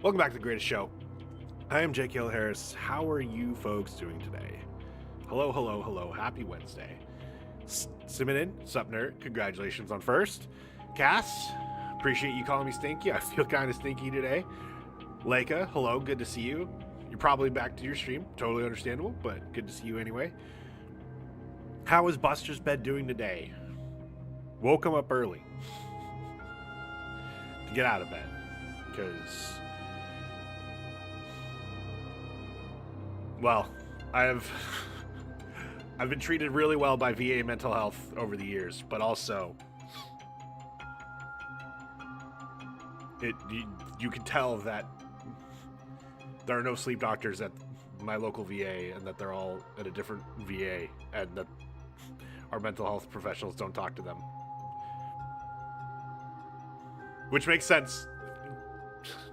Welcome back to The Greatest Show. I am Jake Hill Harris. How are you folks doing today? Hello, hello, hello. Happy Wednesday. Simon, sup nerd. Congratulations on first. Cass, appreciate you calling me stinky. I feel kind of stinky today. Leica, hello. Good to see you. You're probably back to your stream. Totally understandable, but good to see you anyway. How is Buster's bed doing today? Woke him up early to get out of bed because... Well, I've been treated really well by VA mental health over the years, but also you can tell that there are no sleep doctors at my local VA, and that they're all at a different VA, and that our mental health professionals don't talk to them, which makes sense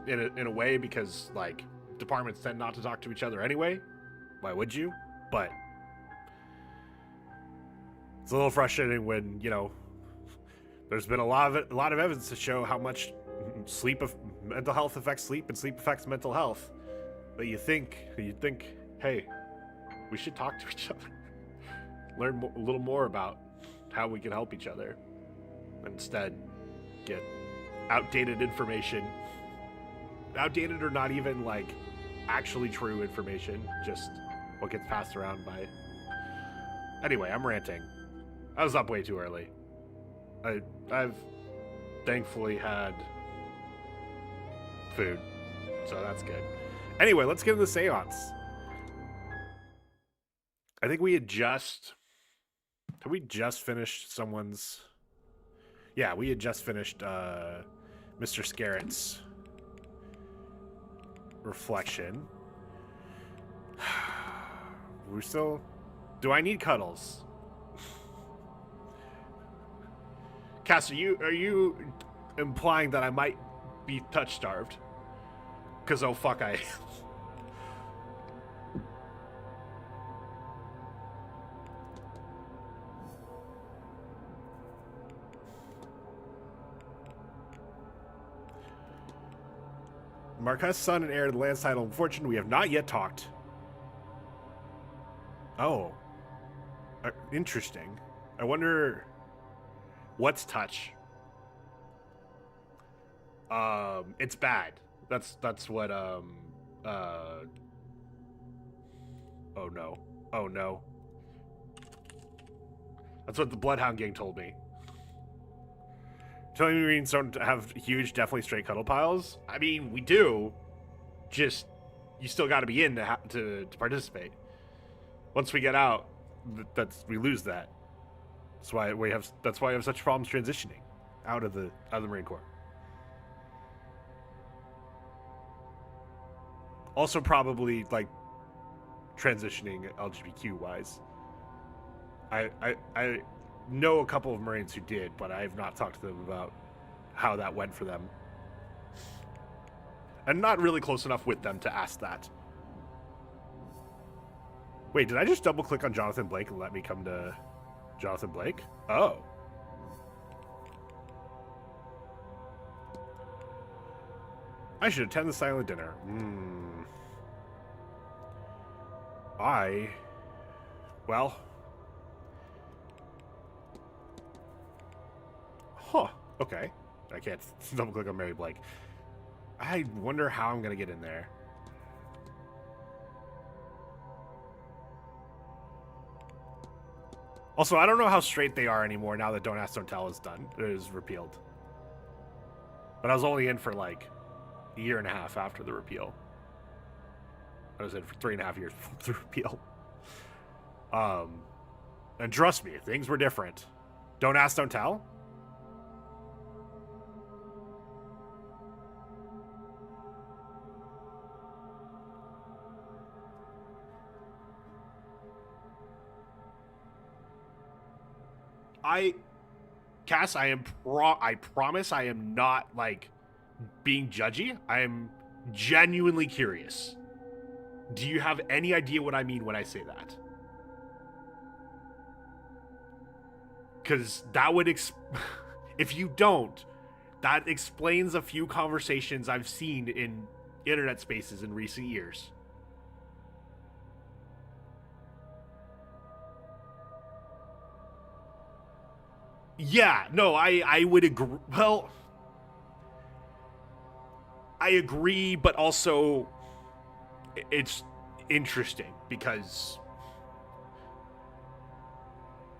in a way, because like departments tend not to talk to each other anyway. Why would you? But it's a little frustrating when, you know, there's been a lot of evidence to show how much mental health affects sleep and sleep affects mental health. But you'd think, hey, we should talk to each other, learn a little more about how we can help each other. Instead, get outdated information, outdated or not even like actually true information, just what gets passed around by. Anyway, I'm ranting. I was up way too early. I've thankfully had food, so that's good. Anyway, let's get into the seance. I think we had just finished someone's... Yeah, we had just finished Mr. Scarrett's reflection. We're still... Do I need cuddles? Cass, are you implying that I might be touch starved? Because oh fuck, I... Marquez, son and heir to the land's title and fortune. We have not yet talked. Oh. Interesting. I wonder... What's touch? It's bad. That's what, Oh no. Oh no. That's what the Bloodhound gang told me. Telling me we don't have huge, definitely straight cuddle piles? I mean, we do. Just, you still got to be in to participate. Once we get out, we lose that. That's why I have such problems transitioning out of the Marine Corps. Also, probably like transitioning LGBTQ wise. I know a couple of Marines who did, but I have not talked to them about how that went for them. I'm not really close enough with them to ask that. Wait, did I just double click on Jonathan Blake and let me come to Jonathan Blake? Oh. I should attend the silent dinner. Well... Huh. Okay. I can't double click on Mary Blake. I wonder how I'm going to get in there. Also, I don't know how straight they are anymore now that Don't Ask, Don't Tell is done. It is repealed. But I was only in for like a year and a half after the repeal. I was in for 3.5 years before the repeal. And trust me, things were different. Don't Ask, Don't Tell? Cass, I promise I am not, like, being judgy. I am genuinely curious. Do you have any idea what I mean when I say that? Because that would... If you don't, that explains a few conversations I've seen internet spaces in recent years. Yeah, no, I would agree. Well, I agree, but also it's interesting because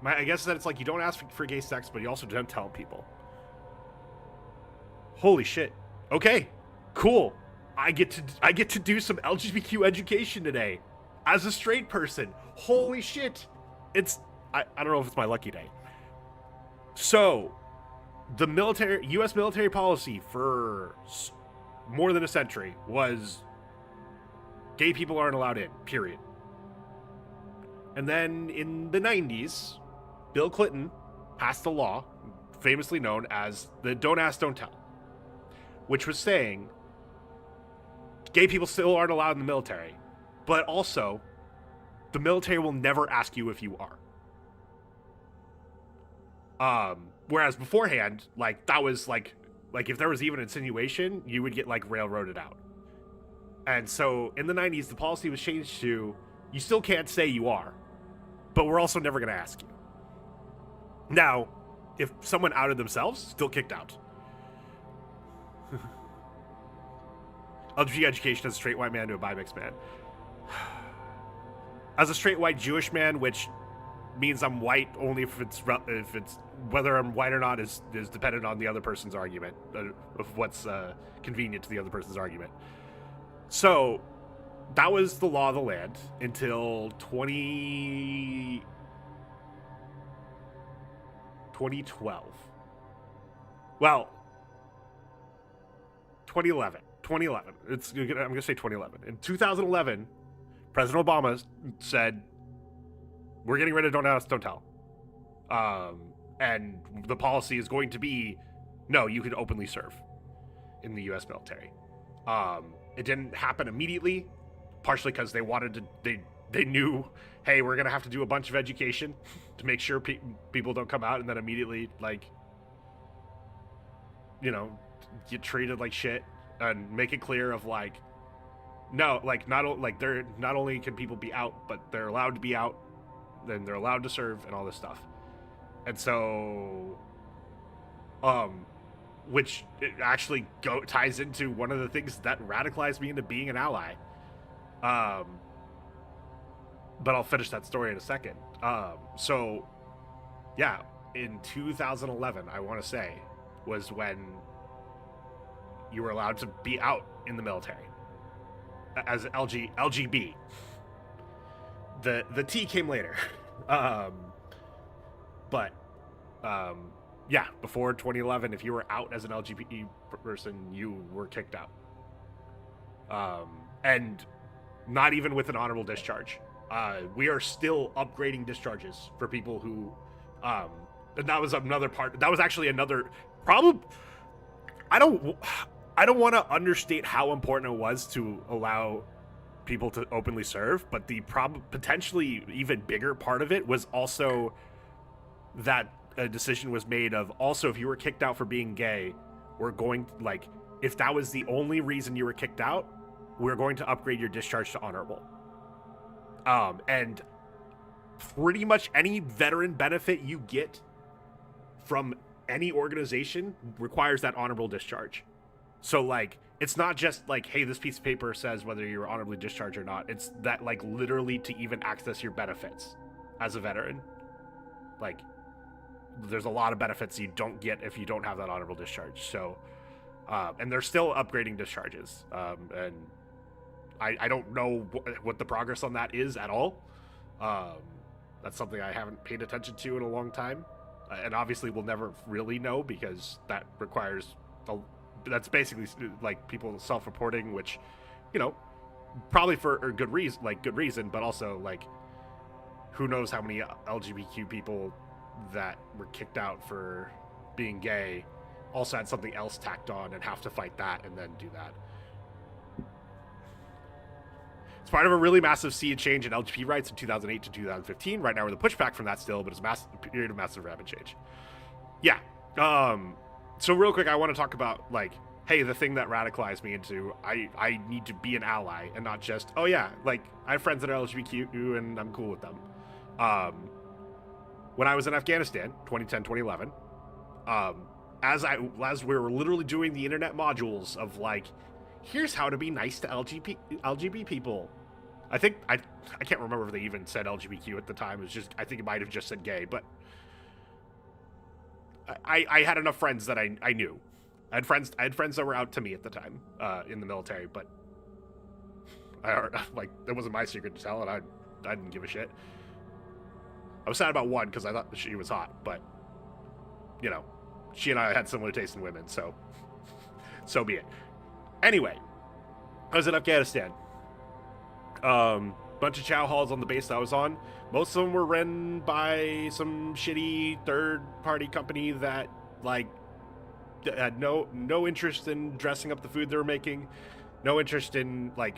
I guess that it's like you don't ask for gay sex, but you also don't tell people. Holy shit. Okay, cool. I get to do some LGBTQ education today as a straight person. Holy shit. I don't know if it's my lucky day. So, the U.S. military policy for more than a century was gay people aren't allowed in, period. And then in the 90s, Bill Clinton passed a law, famously known as the Don't Ask, Don't Tell, which was saying gay people still aren't allowed in the military, but also the military will never ask you if you are. Whereas beforehand, like, that was like if there was even insinuation, you would get like railroaded out. And so in the 90s, the policy was changed to you still can't say you are, but we're also never going to ask you. Now, if someone outed themselves, still kicked out. LGBT education as a straight white man to a bi-mixed man. As a straight white Jewish man, which means I'm white only if it's whether I'm white or not is dependent on the other person's argument of what's convenient to the other person's argument. So that was the law of the land until 2012. Well, 2011. I'm going to say 2011. In 2011, President Obama said, we're getting rid of Don't Ask, Don't Tell. And the policy is going to be, no, you can openly serve in the U.S. military. It didn't happen immediately, partially because they wanted to, they knew, hey, we're going to have to do a bunch of education to make sure people don't come out and then immediately, like, you know, get treated like shit, and make it clear of, like, no, like, not only can people be out, but they're allowed to be out, then they're allowed to serve and all this stuff. And so, which it actually ties into one of the things that radicalized me into being an ally. But I'll finish that story in a second. So, yeah, in 2011, I want to say, was when you were allowed to be out in the military as LGB. The T came later. Yeah, before 2011, if you were out as an LGBT person, you were kicked out. And not even with an honorable discharge. We are still upgrading discharges for people who, and that was another part. That was actually another problem. I don't want to understate how important it was to allow people to openly serve, but the potentially even bigger part of it was also that a decision was made of, also, if you were kicked out for being gay, we're going, like, if that was the only reason you were kicked out, we're going to upgrade your discharge to honorable. And pretty much any veteran benefit you get from any organization requires that honorable discharge. So, like, it's not just like, hey, this piece of paper says whether you're honorably discharged or not. It's that, like, literally to even access your benefits as a veteran. Like, there's a lot of benefits you don't get if you don't have that honorable discharge. So, and they're still upgrading discharges. And I don't know what the progress on that is at all. That's something I haven't paid attention to in a long time. And obviously we'll never really know, because that requires, that's basically like people self-reporting, which, you know, probably for a good reason, but also, like, who knows how many LGBTQ people that were kicked out for being gay also had something else tacked on and have to fight that and then do that. It's part of a really massive sea change in LGBT rights in 2008 to 2015. Right now we're the pushback from that still, but it's a period of massive rapid change. Yeah. So real quick, I want to talk about, like, hey, the thing that radicalized me into I need to be an ally and not just, oh yeah, like I have friends that are LGBTQ and I'm cool with them. When I was in Afghanistan, 2010, 2011, as we were literally doing the internet modules of like, here's how to be nice to LGBT people. I think I can't remember if they even said LGBTQ at the time. It was just, I think it might have just said gay, but I had enough friends that I knew. I had friends that were out to me at the time in the military, but like it wasn't my secret to tell, and I didn't give a shit. I was sad about one because I thought she was hot, but you know, she and I had similar taste in women, so be it. Anyway, I was in Afghanistan. Bunch of chow halls on the base that I was on. Most of them were run by some shitty third-party company that like had no interest in dressing up the food they were making, no interest in like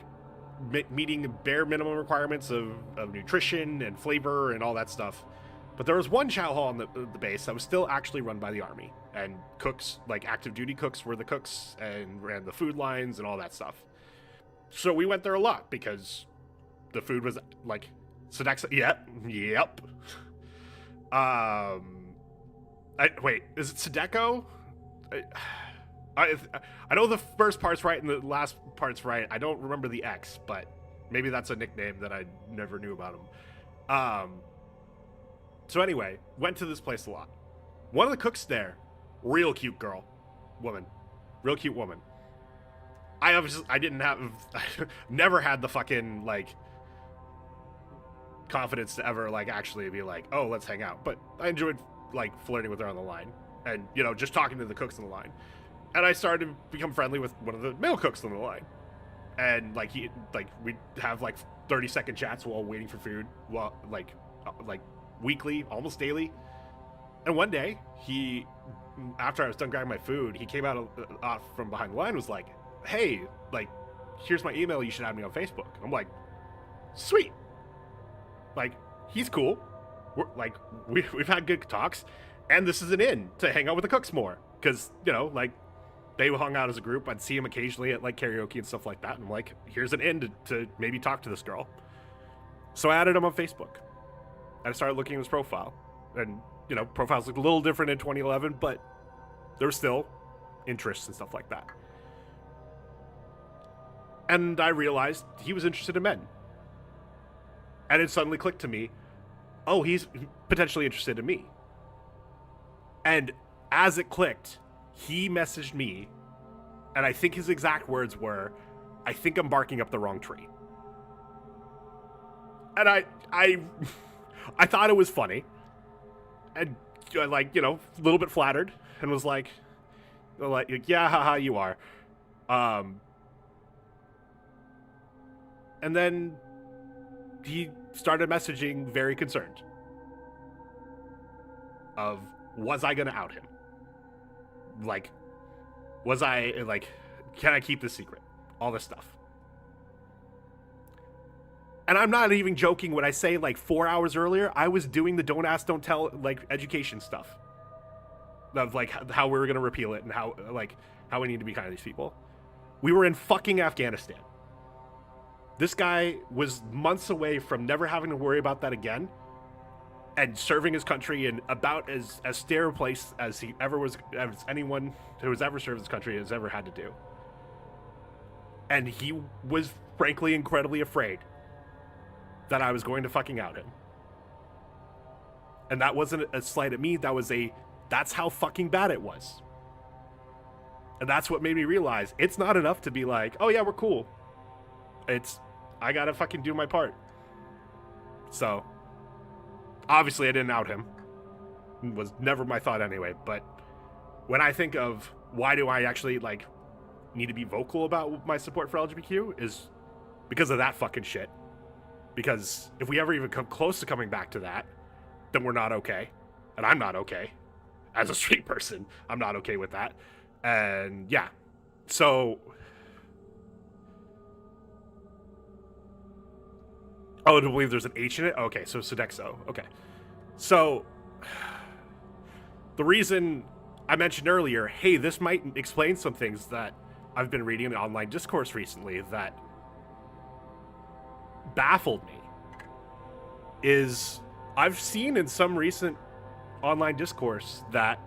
meeting the bare minimum requirements of nutrition and flavor and all that stuff. But there was one chow hall on the base that was still actually run by the army, and cooks, like active duty cooks, were the cooks and ran the food lines and all that stuff. So we went there a lot because the food was like Sedexa. Yep. Wait, is it Sedeco? I know the first part's right and the last part's right. I don't remember the X, but maybe that's a nickname that I never knew about him. So anyway, went to this place a lot. One of the cooks there, real cute woman. I didn't have, never had the fucking like confidence to ever like actually be like, oh, let's hang out. But I enjoyed like flirting with her on the line, and you know, just talking to the cooks on the line. And I started to become friendly with one of the male cooks on the line, and like we'd have like 30-second chats while waiting for food, while like weekly, almost daily. And one day, after I was done grabbing my food, he came out from behind the line and was like, hey, like, here's my email, you should add me on Facebook. I'm like, sweet. Like, he's cool. We've had good talks, and this is an in to hang out with the cooks more. Because, you know, like, they hung out as a group. I'd see him occasionally at, like, karaoke and stuff like that. And I'm like, here's an in to maybe talk to this girl. So I added him on Facebook. And I started looking at his profile. And, you know, profiles looked a little different in 2011, but there were still interests and stuff like that. And I realized he was interested in men. And it suddenly clicked to me, oh, he's potentially interested in me. And as it clicked, he messaged me, and I think his exact words were, I think I'm barking up the wrong tree. And I thought it was funny, and like, you know, a little bit flattered, and was like yeah, haha, you are. And then he started messaging very concerned of, was I gonna out him? Like, was I, like, can I keep this secret? All this stuff. And I'm not even joking when I say, like, 4 hours earlier, I was doing the don't ask, don't tell, like, education stuff. Of, like, how we were gonna repeal it and how we need to be kind to these people. We were in fucking Afghanistan. This guy was months away from never having to worry about that again, and serving his country in about as steril a place as he ever was, as anyone who has ever served his country has ever had to do. And he was frankly incredibly afraid that I was going to fucking out him. And that wasn't a slight at me, that's how fucking bad it was. And that's what made me realize it's not enough to be like, oh yeah, we're cool. I gotta fucking do my part. So, obviously I didn't out him. It was never my thought anyway, but when I think of why do I actually, like, need to be vocal about my support for LGBTQ is because of that fucking shit. Because if we ever even come close to coming back to that, then we're not okay. And I'm not okay. As a straight person, I'm not okay with that. And yeah, so... Oh, I believe there's an H in it? Okay, so Sodexo. Okay. So, the reason I mentioned earlier, hey, this might explain some things that I've been reading in the online discourse recently that baffled me is I've seen in some recent online discourse that,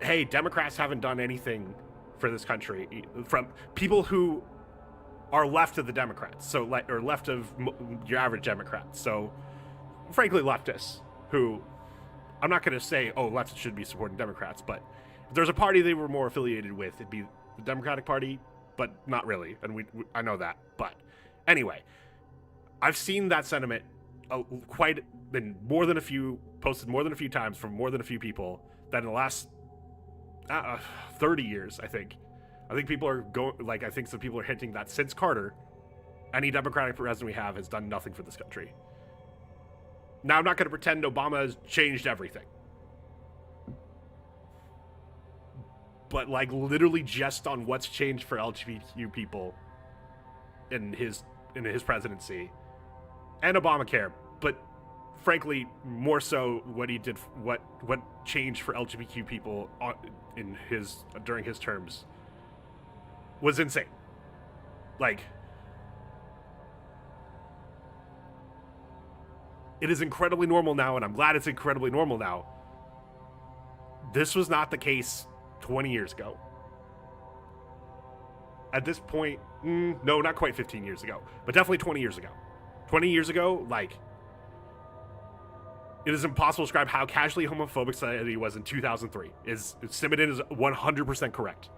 hey, Democrats haven't done anything for this country, from people who are left of the Democrats, so like, or left of your average Democrats, so frankly leftists, who I'm not going to say, oh, leftists should be supporting Democrats, but if there's a party they were more affiliated with, it'd be the Democratic Party, but not really, and I know that. But anyway, I've seen that sentiment posted more than a few times from more than a few people that in the last 30 years, I think people are I think some people are hinting that since Carter, any Democratic president we have has done nothing for this country. Now, I'm not going to pretend Obama has changed everything, but like literally just on what's changed for LGBTQ people in his presidency, and Obamacare, but frankly more so what he did, what changed for LGBTQ people during his terms was insane. Like, it is incredibly normal now, and I'm glad it's incredibly normal now. This was not the case 20 years ago. At this point, no, not quite 15 years ago, but definitely 20 years ago. 20 years ago, like, it is impossible to describe how casually homophobic society was in 2003. Simonton is 100% correct.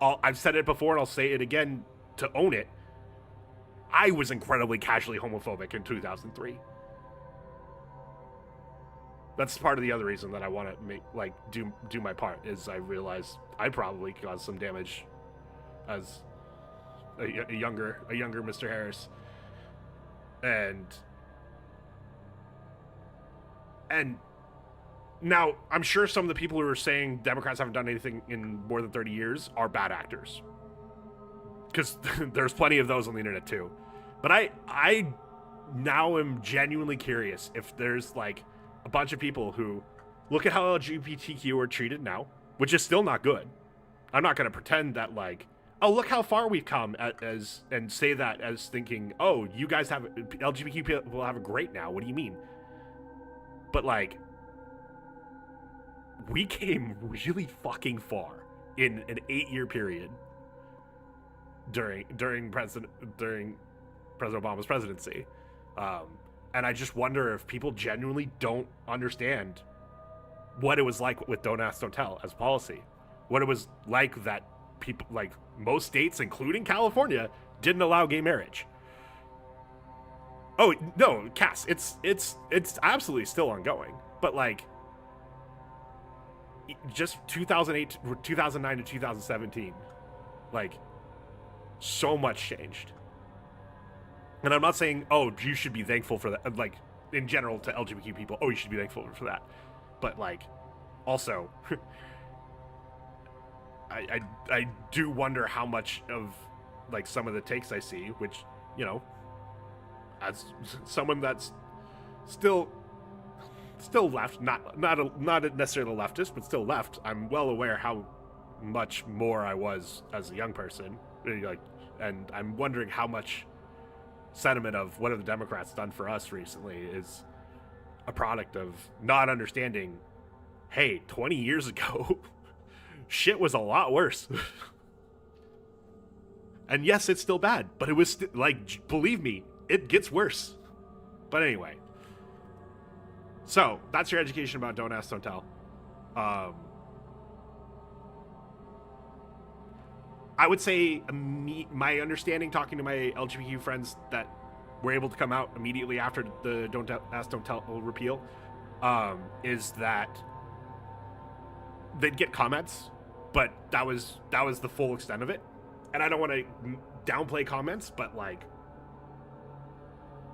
I've said it before, and I'll say it again to own it. I was incredibly casually homophobic in 2003. That's part of the other reason that I want to do my part, is I realize I probably caused some damage as a younger Mr. Harris, and now I'm sure some of the people who are saying Democrats haven't done anything in more than 30 years are bad actors, because there's plenty of those on the internet too. But I now am genuinely curious if there's like a bunch of people who look at how LGBTQ are treated now, which is still not good. I'm not going to pretend that like, oh, look how far we've come and say that as thinking, oh, you guys have LGBTQ people have it great now. What do you mean? But like, we came really fucking far in an 8-year period during President Obama's presidency. And I just wonder if people genuinely don't understand what it was like with Don't Ask, Don't Tell as policy. What it was like that people, like most states, including California, didn't allow gay marriage. Oh, no, Cass, it's absolutely still ongoing. But like, just 2009 to 2017, like, so much changed. And I'm not saying, oh, you should be thankful for that, like, in general to LGBTQ people, oh, you should be thankful for that. But, like, also, I do wonder how much of, like, some of the takes I see, which, you know, as someone that's still left, not necessarily a leftist, but still left, I'm well aware how much more I was as a young person, like, and I'm wondering how much sentiment of what have the Democrats done for us recently is a product of not understanding, hey, 20 years ago shit was a lot worse. And yes, it's still bad, but it was like, believe me, it gets worse. But anyway, so that's your education about Don't Ask, Don't Tell. I would say my understanding, talking to my LGBTQ friends that were able to come out immediately after the Don't Ask, Don't Tell repeal, is that they'd get comments, but that was the full extent of it. And I don't want to downplay comments, but like,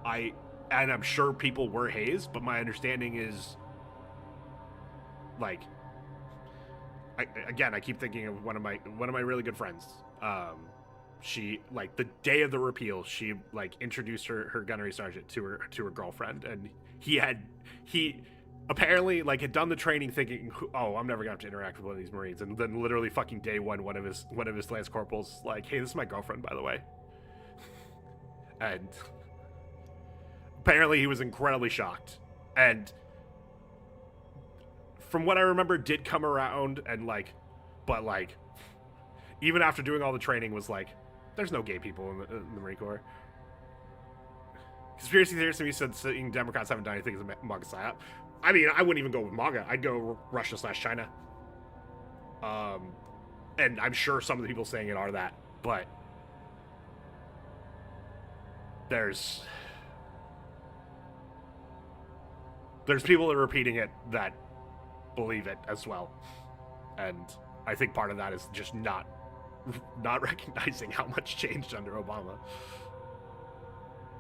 I'm sure people were hazed, but my understanding is, like, I keep thinking of one of my really good friends. She, like, the day of the repeal, she like introduced her gunnery sergeant to her girlfriend, and he apparently, like, had done the training thinking, oh, I'm never gonna have to interact with one of these Marines, and then literally fucking day one of his lance corporals like, hey, this is my girlfriend, by the way, and apparently he was incredibly shocked, and from what I remember, did come around and like, but like, even after doing all the training, was like, there's no gay people in the Marine Corps. Conspiracy theorists to me said saying Democrats haven't done anything as a MAGA psyop. I mean, I wouldn't even go with MAGA. I'd go Russia/China. And I'm sure some of the people saying it are that, but there's people that are repeating it that believe it as well, and I think part of that is just not recognizing how much changed under Obama.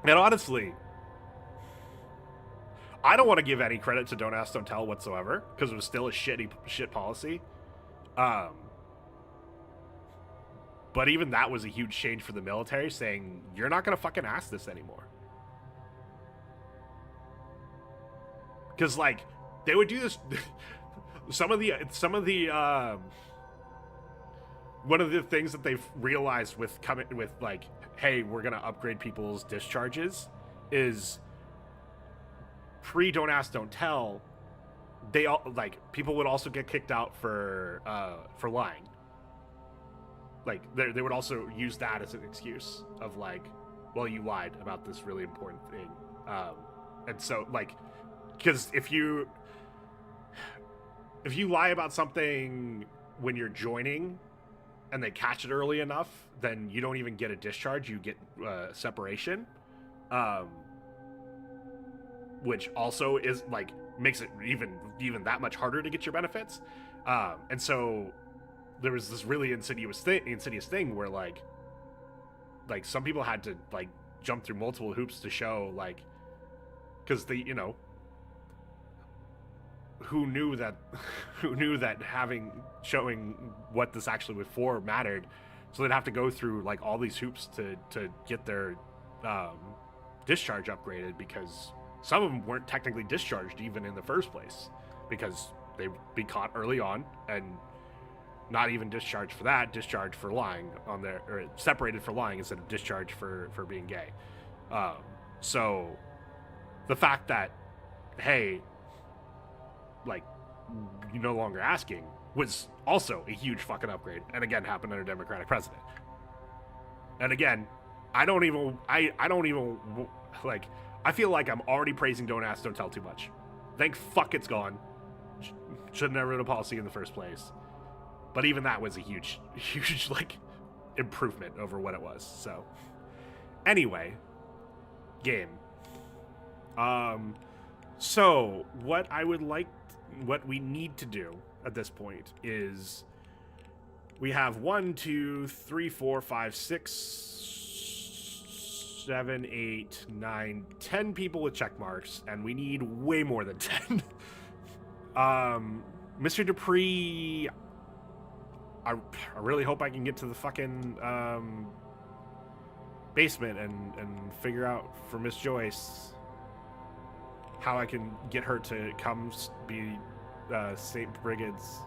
And honestly, I don't want to give any credit to Don't Ask, Don't Tell whatsoever, because it was still a shit policy. But even that was a huge change for the military, saying you're not gonna fucking ask this anymore. Because like they would do this. Some of the one of the things that they've realized with coming with like, hey, we're gonna upgrade people's discharges, is pre Don't Ask, Don't Tell. They all like people would also get kicked out for lying. Like they would also use that as an excuse of like, well, you lied about this really important thing, and so like, because if you lie about something when you're joining and they catch it early enough, then you don't even get a discharge, you get separation, which also is like makes it even that much harder to get your benefits. And so there was this really insidious thing where like some people had to like jump through multiple hoops to show, like, because they, you know, who knew that showing what this actually was for mattered, so they'd have to go through like all these hoops to get their discharge upgraded, because some of them weren't technically discharged even in the first place, because they'd be caught early on and not even discharged for that, discharged for lying on their, or separated for lying instead of discharged for being gay. So the fact that, hey, like, you're no longer asking, was also a huge fucking upgrade, and again happened under a Democratic president. And again, I don't even like, I feel like I'm already praising Don't Ask, Don't Tell too much. Thank fuck it's gone. Should have never been a policy in the first place. But even that was a huge like improvement over what it was. So anyway, game. So what we need to do at this point is we have 1, 2, 3, 4, 5, 6, 7, 8, 9, 10 people with check marks, and we need way more than 10. Mr. Dupree, I really hope I can get to the fucking basement and figure out for Miss Joyce how I can get her to come be St. Brigid's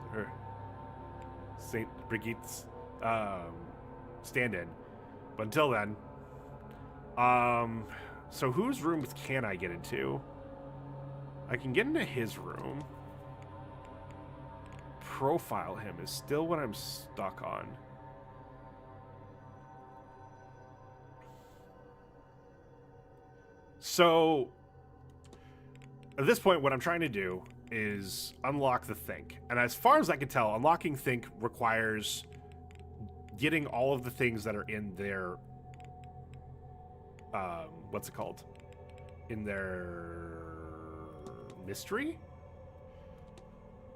stand-in. But until then, so whose rooms can I get into? I can get into his room. Profile him is still what I'm stuck on. So at this point, what I'm trying to do is unlock the Think. And as far as I can tell, unlocking Think requires getting all of the things that are in their what's it called? In their mystery?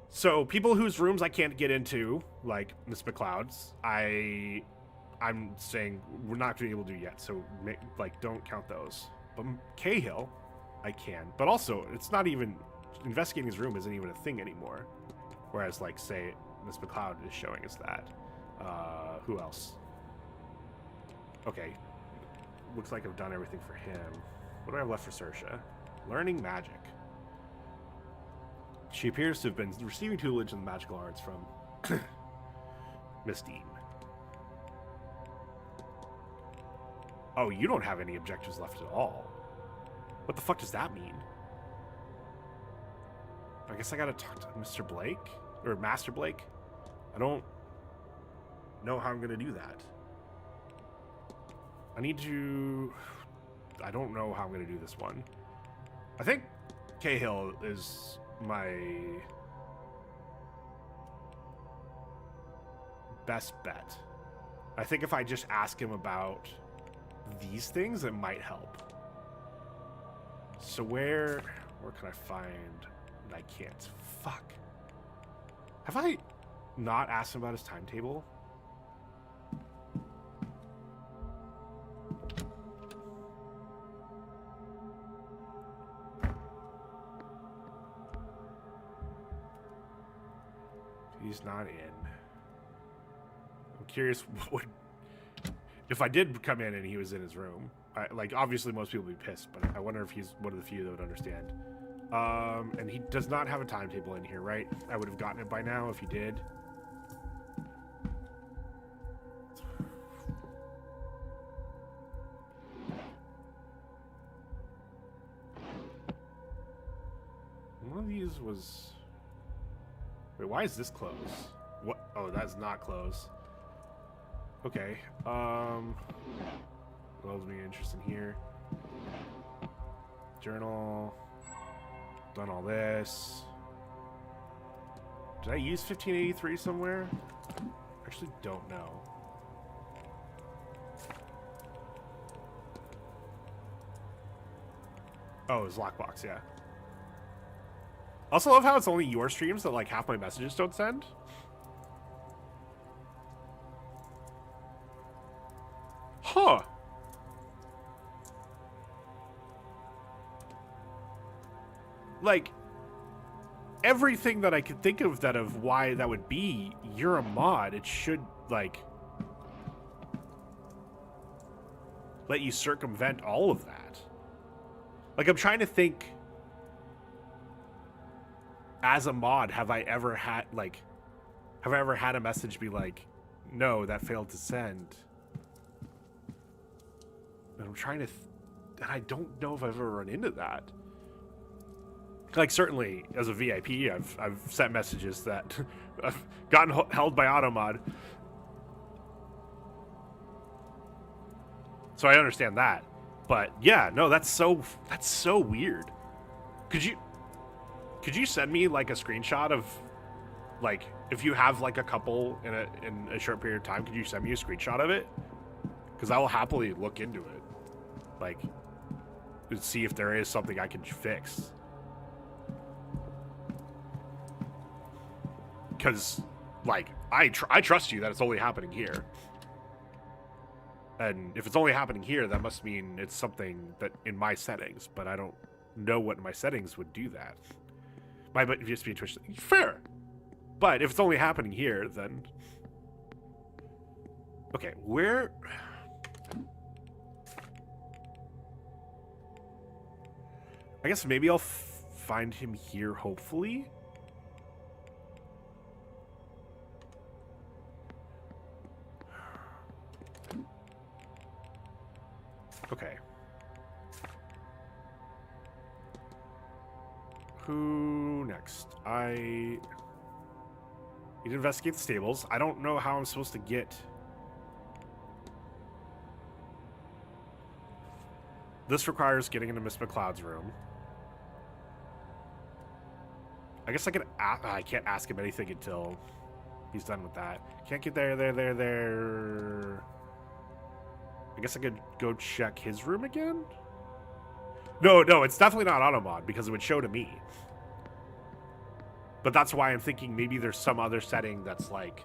So people whose rooms I can't get into, like Miss McLeod's, I'm saying we're not going to be able to do yet. So don't count those. But Cahill, I can. But also, it's not even, investigating his room isn't even a thing anymore. Whereas, like, say, Miss McLeod is showing us that. Who else? Okay. Looks like I've done everything for him. What do I have left for Saoirse? Learning magic. She appears to have been receiving tutelage in the magical arts from Miss Deane. Oh, you don't have any objectives left at all. What the fuck does that mean? I guess I gotta talk to Mr. Blake? Or Master Blake? I don't know how I'm gonna do that. I need to... I don't know how I'm gonna do this one. I think Cahill is my best bet. I think if I just ask him about these things, it might help. So where can I find that I can't? Fuck. Have I not asked him about his timetable? He's not in. I'm curious what if I did come in and he was in his room. Like, obviously most people would be pissed, but I wonder if he's one of the few that would understand. And he does not have a timetable in here, right? I would have gotten it by now if he did. One of these was... Wait, why is this closed? What? Oh, that's not closed. Okay. What else would be interesting here? Journal. Done all this. Did I use 1583 somewhere? Actually, don't know. Oh, it's lockbox, yeah. Also love how it's only your streams that like half my messages don't send. Huh. Like, everything that I could think of that of why that would be, you're a mod. It should, like, let you circumvent all of that. Like, I'm trying to think, as a mod, have I ever had a message be like, no, that failed to send? And I'm trying to, and I don't know if I've ever run into that. Like, certainly, as a VIP, I've sent messages that I've gotten held by Automod. So I understand that. But yeah, no, that's so weird. Could you send me like a screenshot of, like, if you have like a couple in a short period of time, could you send me a screenshot of it? Because I will happily look into it, like, to see if there is something I can fix. Because, like, I trust you that it's only happening here. And if it's only happening here, that must mean it's something that in my settings, but I don't know what my settings would do that. Might just be a Twitch thing. Fair. But if it's only happening here, then... Okay, where... I guess maybe I'll find him here, hopefully. Okay. Who next? I need to investigate the stables. I don't know how I'm supposed to get... This requires getting into Miss McLeod's room. I guess I could I can't ask him anything until he's done with that. Can't get there. I guess I could go check his room again? No, it's definitely not Automod because it would show to me. But that's why I'm thinking maybe there's some other setting that's like...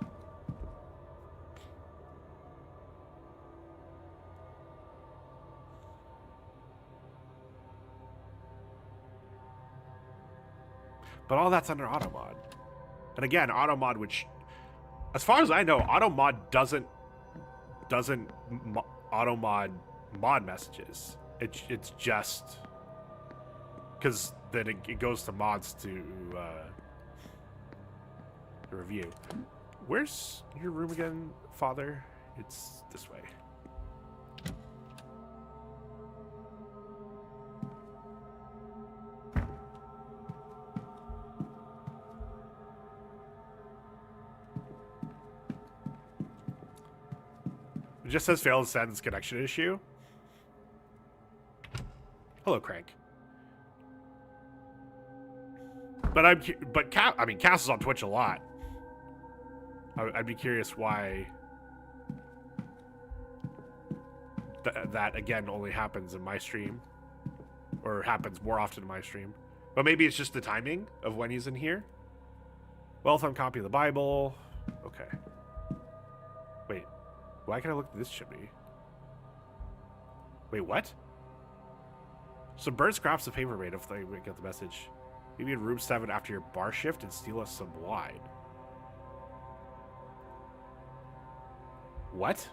But all that's under Automod. And again, Automod, which, as far as I know, Automod doesn't Automod mod messages. It's just because then it goes to mods to review. Where's your room again, Father? It's this way. It just says failed sentence connection issue. Hello, Crank. But Cass is on Twitch a lot. I'd be curious why that again only happens in my stream, or happens more often in my stream. But maybe it's just the timing of when he's in here. Well-thumbed copy of the Bible. Okay. Wait. Why can I look at this chimney? Wait, what? Some burnt scraps of paper made if they get the message. Maybe in room 7 after your bar shift and steal us some wine. What?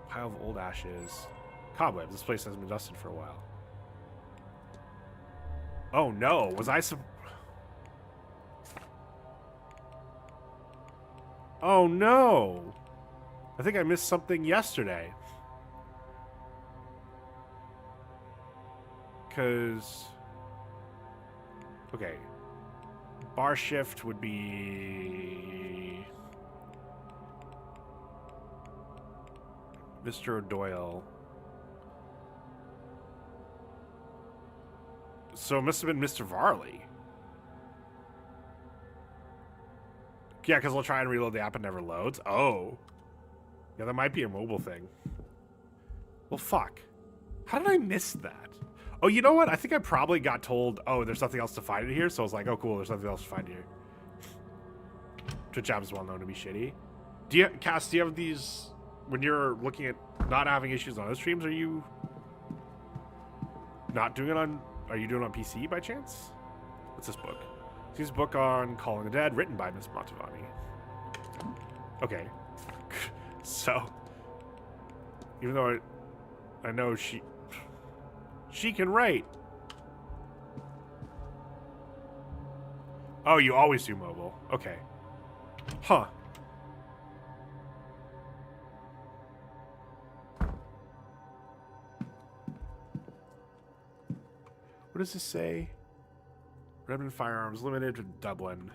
Pile of old ashes. Cobwebs. This place hasn't been dusted for a while. Oh no, was I Oh no! I think I missed something yesterday. Cause... Okay. Bar shift would be... Mr. O'Doyle. So it must have been Mr. Varley. Yeah, because I'll try and reload the app and never loads. Oh. Yeah, that might be a mobile thing. Well, fuck. How did I miss that? Oh, you know what? I think I probably got told, oh, there's nothing else to find in here. So I was like, oh, cool, there's nothing else to find here. Twitch app is well known to be shitty. Cass, do you have these... When you're looking at not having issues on other streams, are you not doing it on... Are you doing it on PC by chance? What's this book? This book on Calling the Dead, written by Miss Montavani. Okay. So, even though I know she can write. Oh, you always do mobile. Okay. Huh. What does this say? Redmond Firearms Limited to Dublin.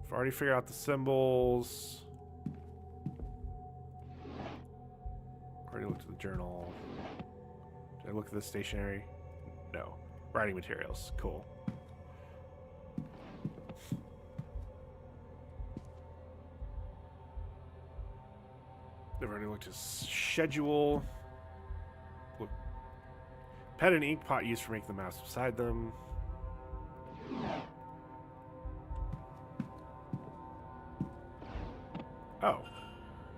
I've already figured out the symbols. Already looked at the journal. Did I look at the stationery? No. Writing materials. Cool. I've already looked at schedule. Look. Pen and ink pot used for making the maps beside them. Oh.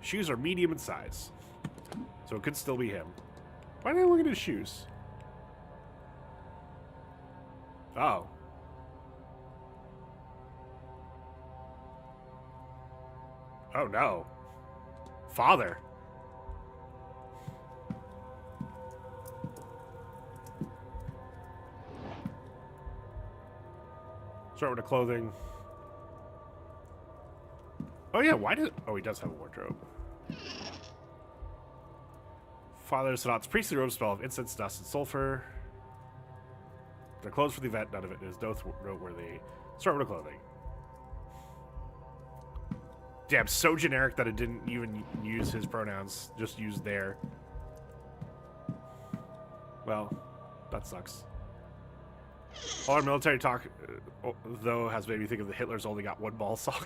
Shoes are medium in size. So it could still be him. Why did I look at his shoes? Oh. Oh no. Father. Start with the clothing. Oh yeah, why did... Oh, he does have a wardrobe. Father Sadat's priestly robe smell of incense, dust, and sulfur. They're clothes for the event. None of it is noteworthy. Start with the clothing. Damn, so generic that it didn't even use his pronouns. Just used their. Well, that sucks. All our military talk, though, has made me think of the Hitler's Only Got One Ball song.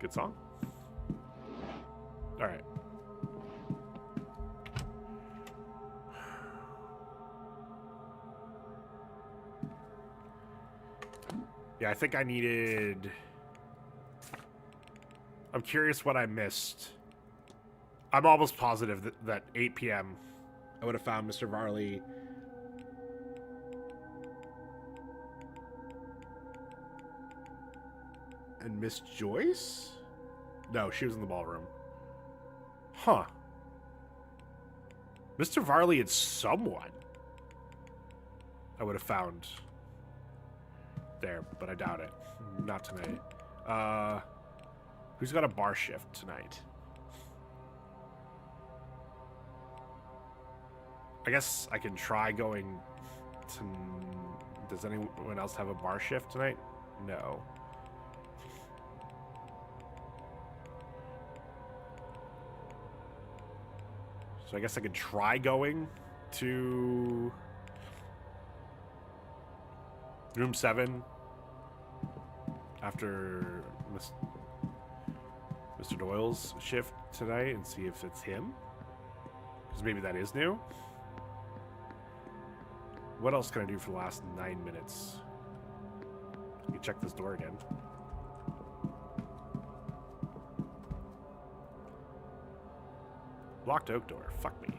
Good song. All right. Yeah, I think I needed... I'm curious what I missed. I'm almost positive that 8 p.m. I would have found Mr. Varley. And Miss Joyce? No, she was in the ballroom. Huh. Mr. Varley and someone I would have found there, but I doubt it. Not tonight. Who's got a bar shift tonight? I guess I can try going to... Does anyone else have a bar shift tonight? No. So I guess I could try going to room 7 after Mr. Doyle's shift tonight and see if it's him. Because maybe that is new. What else can I do for the last 9 minutes? Let me check this door again. Locked oak door. Fuck me.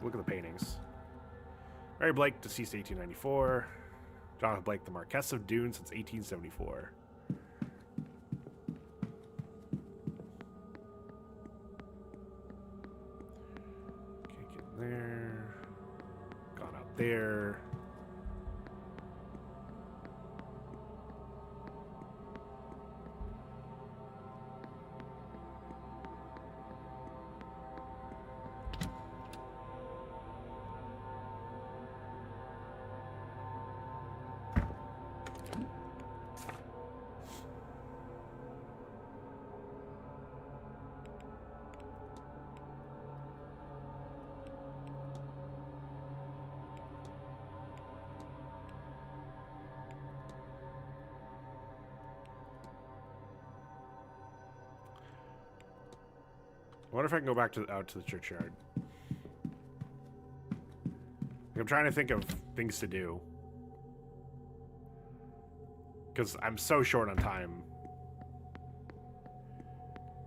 Look at the paintings. Mary Blake, deceased 1894. Jonathan Blake, the Marquess of Doon since 1874. Can't get in there. Gone out there. I wonder if I can go back out to the churchyard. I'm trying to think of things to do. Because I'm so short on time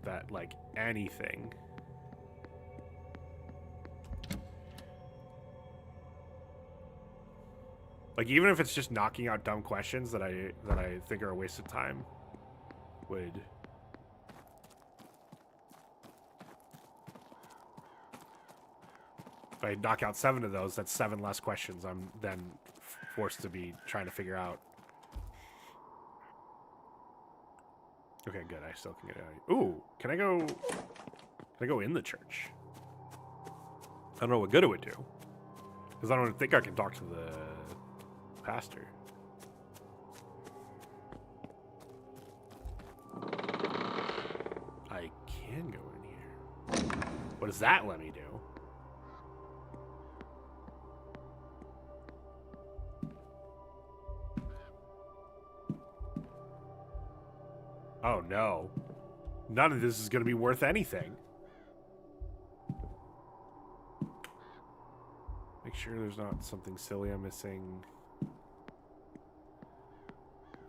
that, like, anything. Like, even if it's just knocking out dumb questions that I think are a waste of time would... If I knock out 7 of those, that's 7 less questions I'm then forced to be trying to figure out. Okay, good. I still can get out. Ooh, can I go in the church? I don't know what good it would do. Because I don't think I can talk to the pastor. I can go in here. What does that let me do? Oh no. None of this is going to be worth anything. Make sure there's not something silly I'm missing.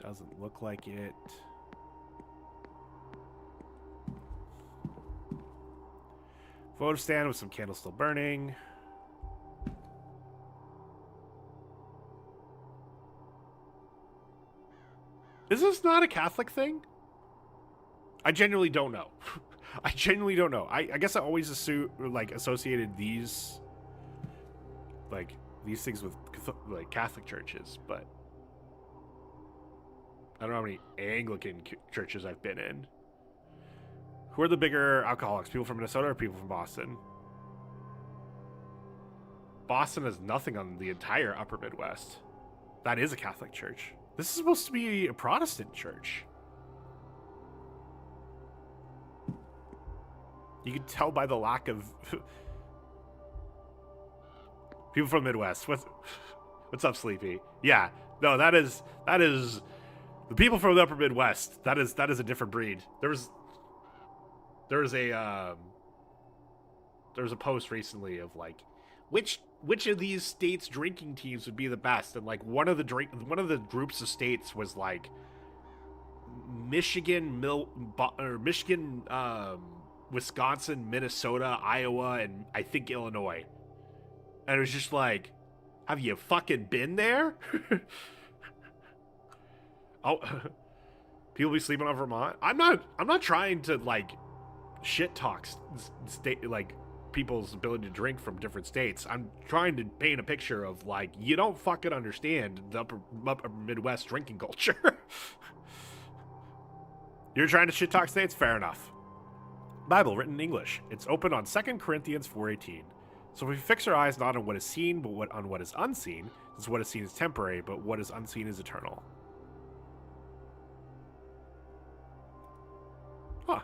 Doesn't look like it. Photo stand with some candles still burning. Is this not a Catholic thing? I genuinely don't know. I genuinely don't know. I guess I always associated these things with like Catholic churches, but I don't know how many Anglican churches I've been in. Who are the bigger alcoholics? People from Minnesota or people from Boston? Boston has nothing on the entire upper Midwest. That is a Catholic church. This is supposed to be a Protestant church. You can tell by the lack of people from the Midwest. What's up, Sleepy? Yeah, no, that is the people from the upper Midwest. That is a different breed. There was a post recently of like which of these states' drinking teams would be the best, and like one of the groups of states was like Michigan, Wisconsin, Minnesota, Iowa, and I think Illinois. And it was just like, have you fucking been there? Oh, people be sleeping on Vermont. I'm not trying to like shit talks state like people's ability to drink from different states. I'm trying to paint a picture of like you don't fucking understand the upper Midwest drinking culture. You're trying to shit talk states? Fair enough. Bible written in English. It's open on 2 Corinthians 4:18. So if we fix our eyes not on what is seen, but on what is unseen, since what is seen is temporary, but what is unseen is eternal. Huh.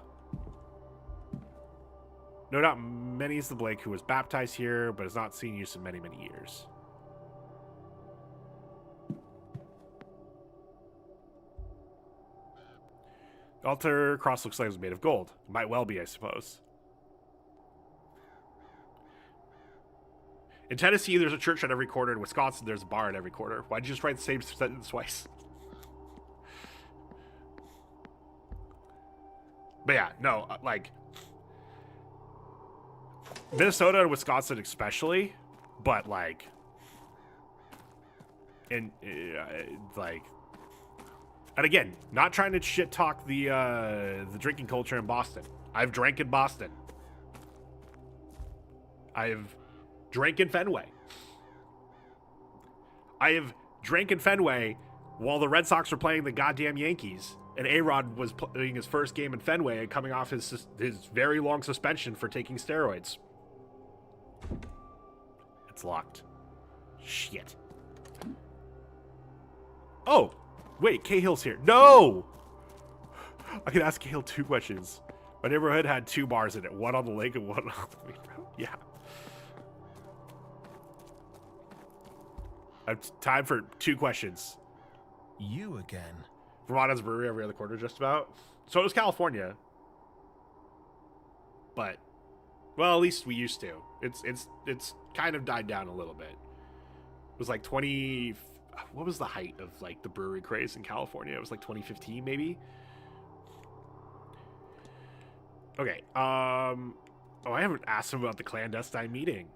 No doubt many is the Blake who was baptized here, but has not seen use in many, many years. The altar cross looks like it was made of gold. It might well be, I suppose. In Tennessee, there's a church at every corner. In Wisconsin, there's a bar at every corner. Why'd you just write the same sentence twice? But yeah, no, like... Minnesota and Wisconsin especially, but like... And, like... And again, not trying to shit talk the drinking culture in Boston. I've drank in Boston. I've drank in Fenway. I have drank in Fenway while the Red Sox were playing the goddamn Yankees, and A-Rod was playing his first game in Fenway and coming off his very long suspension for taking steroids. It's locked. Shit. Oh! Wait, Cahill's here. No! I can ask Cahill 2 questions. My neighborhood had 2 bars in it. One on the lake and one on the main road. Yeah. I have time for 2 questions. You again. Vermont has a brewery every other quarter, just about. So does California. But, well, at least we used to. It's kind of died down a little bit. It was like 20... What was the height of like the brewery craze in California? It was like 2015, maybe. Okay. Oh, I haven't asked him about the clandestine meeting.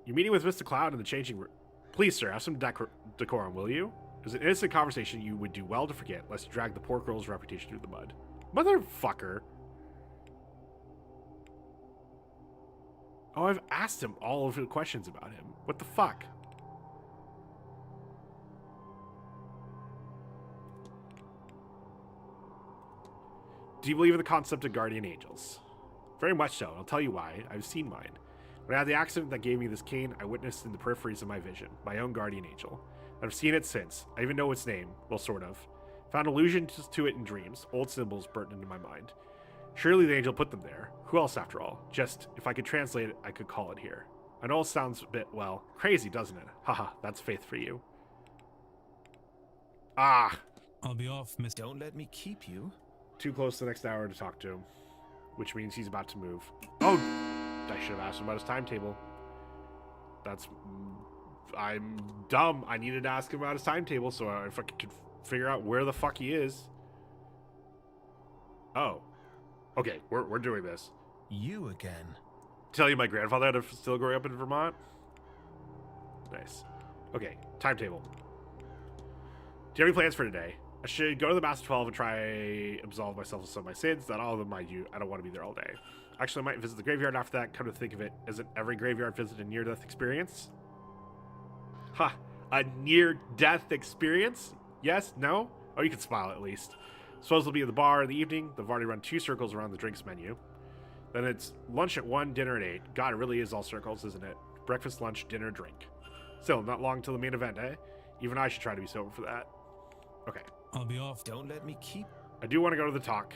You're meeting with Mr. Cloud in the changing room. Please, sir, have some decorum, will you? It's an innocent conversation you would do well to forget, lest you drag the poor girl's reputation through the mud. Motherfucker. Oh, I've asked him all of the questions about him. What the fuck? Do you believe in the concept of guardian angels? Very much so. I'll tell you why. I've seen mine. When I had the accident that gave me this cane, I witnessed in the peripheries of my vision, my own guardian angel. I've seen it since. I even know its name. Well, sort of. Found allusions to it in dreams. Old symbols burnt into my mind. Surely the angel put them there. Who else, after all? Just, if I could translate it, I could call it here. I know it sounds a bit, well, crazy, doesn't it? Haha, that's faith for you. Ah! I'll be off, miss. Don't let me keep you. Too close to the next hour to talk to him, which means he's about to move. Oh, I should have asked him about his timetable. I'm dumb. I needed to ask him about his timetable so if I could figure out where the fuck he is. Oh, okay, we're doing this. You again. Tell you my grandfather had still growing up in Vermont. Nice. Okay, timetable. Do you have any plans for today? I should go to the Mass 12 and try absolve myself of some of my sins. Not all of them, mind you. I don't want to be there all day. Actually, I might visit the graveyard after that. Come to think of it, isn't every graveyard visit a near-death experience? Ha! A near-death experience? Yes? No? Oh, you can smile at least. Suppose we'll be at the bar in the evening. They've already run 2 circles around the drinks menu. Then it's lunch at 1, dinner at 8. God, it really is all circles, isn't it? Breakfast, lunch, dinner, drink. Still, not long till the main event, eh? Even I should try to be sober for that. Okay. I'll be off. Don't let me keep. I do want to go to the talk.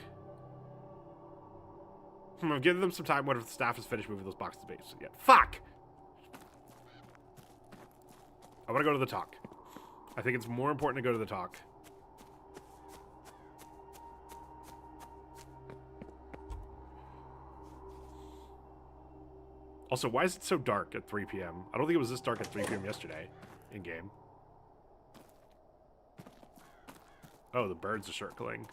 I'm giving them some time. What if the staff is finished moving those boxes of base yet? Fuck! I want to go to the talk. I think it's more important to go to the talk. Also, why is it so dark at 3 p.m.? I don't think it was this dark at 3 p.m. yesterday in game. Oh, the birds are circling.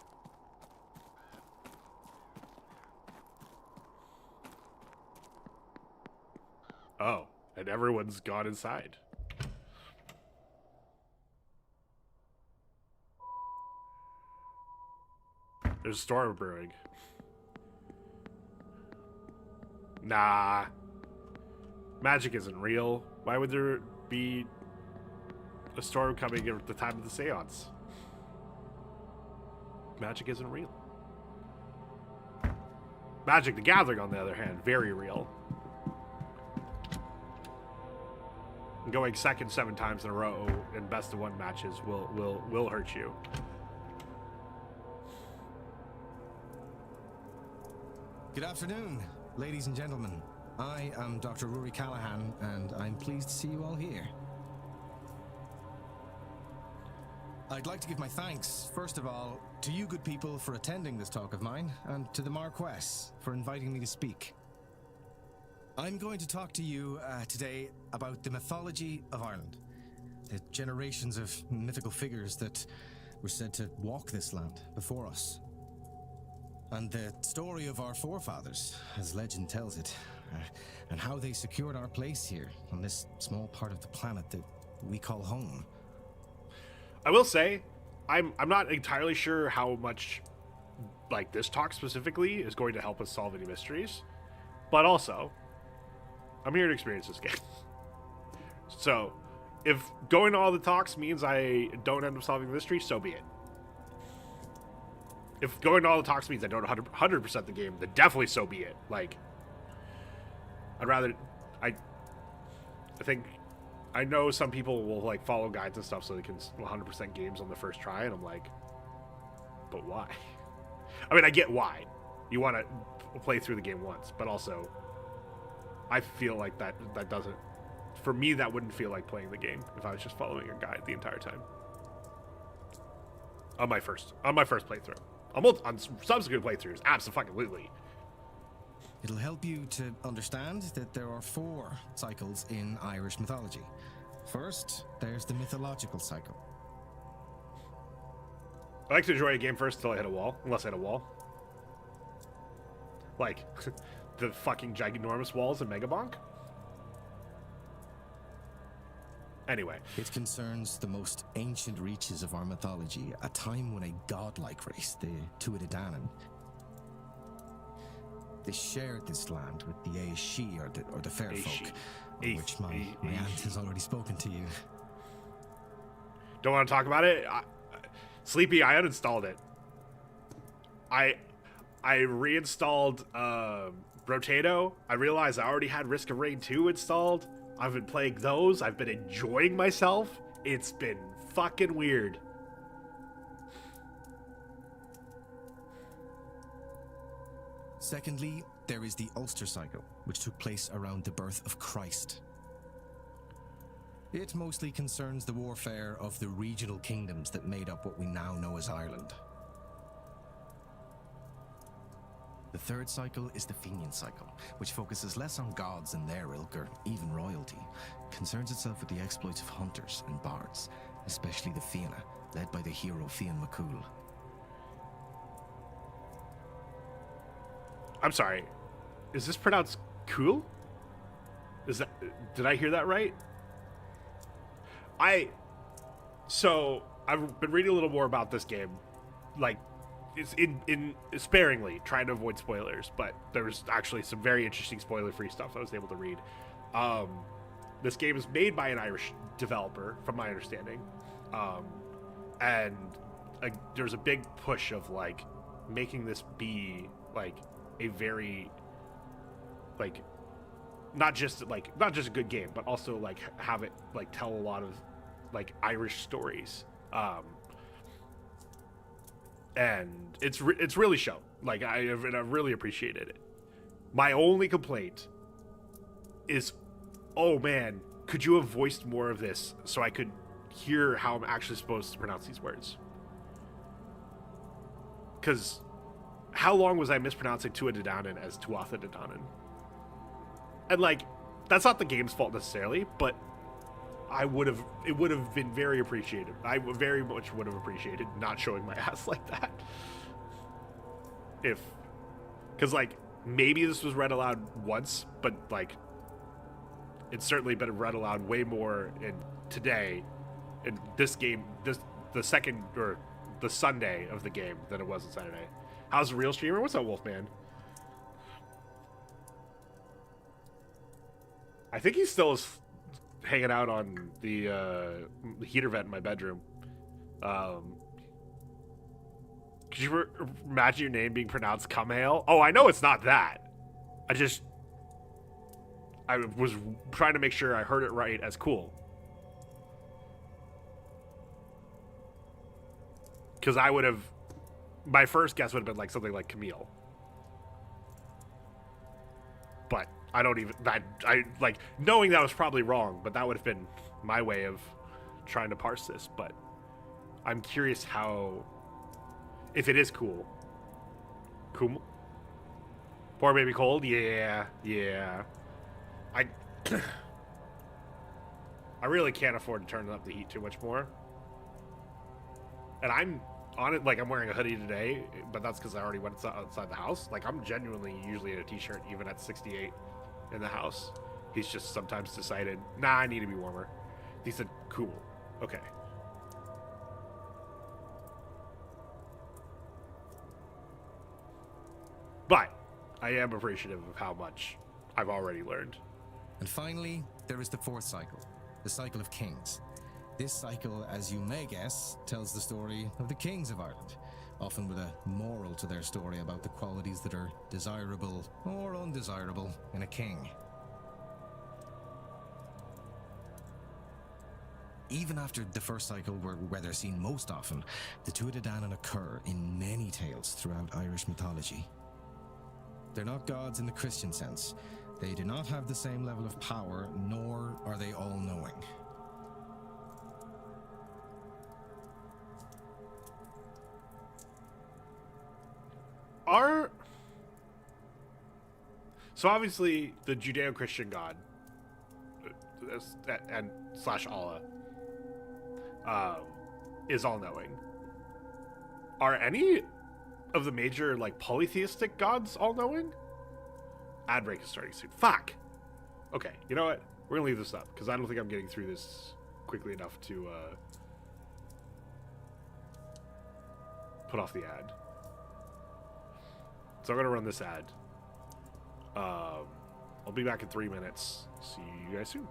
Oh, and everyone's gone inside. There's a storm brewing. Nah. Magic isn't real. Why would there be a storm coming at the time of the seance? Magic isn't real. Magic the Gathering, on the other hand, very real. Going second 7 times in a row in best of 1 matches will hurt you. Good afternoon, ladies and gentlemen. I am Dr. Rory Callahan, and I'm pleased to see you all here. I'd like to give my thanks, first of all, to you good people for attending this talk of mine, and to the Marquess for inviting me to speak. I'm going to talk to you today about the mythology of Ireland, the generations of mythical figures that were said to walk this land before us, and the story of our forefathers, as legend tells it, and how they secured our place here on this small part of the planet that we call home. I will say, I'm not entirely sure how much, like, this talk specifically is going to help us solve any mysteries, but also, I'm here to experience this game. So, if going to all the talks means I don't end up solving the mystery, so be it. If going to all the talks means I don't 100% the game, then definitely so be it. Like, I'd rather... I think... I know some people will, like, follow guides and stuff so they can 100% games on the first try, and I'm like, but why? I mean, I get why. You want to play through the game once, but also, I feel like that doesn't... For me, that wouldn't feel like playing the game if I was just following a guide the entire time. On my first playthrough. On subsequent playthroughs, absolutely. It'll help you to understand that there are 4 cycles in Irish mythology. First, there's the mythological cycle. I like to enjoy a game first until I hit a wall, unless I hit a wall. Like, the fucking ginormous walls in Megabonk. Anyway. It concerns the most ancient reaches of our mythology, a time when a godlike race, the Tuatha Dé Danann, they shared this land with the Aeshi, or the fair folk, of which my aunt has already spoken to you. Don't want to talk about it? Sleepy, I uninstalled it. I reinstalled Rotato. I realized I already had Risk of Rain 2 installed. I've been playing those. I've been enjoying myself. It's been fucking weird. Secondly, there is the Ulster cycle, which took place around the birth of Christ. It mostly concerns the warfare of the regional kingdoms that made up what we now know as Ireland. The third cycle is the Fenian cycle, which focuses less on gods and their ilk, or even royalty. It concerns itself with the exploits of hunters and bards, especially the Fianna, led by the hero Fionn McCool. I'm sorry. Is this pronounced cool? Did I hear that right? So I've been reading a little more about this game, like, it's in sparingly, trying to avoid spoilers, but there's actually some very interesting spoiler-free stuff I was able to read. This game is made by an Irish developer, from my understanding, and there's a big push of, like, making this be, like, a very, like, not just a good game, but also, like, have it, like, tell a lot of, like, Irish stories, and it's really shown. Like, I really appreciated it. My only complaint is, oh man, could you have voiced more of this so I could hear how I'm actually supposed to pronounce these words? Because how long was I mispronouncing Tuatha Dé Danann as Tuatha Dé Danann? And, like, that's not the game's fault necessarily, but it would have been very appreciated. I very much would have appreciated not showing my ass like that. Because, like, maybe this was read aloud once, but, like, it's certainly been read aloud way more today in this game, the second, or the Sunday of the game, than it was on Saturday. How's the real streamer? What's up, Wolfman? I think he still is hanging out on the heater vent in my bedroom. Could you imagine your name being pronounced Cumhale? Oh, I know it's not that. I was trying to make sure I heard it right as cool. Because I would have... My first guess would have been like something like Camille. But I don't even... I like, knowing that was probably wrong, but that would have been my way of trying to parse this. But I'm curious how... If it is cool. Cool? Poor baby cold? Yeah. I really can't afford to turn up the heat too much more. And I'm on it, like I'm wearing a hoodie today, but that's because I already went outside the house. Like I'm genuinely usually in a t-shirt even at 68 in the house. He's just sometimes decided, nah, I need to be warmer. He said, cool. Okay. But I am appreciative of how much I've already learned. And finally, there is the fourth cycle, the cycle of kings. This cycle, as you may guess, tells the story of the kings of Ireland, often with a moral to their story about the qualities that are desirable or undesirable in a king. Even after the first cycle, where they're seen most often, the Tuatha Dé Danann occur in many tales throughout Irish mythology. They're not gods in the Christian sense. They do not have the same level of power, nor are they all-knowing. So obviously the Judeo-Christian God and slash Allah is all-knowing. Are any of the major like polytheistic gods all-knowing? Ad break is starting soon. Fuck. Okay, you know what? We're gonna leave this up because I don't think I'm getting through this quickly enough to put off the ad. So I'm gonna run this ad. I'll be back in 3 minutes. See you guys soon.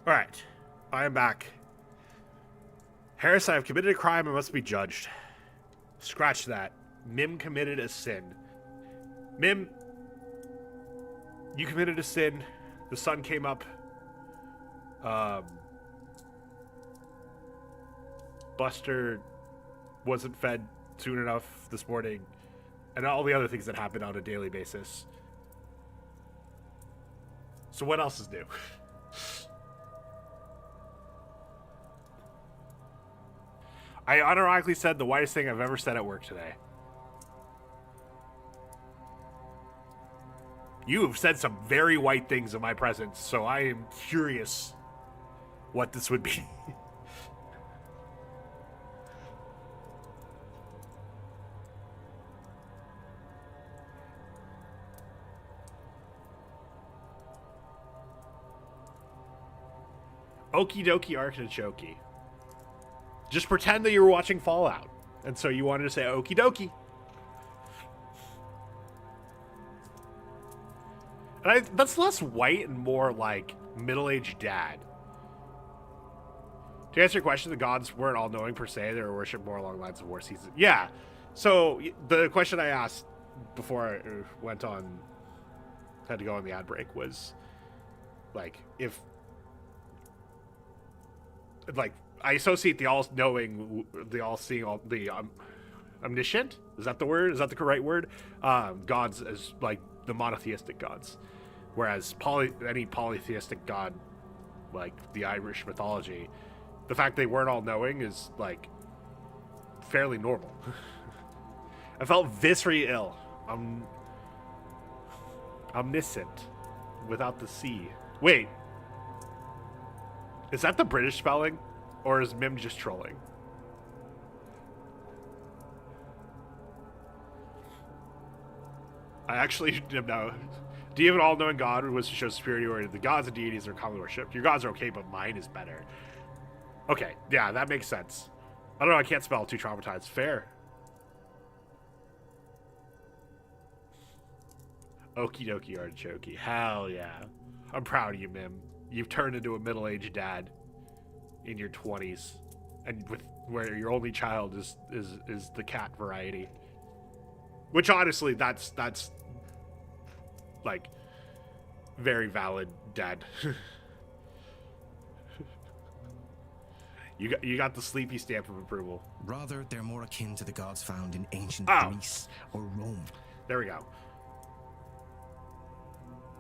All right, I am back. Harris, I have committed a crime and must be judged. Scratch that. Mim committed a sin. Mim, you committed a sin. The sun came up. Buster wasn't fed soon enough this morning. And all the other things that happen on a daily basis. So what else is new? I unironically said the whitest thing I've ever said at work today. You have said some very white things in my presence, so I am curious what this would be. Okie dokie artichoke. Just pretend that you were watching Fallout, and so you wanted to say okie dokie. And that's less white and more like middle-aged dad. To answer your question, the gods weren't all-knowing per se. They were worshipped more along the lines of war season. Yeah. So the question I asked before I went on, had to go on the ad break, was like, if, like, I associate the all-knowing, the all-seeing, the omniscient. Is that the word? Is that the right word? Gods as like the monotheistic gods, whereas any polytheistic god, like the Irish mythology, the fact they weren't all-knowing is like fairly normal. I felt viscerally ill. Omniscient, without the C. Wait, is that the British spelling? Or is Mim just trolling? I actually know. Do you have an all-knowing God who was to show superiority? The gods and deities are commonly worshipped. Your gods are okay, but mine is better. Okay, yeah, that makes sense. I don't know, I can't spell, too traumatized. Fair. Okie dokie artichoke. Hell yeah. I'm proud of you, Mim. You've turned into a middle-aged dad in your 20s, and with where your only child is the cat variety, which honestly that's like very valid, dad. you got the sleepy stamp of approval. Rather, they're more akin to the gods found in ancient Greece or Rome. There we go.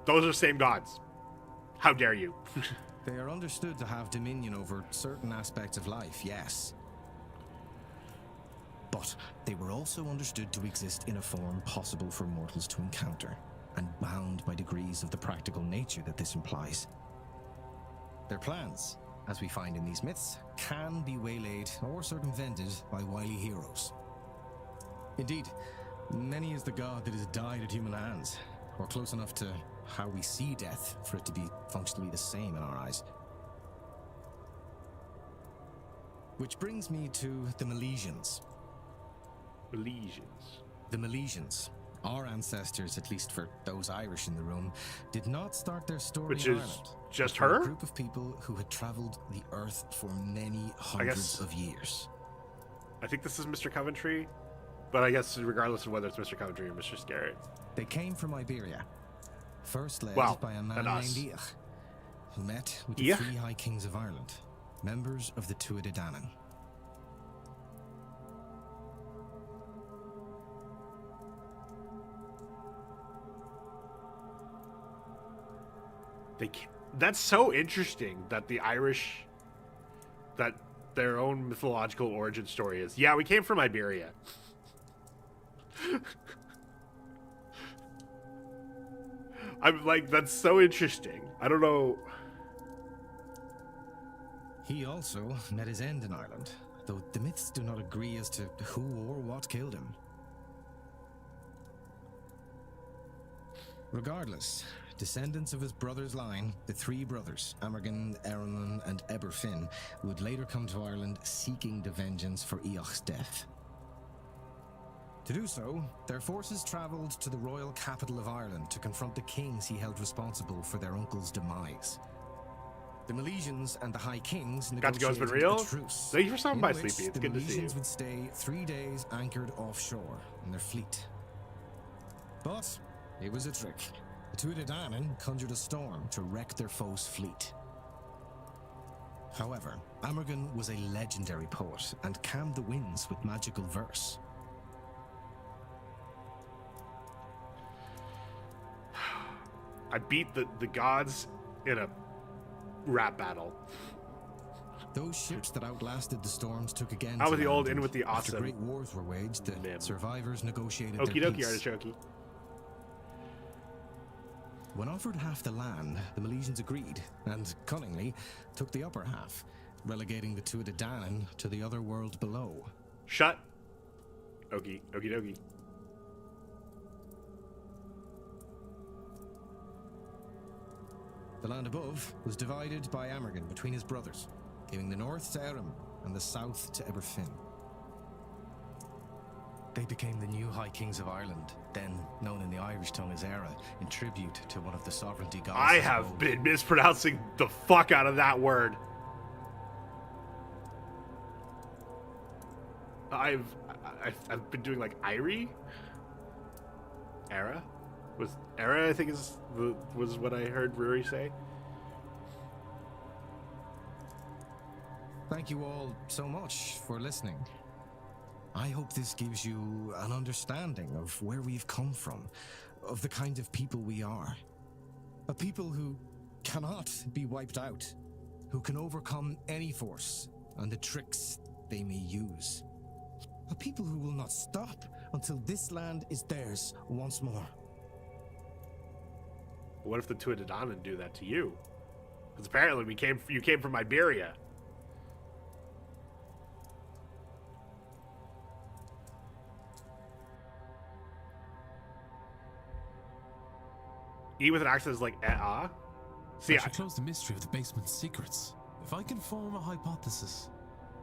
Those are the same gods. How dare you? They are understood to have dominion over certain aspects of life, yes. But they were also understood to exist in a form possible for mortals to encounter, and bound by degrees of the practical nature that this implies. Their plans, as we find in these myths, can be waylaid or circumvented by wily heroes. Indeed, many is the god that has died at human hands, or close enough to how we see death for it to be functionally the same in our eyes. Which brings me to the Milesians. Milesians. The Milesians, our ancestors, at least for those Irish in the room, did not start their story Which in is Ireland. just They were her? A group of people who had traveled the earth for many hundreds of years. I think this is Mr. Coventry, but I guess regardless of whether it's Mr. Coventry or Mr. Scarrett. They came from Iberia, first led Well, by a man and us. named Each, who met with the Yeah. 3 High Kings of Ireland, members of the Tuatha De Danann. That's so interesting that the Irish, that their own mythological origin story is, yeah, we came from Iberia. I'm like, that's so interesting. I don't know. He also met his end in Ireland, though the myths do not agree as to who or what killed him. Regardless, descendants of his brother's line, the 3 brothers, Amergin, Erenlin, and Eberfin, would later come to Ireland seeking the vengeance for Eoch's death. To do so, their forces travelled to the royal capital of Ireland to confront the kings he held responsible for their uncle's demise. the Milesians and the High Kings Got to go, it's been negotiated real? a truce. Thank you for stopping in by, which Sleepy. It's the good to see you. Milesians would stay 3 days anchored offshore in their fleet. But it was a trick. The Tuatha Dé Danann conjured a storm to wreck their foe's fleet. However, Amergin was a legendary poet and calmed the winds with magical verse. I beat the gods in a rap battle. Those ships that outlasted the storms took again. Out to with the old, land, in with the and after awesome. great wars were waged, the Mim. survivors negotiated Okie their dokie, peace. artichoke. When offered half the land, the Milesians agreed, and cunningly took the upper half, relegating the Tuatha Dé Danann to the other world below. Shut. Okie dokie. The land above was divided by Amergin between his brothers, giving the north to Erim and the south to Eberfin. They became the new High Kings of Ireland, then known in the Irish tongue as Era, in tribute to one of the sovereignty gods. I have been mispronouncing the fuck out of that word. I've been doing like Irie. Era was Era. I think was what I heard Rory say. Thank you all so much for listening. I hope this gives you an understanding of where we've come from, of the kind of people we are. A people who cannot be wiped out, who can overcome any force and the tricks they may use. A people who will not stop until this land is theirs once more. What if the Tuatha Dé Danann do that to you? Because apparently you came from Iberia. E with an accent is like See, I should close the mystery of the basement's secrets. If I can form a hypothesis,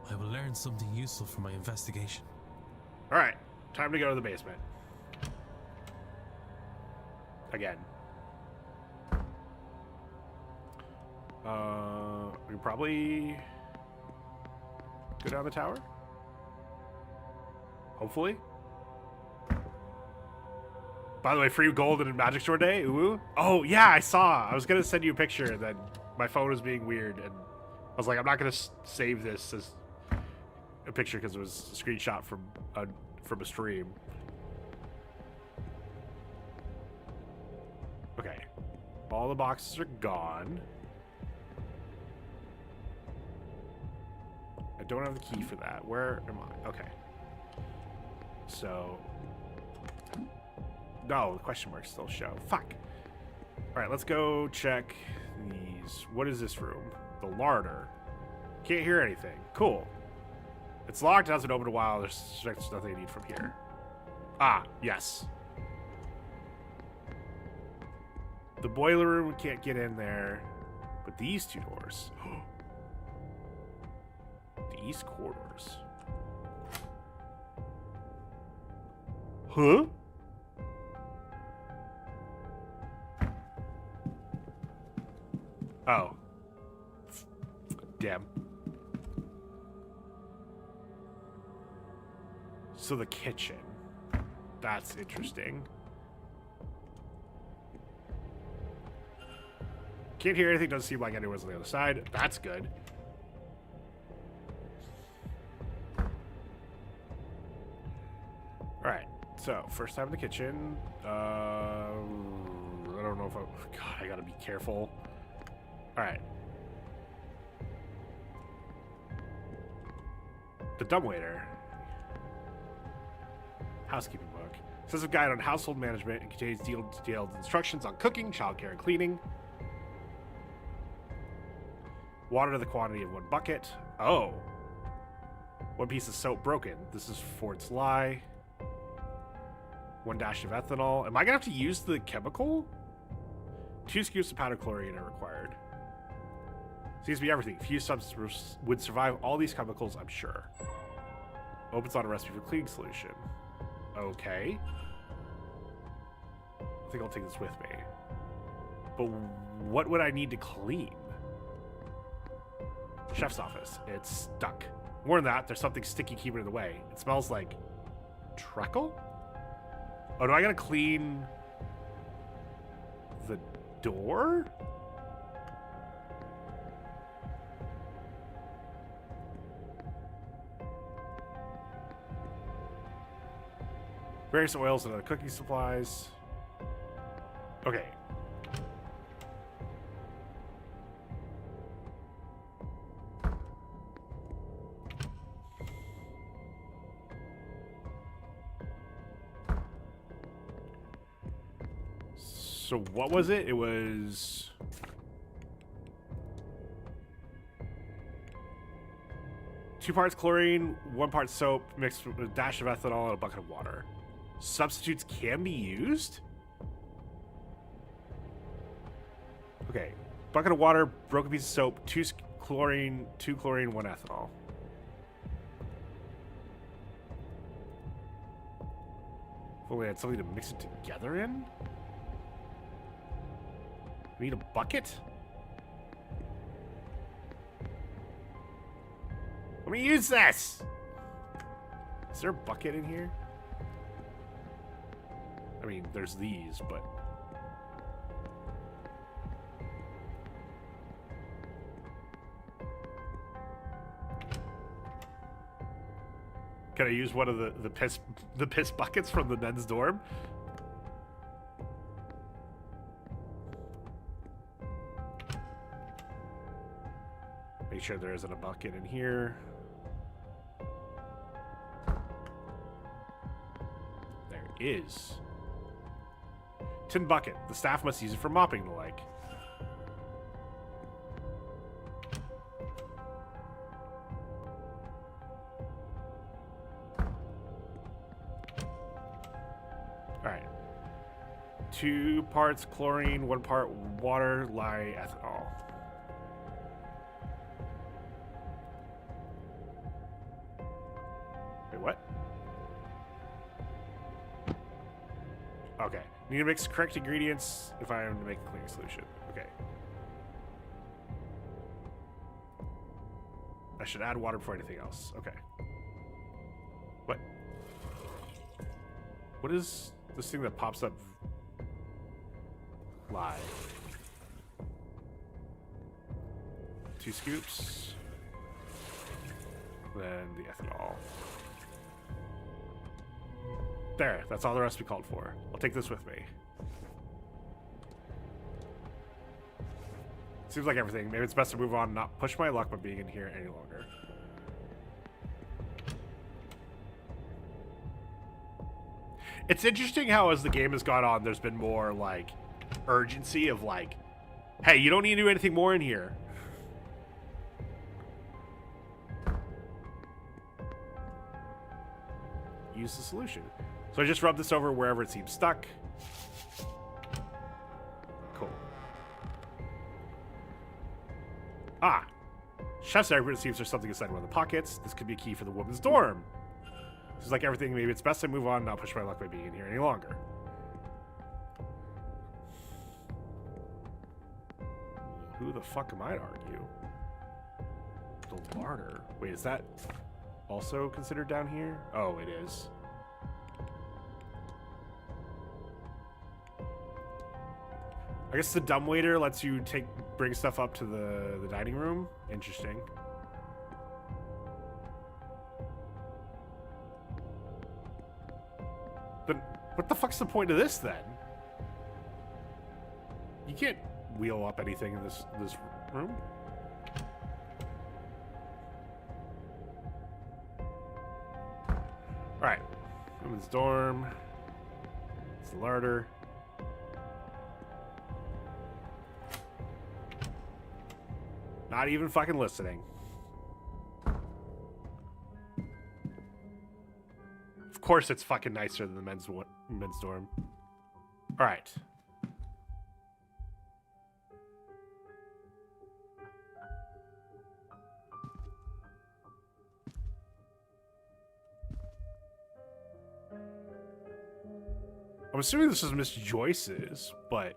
I will learn something useful for my investigation. all right, time to go to the basement again. We probably go down the tower. Hopefully. By the way, free golden and magic sword day. Ooh. Oh yeah, I saw. I was gonna send you a picture, and then my phone was being weird, and I was like, I'm not gonna save this as a picture because it was a screenshot from a stream. Okay, all the boxes are gone. I don't have the key for that. Where am I? Okay. So. No, the question marks still show. Fuck. Alright, let's go check these. What is this room? The larder. Can't hear anything. Cool. It's locked. It hasn't opened in a while. There's nothing I need from here. Ah, yes. The boiler room, we can't get in there. But these two doors. These corridors. Huh? Oh. Damn. So the kitchen. That's interesting. Can't hear anything, doesn't seem like anyone's on the other side. That's good. Alright, so first time in the kitchen. I don't know if God, I gotta be careful. Alright. The dumbwaiter. Housekeeping book. Says a guide on household management and contains detailed instructions on cooking, childcare, and cleaning. Water to the quantity of 1 bucket. Oh. 1 piece of soap broken. This is Ford's Lie. 1 dash of ethanol. Am I gonna have to use the chemical? 2 scoops of powdered chlorine are required. Seems to be everything. Few substances would survive all these chemicals, I'm sure. Opens on a recipe for cleaning solution. Okay. I think I'll take this with me. But what would I need to clean? Chef's office. It's stuck. More than that, there's something sticky keeping it in the way. It smells like treacle? Oh, do I gotta clean the door? Various oils and other cooking supplies. Okay. So what was it? It was... two parts chlorine, 1 part soap, mixed with a dash of ethanol and a bucket of water. Substitutes can be used? Okay. Bucket of water, broken piece of soap, 2 chlorine, 1 ethanol. If only I had something to mix it together in? We need a bucket? Let me use this! Is there a bucket in here? I mean, there's these, but... Can I use one of the piss buckets from the men's dorm? Make sure there isn't a bucket in here. There is. Tin bucket. The staff must use it for mopping and the like. Alright. 2 parts chlorine, 1 part water, lye, ethanol. Wait, what? Okay. Need to mix correct ingredients if I am to make a cleaning solution. Okay. I should add water before anything else. Okay. What? What is this thing that pops up? Lye. 2 scoops. Then the ethanol. There, that's all the recipe called for. I'll take this with me. Seems like everything. Maybe it's best to move on and not push my luck by being in here any longer. It's interesting how as the game has gone on, there's been more, like, urgency of, like, hey, you don't need to do anything more in here. Use the solution. So I just rub this over wherever it seems stuck. Cool. Ah. Chef's apron. It seems there's something inside one of the pockets. This could be a key for the woman's dorm. This is like everything. Maybe it's best I move on and not push my luck by being in here any longer. Who the fuck am I to argue? The larder. Wait, is that also considered down here? Oh, it is. I guess the dumbwaiter lets you bring stuff up to the dining room. Interesting. But what the fuck's the point of this then? You can't wheel up anything in this room. All right, women's dorm. It's the larder. Not even fucking listening. Of course it's fucking nicer than the men's dorm. All right. I'm assuming this is Miss Joyce's, but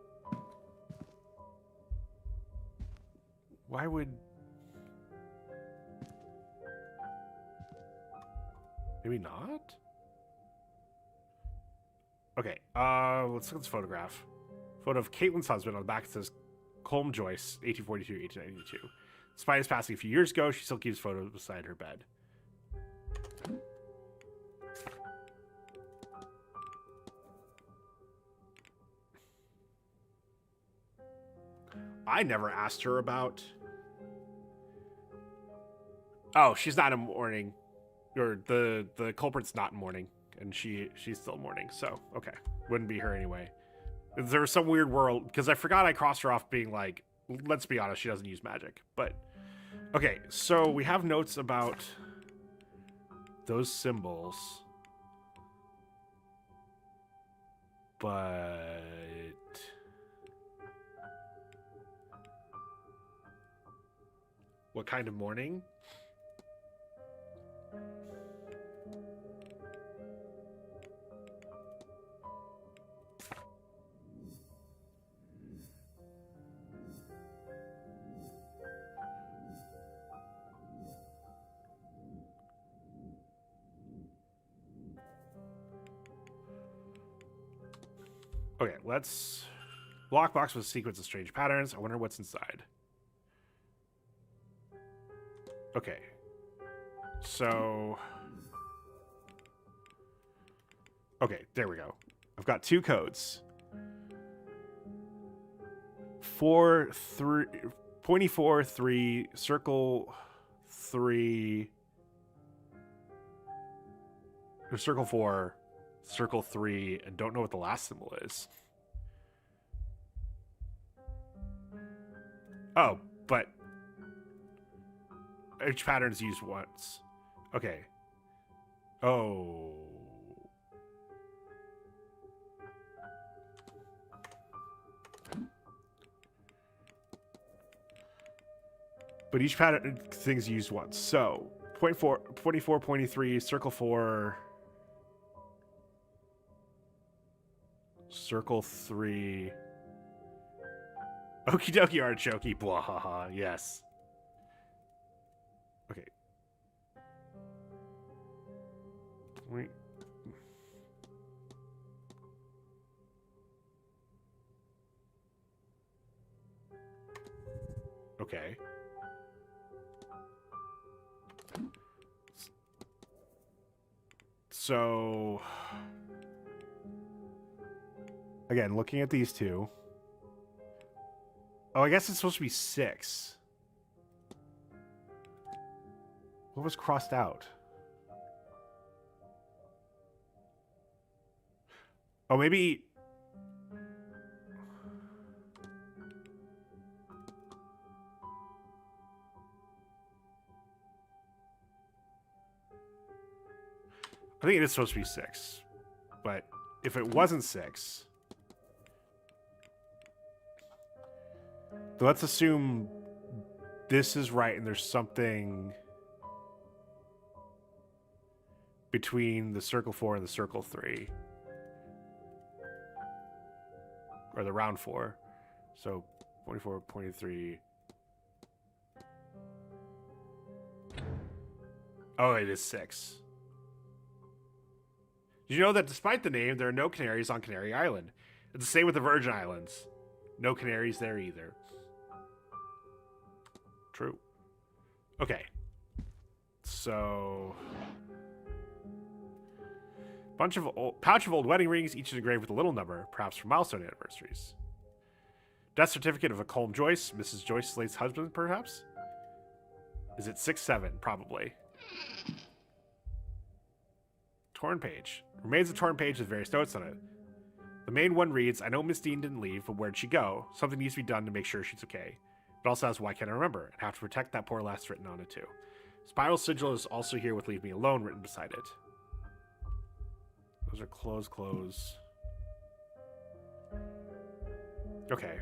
why would... Maybe not? Okay, let's look at this photograph. Photo of Caitlin's husband. On the back it says Colm Joyce, 1842-1892. Despite his passing a few years ago, she still keeps photos beside her bed. I never asked her about... Oh, she's not in mourning. Or the culprit's not in mourning. And she's still mourning, so, okay. Wouldn't be her anyway. There was some weird world, because I forgot I crossed her off being like, let's be honest, she doesn't use magic. But, okay, so we have notes about those symbols. But... what kind of mourning? Okay, let's... Lockbox with a sequence of strange patterns. I wonder what's inside. Okay. So... okay, there we go. I've got two codes. 4, 3... pointy 4, 3, circle 3... or circle 4... circle 3, and don't know what the last symbol is. Oh, but each pattern is used once. Okay. Oh. But each pattern thing's used once. So, 24, pointy 3, circle 4... circle 3. Okie dokie artichoke. Blah haha. Yes. Okay. Wait. Okay. So again, looking at these two. Oh, I guess it's supposed to be 6. What was crossed out? Oh, maybe... I think it is supposed to be 6. But if it wasn't 6... let's assume this is right and there's something between the circle 4 and the circle 3. Or the round 4. So 24, 23. Oh, it is 6. Did you know that despite the name, there are no canaries on Canary Island? It's the same with the Virgin Islands. No canaries there either. True. Okay. So... pouch of old wedding rings, each engraved with a little number, perhaps for milestone anniversaries. Death certificate of a Colm Joyce, Mrs. Joyce Slate's husband, perhaps? Is it 6-7? Probably. Torn page. Remains a torn page with various notes on it. The main one reads, I know Miss Deane didn't leave, but where'd she go? Something needs to be done to make sure she's okay. It also has, why can't I remember? And have to protect that poor lass written on it too. Spiral sigil is also here with leave me alone written beside it. Those are close. Okay.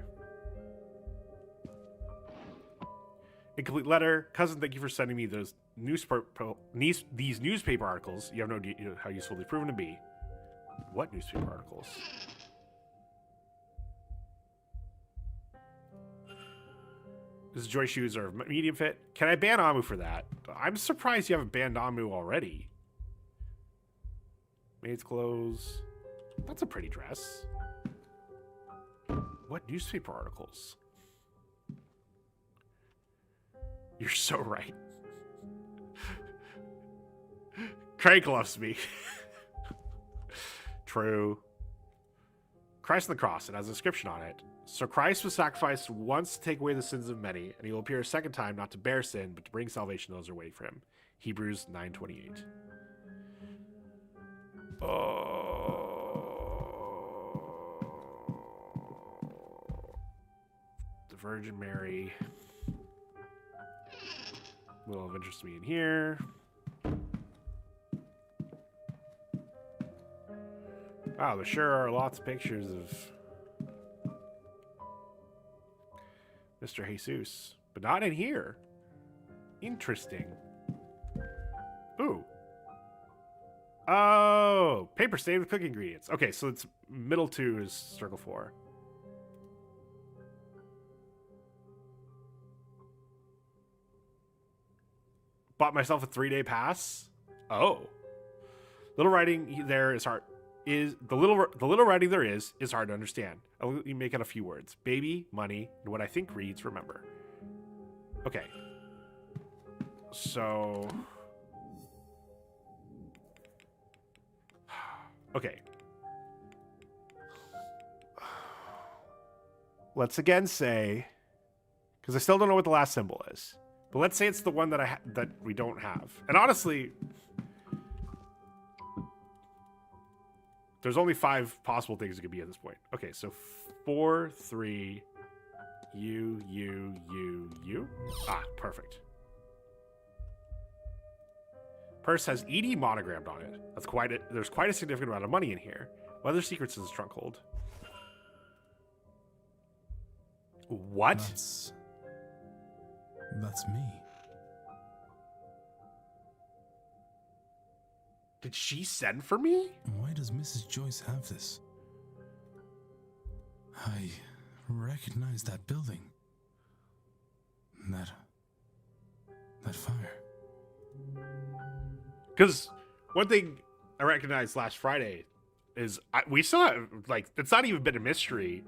Incomplete letter. Cousin, thank you for sending me those these newspaper articles. You have no idea how useful they've proven to be. What newspaper articles? This Joy shoes are medium fit. Can I ban Amu for that? I'm surprised you haven't banned Amu already. Maid's clothes. That's a pretty dress. What newspaper articles? You're so right. Craig loves me. True. Christ on the cross. It has a inscription on it. So Christ was sacrificed once to take away the sins of many, and he will appear a second time, not to bear sin, but to bring salvation to those who are waiting for him. Hebrews 9:28. The Virgin Mary. Little of interest to me in here. Wow, there sure are lots of pictures of Mr. Jesus, but not in here. Interesting. Ooh. Oh, paper stained with cooking ingredients. Okay, so it's middle 2 is circle 4. Bought myself a 3-day pass. Oh. Little writing there is hard. Is the little writing there is hard to understand. I'll let you make out a few words: baby, money, and what I think reads remember. Okay. So. Okay. Let's again say, because I still don't know what the last symbol is, but let's say it's the one that that we don't have. And honestly, there's only 5 possible things it could be at this point. Okay, so 4, 3, U. Ah, perfect. Purse has ED monogrammed on it. There's quite a significant amount of money in here. What other secrets does this trunk hold? What? That's me. Did she send for me? Why does Mrs. Joyce have this? I recognize that building. That fire. Because one thing I recognized last Friday is we still have, like, it's not even been a mystery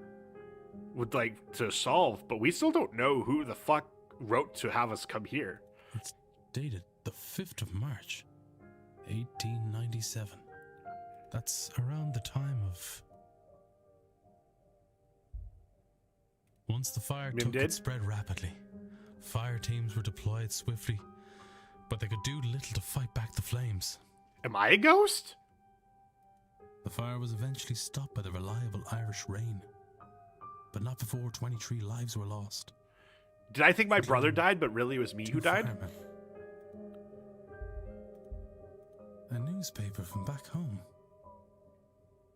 with, like, to solve, but we still don't know who the fuck wrote to have us come here. It's dated the 5th of March, 1897. That's around the time of... Once the fire took, it spread rapidly. Fire teams were deployed swiftly, but they could do little to fight back the flames. Am I a ghost? The fire was eventually stopped by the reliable Irish rain, but not before 23 lives were lost. Did I think my brother died, but really it was me who died? Firemen. A newspaper from back home.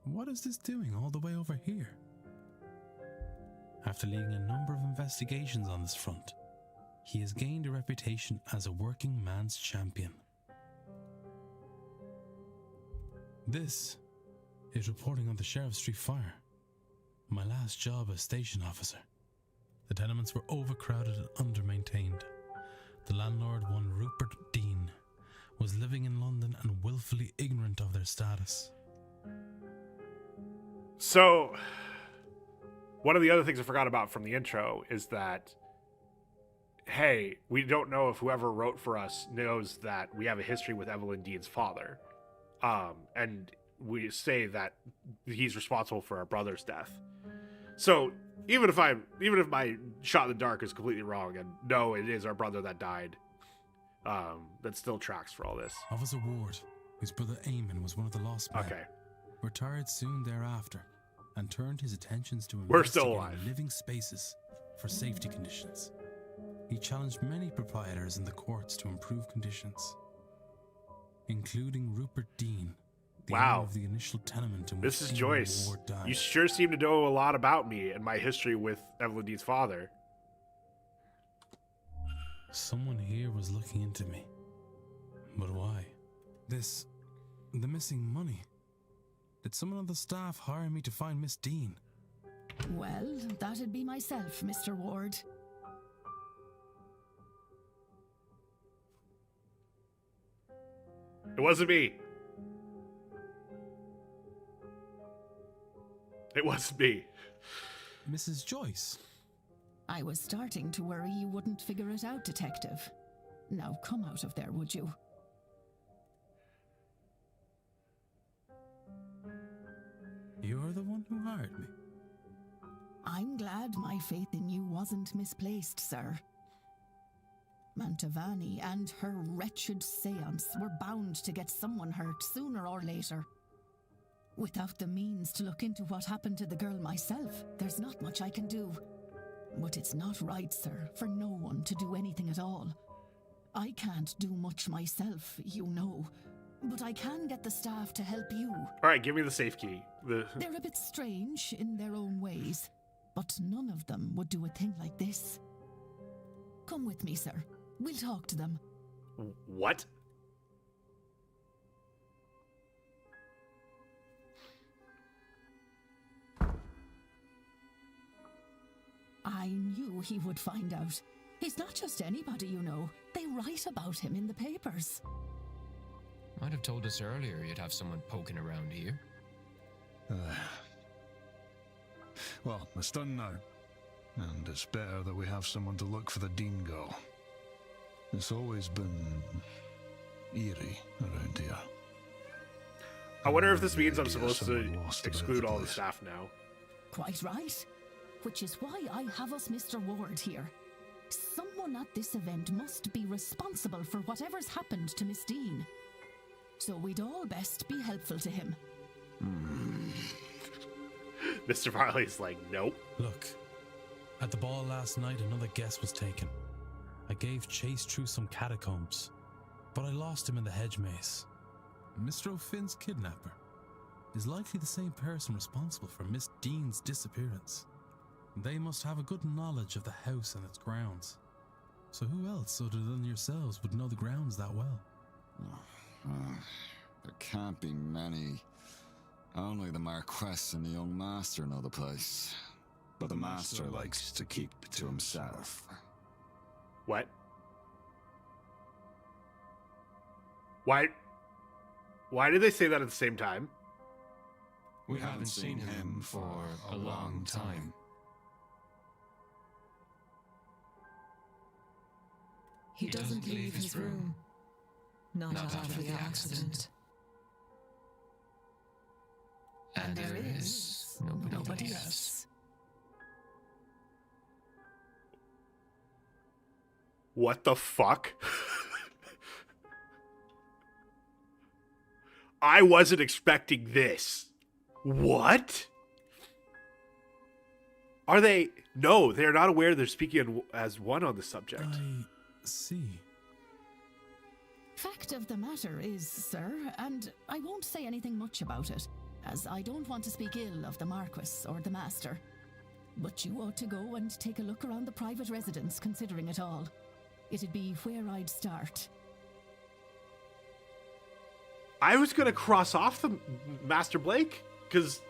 What is this doing all the way over here? After leading a number of investigations on this front, he has gained a reputation as a working man's champion. This is reporting on the Sheriff Street fire. My last job as station officer. The tenements were overcrowded and under-maintained. The landlord, one Rupert Deane, was living in London and willfully ignorant of their status. So, one of the other things I forgot about from the intro is that, hey, we don't know if whoever wrote for us knows that we have a history with Evelyn Deane's father. And we say that he's responsible for our brother's death. So, even if my shot in the dark is completely wrong, and no, it is our brother that died, that still tracks for all this. Officer Ward, whose brother Eamon was one of the lost men, retired soon thereafter and turned his attentions to investigating living spaces for safety conditions. He challenged many proprietors in the courts to improve conditions, including Rupert Deane, the owner of the initial tenement in which This is Joyce. Ward died. You sure seem to know a lot about me and my history with Evelyn Deane's father. Someone here was looking into me. But why? The missing money. Did someone on the staff hire me to find Miss Deane? Well, that'd be myself, Mr. Ward. It wasn't me. It wasn't me. Mrs. Joyce. I was starting to worry you wouldn't figure it out, Detective. Now come out of there, would you? You're the one who hired me. I'm glad my faith in you wasn't misplaced, sir. Mantovani and her wretched seance were bound to get someone hurt sooner or later. Without the means to look into what happened to the girl myself, there's not much I can do. But it's not right, sir, for no one to do anything at all. I can't do much myself, you know, but I can get the staff to help you. All right, give me the safe key. They're a bit strange in their own ways, but none of them would do a thing like this. Come with me, sir. We'll talk to them. What? I knew he would find out. He's not just anybody, you know. They write about him in the papers. Might have told us earlier you'd have someone poking around here. Well, it's done now. And it's better that we have someone to look for the Deane girl. It's always been eerie around here. I wonder if this means I'm supposed to exclude all the staff now. Quite right. Which is why I have us Mr. Ward here. Someone at this event must be responsible for whatever's happened to Miss Deane. So we'd all best be helpful to him. Mr. Marley's like, nope. Look, at the ball last night, another guess was taken. I gave chase through some catacombs, but I lost him in the hedge maze. Mr. O'Finn's kidnapper is likely the same person responsible for Miss Deane's disappearance. They must have a good knowledge of the house and its grounds. So who else other than yourselves would know the grounds that well? There can't be many. Only the Marquess and the young master know the place. But the master likes to keep it to himself. What? Why did they say that at the same time? We haven't seen him for a long time. He doesn't leave his room. Not after the accident. And there is nobody else. What the fuck? I wasn't expecting this. What? Are they? No, they're not aware they're speaking as one on the subject. I see. Fact of the matter is, sir, and I won't say anything much about it, as I don't want to speak ill of the Marquess or the Master. But you ought to go and take a look around the private residence, considering it all. It'd be where I'd start. I was going to cross off the Master Blake, because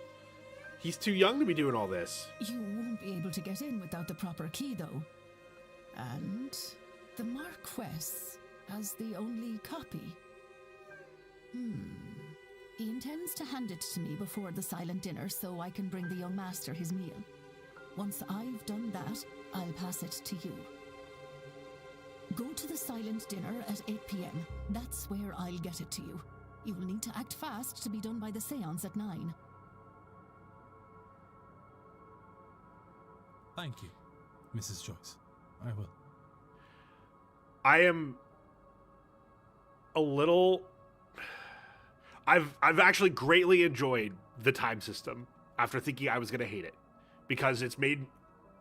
he's too young to be doing all this. You won't be able to get in without the proper key, though. And the Marquess has the only copy. He intends to hand it to me before the silent dinner so I can bring the young master his meal. Once I've done that, I'll pass it to you. Go to the silent dinner at 8 p.m. That's where I'll get it to you. You'll need to act fast to be done by the séance at 9. Thank you, Mrs. Joyce. I will. I am a little... I've actually greatly enjoyed the time system after thinking I was going to hate it, because it's made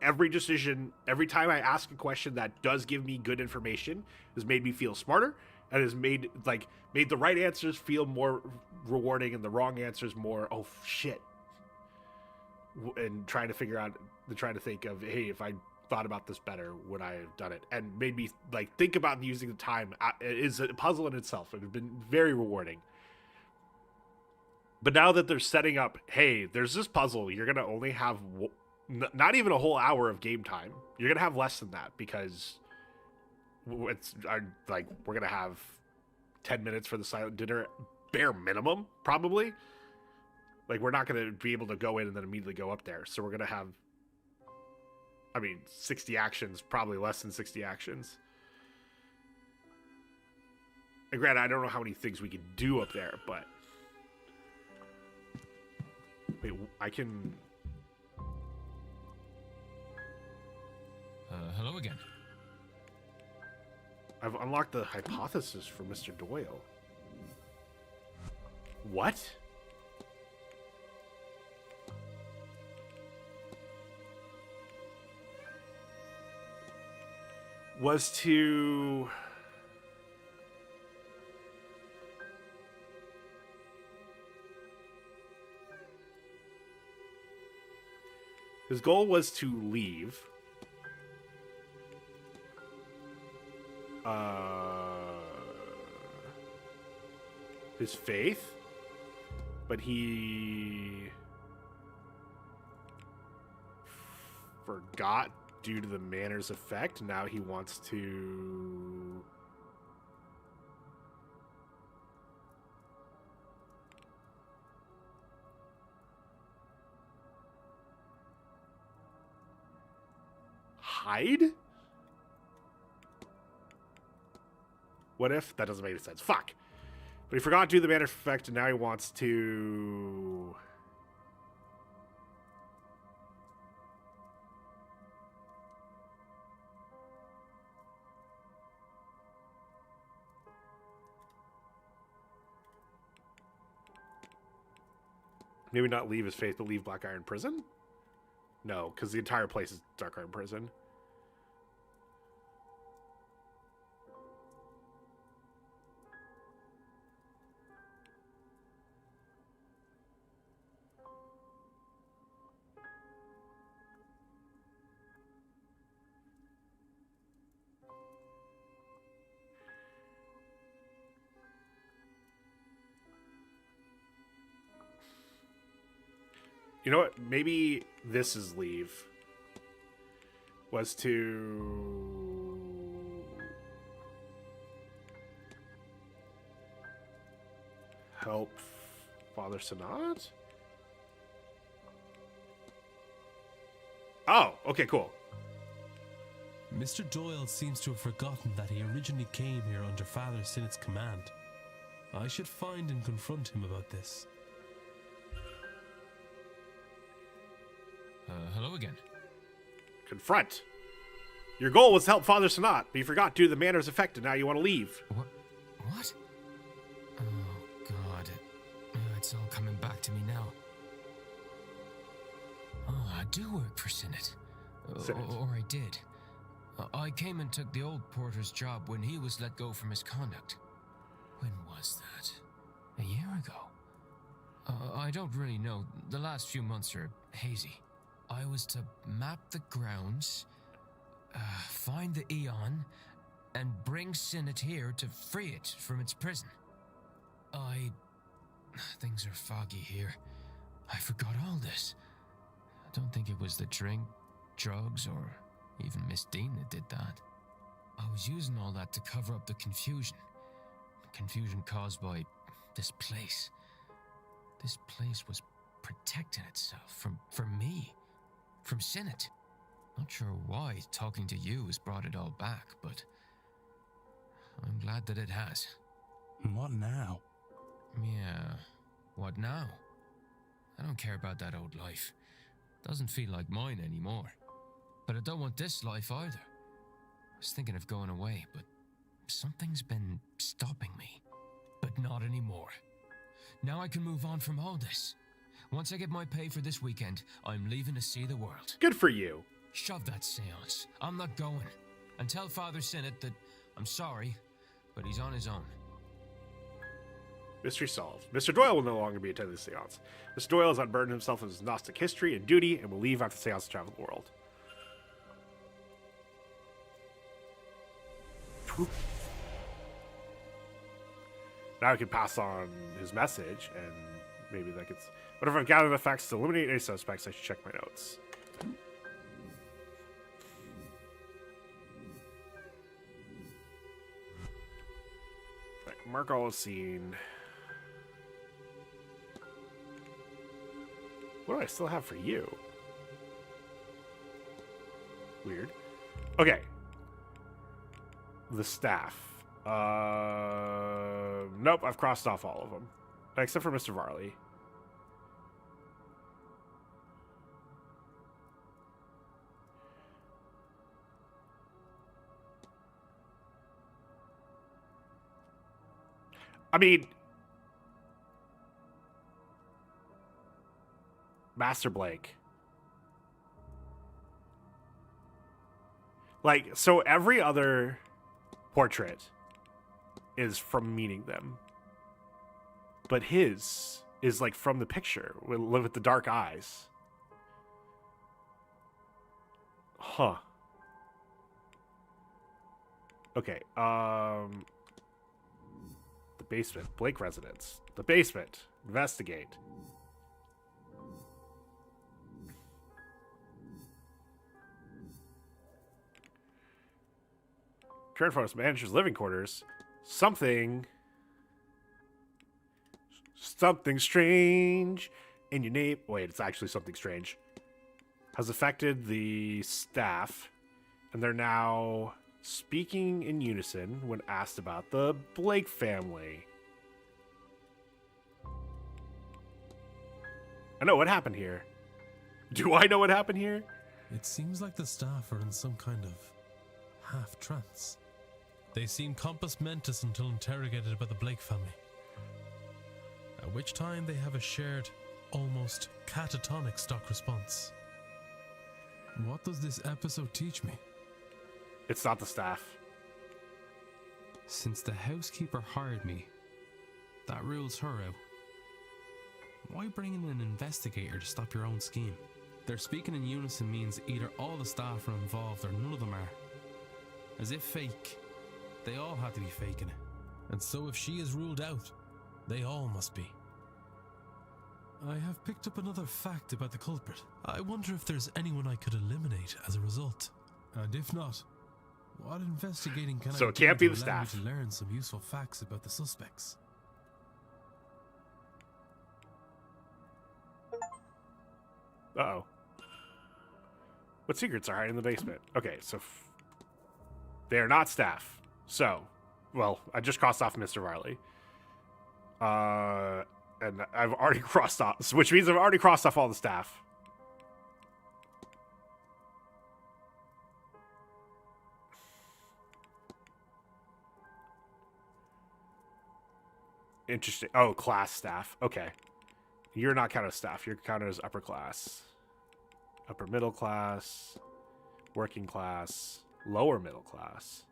every decision, every time I ask a question that does give me good information, has made me feel smarter, and has made the right answers feel more rewarding and the wrong answers more, oh shit, and trying to think of, hey, if I thought about this better, would I have done it? And made me think about using the time. It is a puzzle in itself. It has been very rewarding. But now that they're setting up, hey, there's this puzzle, you're going to only have not even a whole hour of game time. You're going to have less than that, because we're going to have 10 minutes for the silent dinner, bare minimum, probably. Like, we're not going to be able to go in and then immediately go up there. So we're going to have, 60 actions, probably less than 60 actions. And granted, I don't know how many things we can do up there, but... Wait, I can... Hello again. I've unlocked the hypothesis for Mr. Doyle. What? Was to... His goal was to leave. His faith, but he forgot due to the Manor's effect. Now he wants to hide? What if? That doesn't make any sense. Fuck. But he forgot to do the Manor's effect, and now he wants to... Maybe not leave his faith, but leave Black Iron Prison? No, because the entire place is Dark Iron Prison. You know what? Maybe this is leave. Was to... help Father Sanat? Oh, okay, cool. Mr. Doyle seems to have forgotten that he originally came here under Father Sinat's command. I should find and confront him about this. Hello again. Confront. Your goal was to help Father Sanat, but you forgot due to the Manor's effect, and now you want to leave. What? Oh, God. It's all coming back to me now. Oh, I do work for Sinat. Or I did. I came and took the old porter's job when he was let go for misconduct. When was that? A year ago? I don't really know. The last few months are hazy. I was to map the grounds, find the Eon, and bring Sinat here to free it from its prison. Things are foggy here. I forgot all this. I don't think it was the drink, drugs, or even Miss Deane that did that. I was using all that to cover up the confusion. Confusion caused by this place. This place was protecting itself from me. From Sinat. Not sure why talking to you has brought it all back, but I'm glad that it has. What now? Yeah, what now? I don't care about that old life. Doesn't feel like mine anymore. But I don't want this life either. I was thinking of going away, but something's been stopping me. But not anymore. Now I can move on from all this. Once I get my pay for this weekend, I'm leaving to see the world. Good for you. Shove that seance. I'm not going. And tell Father Sinat that I'm sorry, but he's on his own. Mystery solved. Mr. Doyle will no longer be attending the seance. Mr. Doyle has unburdened himself of his Gnostic history and duty and will leave after the seance to travel the world. Now he can pass on his message, and maybe that gets... Whatever I've gathered the facts to eliminate any suspects, I should check my notes. Right, mark all as seen. What do I still have for you? Weird. Okay. The staff. Nope, I've crossed off all of them. Except for Mr. Varley. I mean, Master Blake. Like, so every other portrait is from meeting them. But his is like from the picture with the dark eyes. Huh. Okay, the basement. Blake residence. The basement. Investigate. Current forest manager's living quarters. Something strange in your name. Wait, it's actually something strange. Has affected the staff, and they're now speaking in unison when asked about the Blake family. I know what happened here. Do I know what happened here? It seems like the staff are in some kind of half trance. They seem compos mentis until interrogated by the Blake family. At which time they have a shared, almost catatonic stock response. What does this episode teach me? It's not the staff. Since the housekeeper hired me, that rules her out. Why bring in an investigator to stop your own scheme? Their speaking in unison means either all the staff are involved or none of them are. As if fake, they all have to be faking it. And so if she is ruled out, they all must be. I have picked up another fact about the culprit. I wonder if there's anyone I could eliminate as a result. And if not, what investigating can So I it can't do be to the allow me staff. to learn some useful facts about the suspects? Uh-oh. What secrets are hiding in the basement? Okay, so they are not staff. So, well, I just crossed off Mr. Varley. And I've already crossed off, which means I've already crossed off all the staff. Interesting. Oh, class staff. Okay. You're not counted as staff. You're counted as upper class. Upper middle class. Working class. Lower middle class.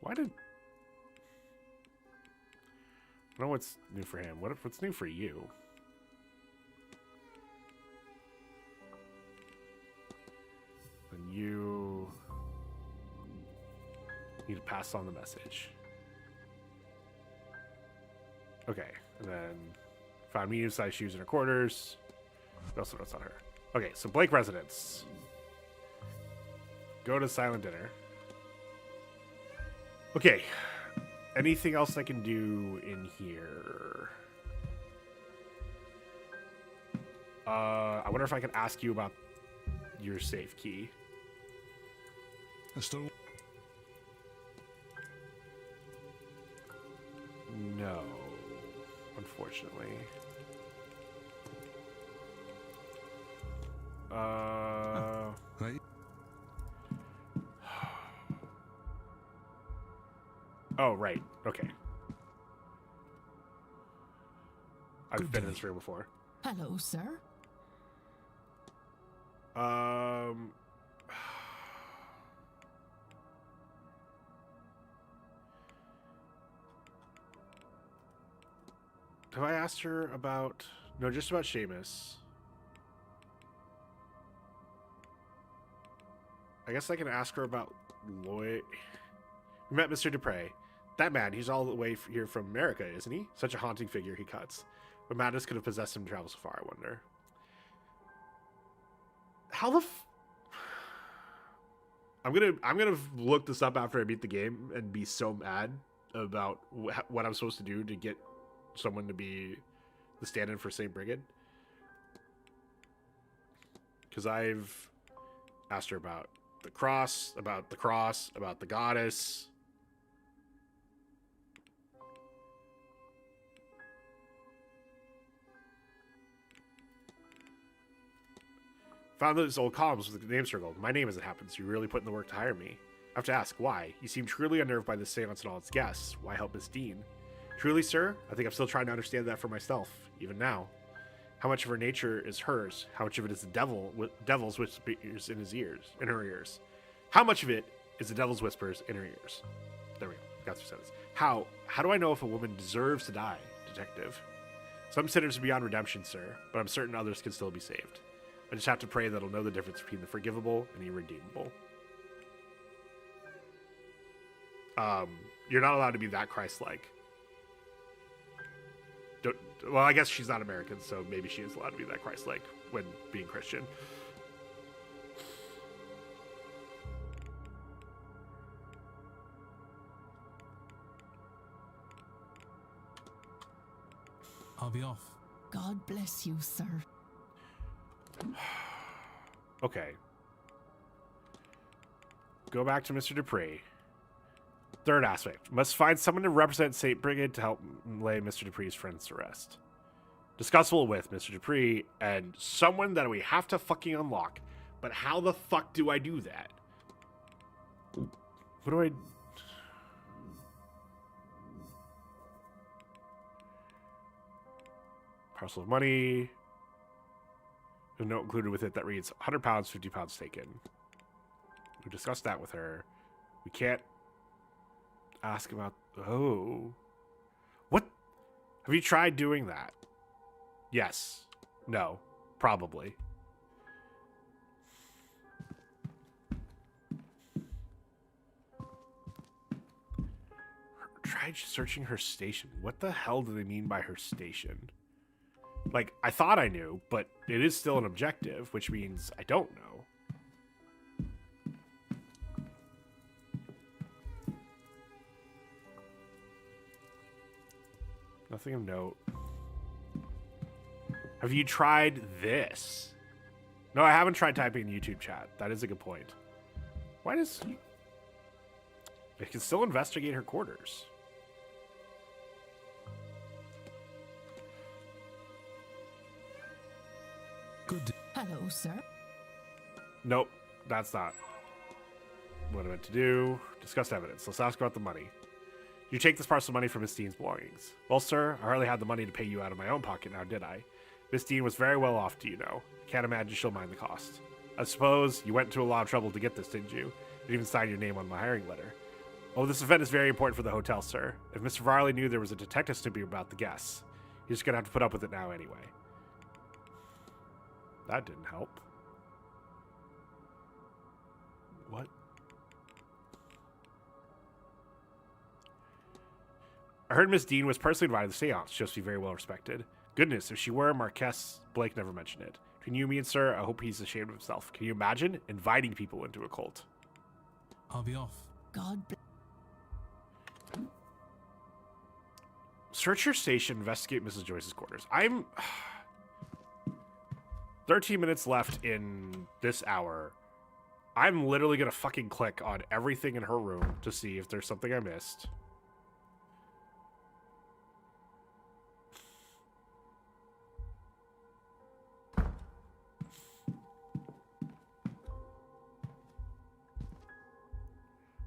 Why did... I don't know what's new for him. What's new for you? And you need to pass on the message. Okay, and then found medium-sized shoes in her quarters. What else notes on her? Okay, so Blake residence. Go to silent dinner. Okay, anything else I can do in here? I wonder if I can ask you about your safe key. No, unfortunately. Right. Oh, right. Okay. I've been in this room before. Hello, sir. Have I asked her about... No, just about Seamus. I guess I can ask her about Lloyd. We met Mr. Dupre. That man, he's all the way here from America, isn't he? Such a haunting figure he cuts. But madness could have possessed him to travel so far, I wonder. How the I'm gonna look this up after I beat the game and be so mad about what I'm supposed to do to get someone to be the stand-in for Saint Brigid. Because I've asked her about the cross, about the goddess. Found those old columns with the name circled. My name, as it happens. You really put in the work to hire me. I have to ask, why? You seem truly unnerved by the seance and all its guests. Why help Miss Deane? Truly, sir? I think I'm still trying to understand that for myself, even now. How much of her nature is hers? How much of it is the devil's whispers in her ears? How much of it is the devil's whispers in her ears? There we go. Got through sentence. How do I know if a woman deserves to die, detective? Some sinners are beyond redemption, sir, but I'm certain others can still be saved. I just have to pray that I'll know the difference between the forgivable and irredeemable. You're not allowed to be that Christ-like. Well, I guess she's not American, so maybe she is allowed to be that Christ-like when being Christian. I'll be off. God bless you, sir. Okay. Go back to Mr. Dupree. Third aspect. Must find someone to represent St. Brigid to help lay Mr. Dupree's friends to rest. Discussable with Mr. Dupree and someone that we have to fucking unlock. But how the fuck do I do that? What do I... Parcel of money. A note included with it that reads £100, £50 taken. We discussed that with her. We can't ask about... Oh. What? Have you tried doing that? Yes. No. Probably. Tried searching her station. What the hell do they mean by her station? Like, I thought I knew, but it is still an objective, which means I don't know. Nothing of note. Have you tried this? No, I haven't tried typing in YouTube chat. That is a good point. Why does... I can still investigate her quarters. Good. Hello, sir. Nope, that's not what I meant to do. Discuss evidence. Let's ask about the money. You take this parcel of money from Miss Deane's belongings. Well, sir, I hardly had the money to pay you out of my own pocket now, did I? Miss Deane was very well off, do you know? Can't imagine she'll mind the cost. I suppose you went to a lot of trouble to get this, didn't you? You even signed your name on my hiring letter. Oh, this event is very important for the hotel, sir. If Mr. Varley knew there was a detective snooping about the guests, he's just gonna have to put up with it now anyway. That didn't help. What? I heard Miss Deane was personally invited to the seance. She must be very well respected. Goodness, if she were, Marquess Blake never mentioned it. Between you, me, and sir, I hope he's ashamed of himself. Can you imagine inviting people into a cult? I'll be off. God bless. Search your station, investigate Mrs. Joyce's quarters. I'm... 13 minutes left in this hour. I'm literally going to fucking click on everything in her room to see if there's something I missed.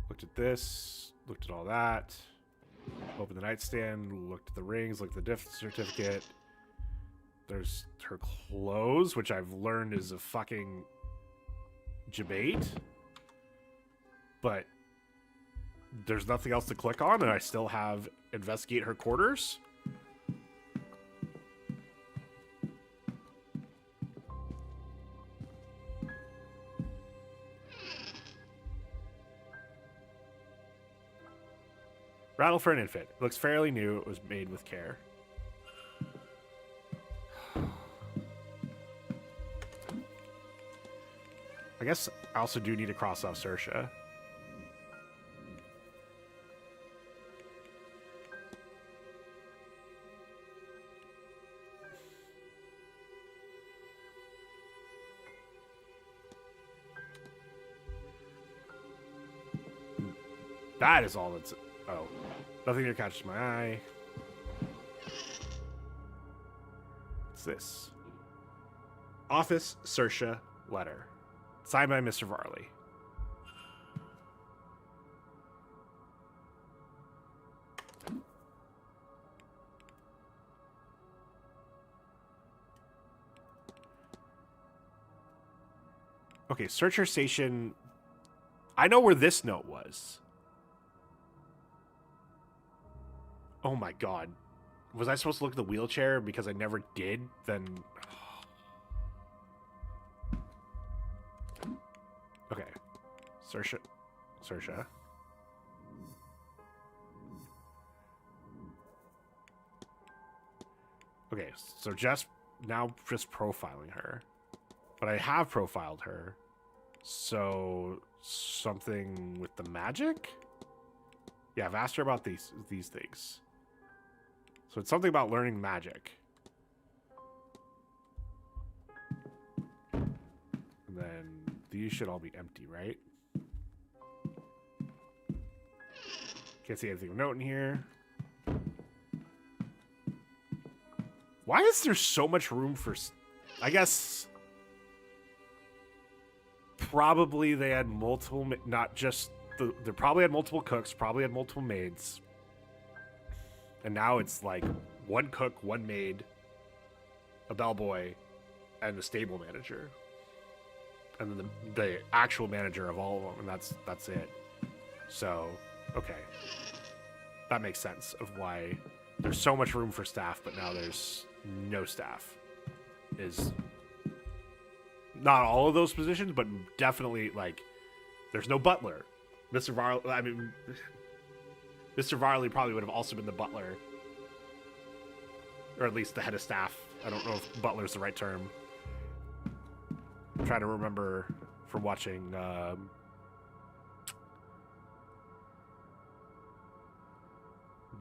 Looked at this, looked at all that. Opened the nightstand, looked at the rings, looked at the gift certificate. There's her clothes, which I've learned is a fucking debate. But there's nothing else to click on, and I still have investigate her quarters. Rattle for an infant. It looks fairly new. It was made with care. I guess I also do need to cross off Sersha. That is all that's... Oh. Nothing here catches my eye. What's this? Office Sersha letter. Signed by Mr. Varley. Okay, Searcher Station. I know where this note was. Oh my god. Was I supposed to look at the wheelchair because I never did? Then... Okay. Sersha. Okay, so just profiling her. But I have profiled her. So something with the magic? Yeah, I've asked her about these things. So it's something about learning magic. And then these should all be empty, right? Can't see anything of note in here. Why is there so much room for... I guess... Probably they had multiple... Not just... They probably had multiple cooks, probably had multiple maids. And now it's like one cook, one maid, a bellboy, and the stable manager. And then the actual manager of all of them, and that's it. So, okay. That makes sense of why there's so much room for staff, but now there's no staff. Is not all of those positions, but definitely, like, there's no butler. Mr. Varley probably would have also been the butler. Or at least the head of staff. I don't know if butler is the right term. I'm trying to remember from watching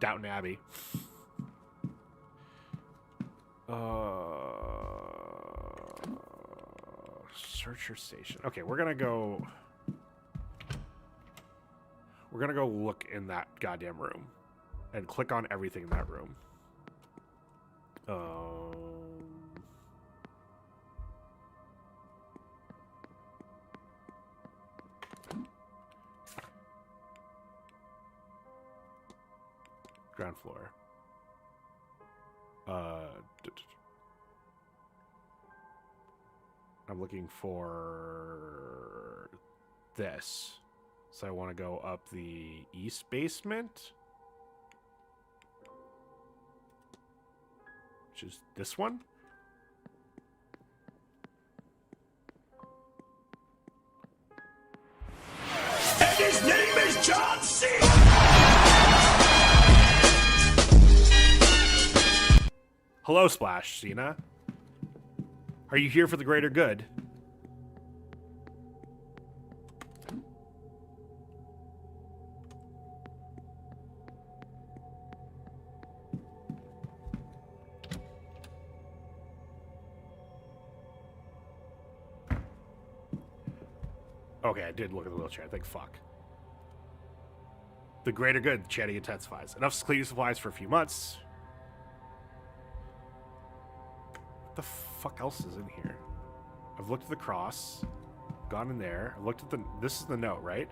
Downton Abbey. Searcher Station. Okay, we're gonna go look in that goddamn room and click on everything in that room. Ground floor. I'm looking for this. So I want to go up the east basement, which is this one. And his name is John C. Hello, Splash, Cena. Are you here for the greater good? Okay, I did look at the wheelchair. I think, fuck. The greater good, chatting intensifies. Enough cleaning supplies for a few months. What the fuck else is in here? I've looked at the cross. Gone in there. I've looked at the... This is the note, right?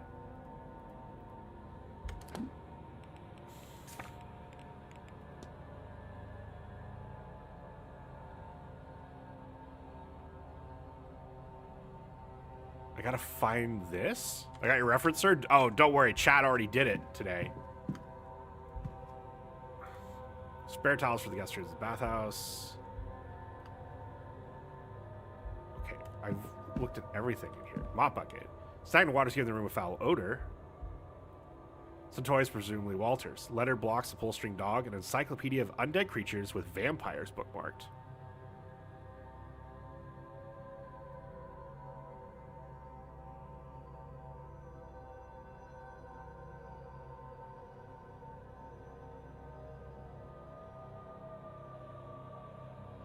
I gotta find this? I got your referencer? Oh, don't worry. Chat already did it today. Spare towels for the guest rooms in the bathhouse. Okay, I've looked at everything in here. Mop bucket. Stagnant waters give the room a foul odor. Some toys, presumably Walter's. Letter blocks, a pull-string dog, an encyclopedia of undead creatures with vampires bookmarked.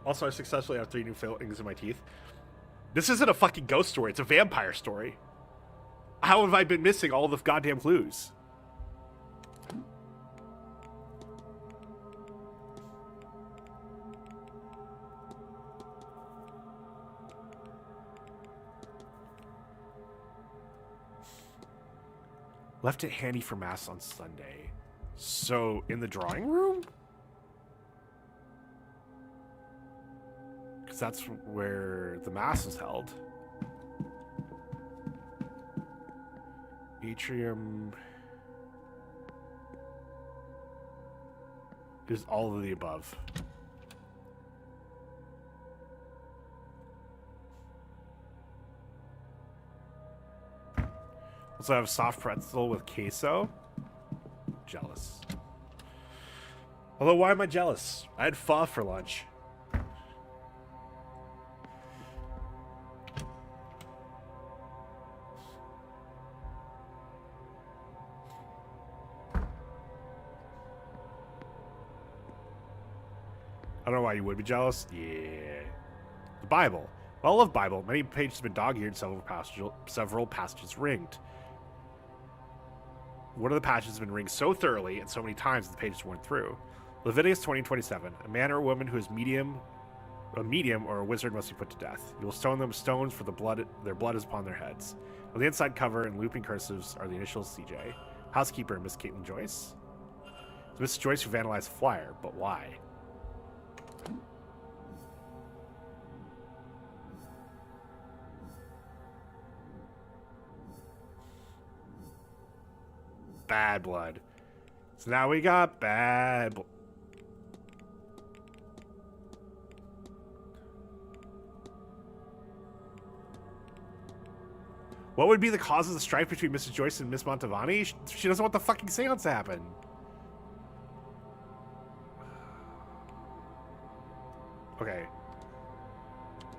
Also, I successfully have 3 new fillings in my teeth. This isn't a fucking ghost story. It's a vampire story. How have I been missing all the goddamn clues? Left it handy for mass on Sunday. So, in the drawing room? Because that's where the mass is held. Atrium is all of the above. Also, I have soft pretzel with queso. Jealous. Although, why am I jealous? I had pho for lunch. I don't know why you would be jealous. Yeah. The Bible. Well, I love Bible. Many pages have been dog-eared, several passages ringed. One of the passages has been ringed so thoroughly and so many times that the pages weren't through. Leviticus 20:27. A man or a woman who is a medium or a wizard must be put to death. You will stone them with stones, for their blood is upon their heads. On the inside cover in looping cursives are the initials CJ. Housekeeper, Miss Caitlin Joyce. It's Miss Joyce who vandalized the flyer, but why? Bad blood. So now we got bad blood. What would be the cause of the strife between Mrs. Joyce and Miss Montavani? She doesn't want the fucking seance to happen. Okay.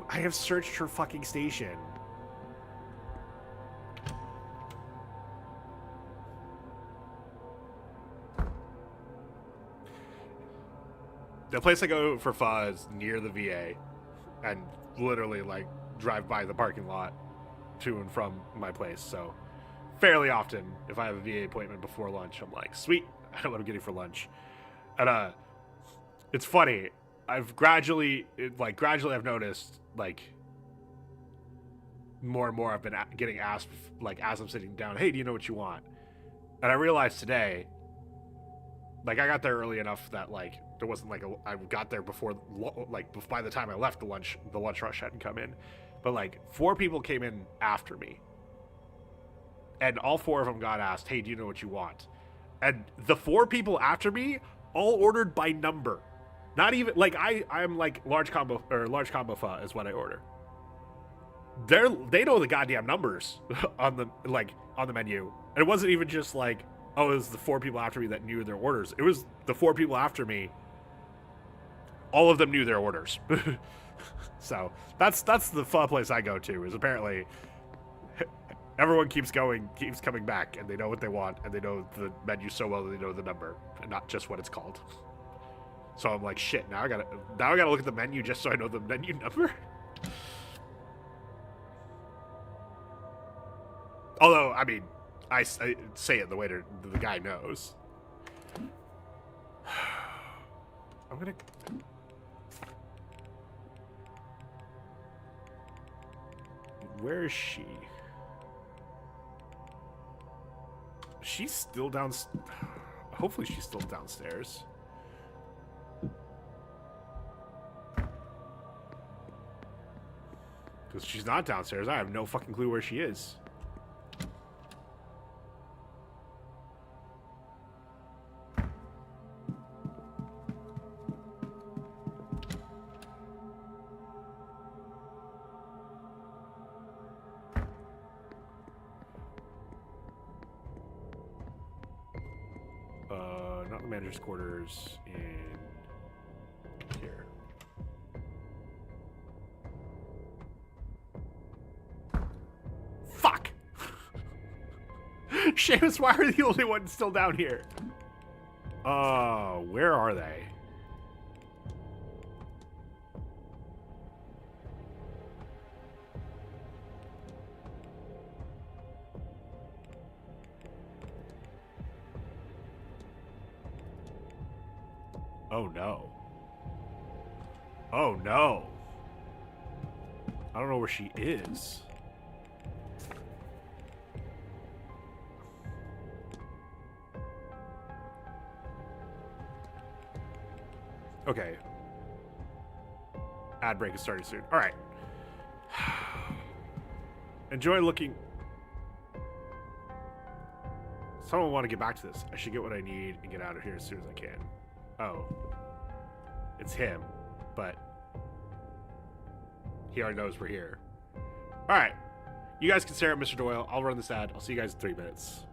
I have searched her fucking station. The place I go for pho is near the VA, and literally like drive by the parking lot to and from my place. So fairly often, if I have a VA appointment before lunch, I'm like, sweet, I know what I'm getting for lunch. And it's funny. I've gradually noticed like more and more I've been getting asked, like as I'm sitting down, hey, do you know what you want? And I realized today, like I got there early enough that like there wasn't like I got there before, like by the time I left, the lunch rush hadn't come in. But like 4 people came in after me, and all 4 of them got asked, hey, do you know what you want? And the 4 people after me all ordered by number. Not even like I'm like large combo pho is what I order. They know the goddamn numbers on the menu. And it wasn't even just like, oh, it was the 4 people after me that knew their orders. It was the 4 people after me. All of them knew their orders. So that's the pho place I go to, is apparently everyone keeps coming back, and they know what they want, and they know the menu so well that they know the number and not just what it's called. So I'm like, shit, now I gotta look at the menu just so I know the menu number. Although, I mean, I say it the way the guy knows. I'm gonna... Where is she? She's still hopefully she's still downstairs. Because she's not downstairs. I have no fucking clue where she is. Not the manager's quarters, in here. Fuck! Seamus, why are you the only one still down here? Where are they? Oh no. Oh no. I don't know where she is. Okay. Ad break is starting soon. All right. Enjoy looking. Someone want to get back to this. I should get what I need and get out of here as soon as I can. Oh. It's him. But he already knows we're here. All right. You guys can stare at Mr. Doyle. I'll run this ad. I'll see you guys in 3 minutes.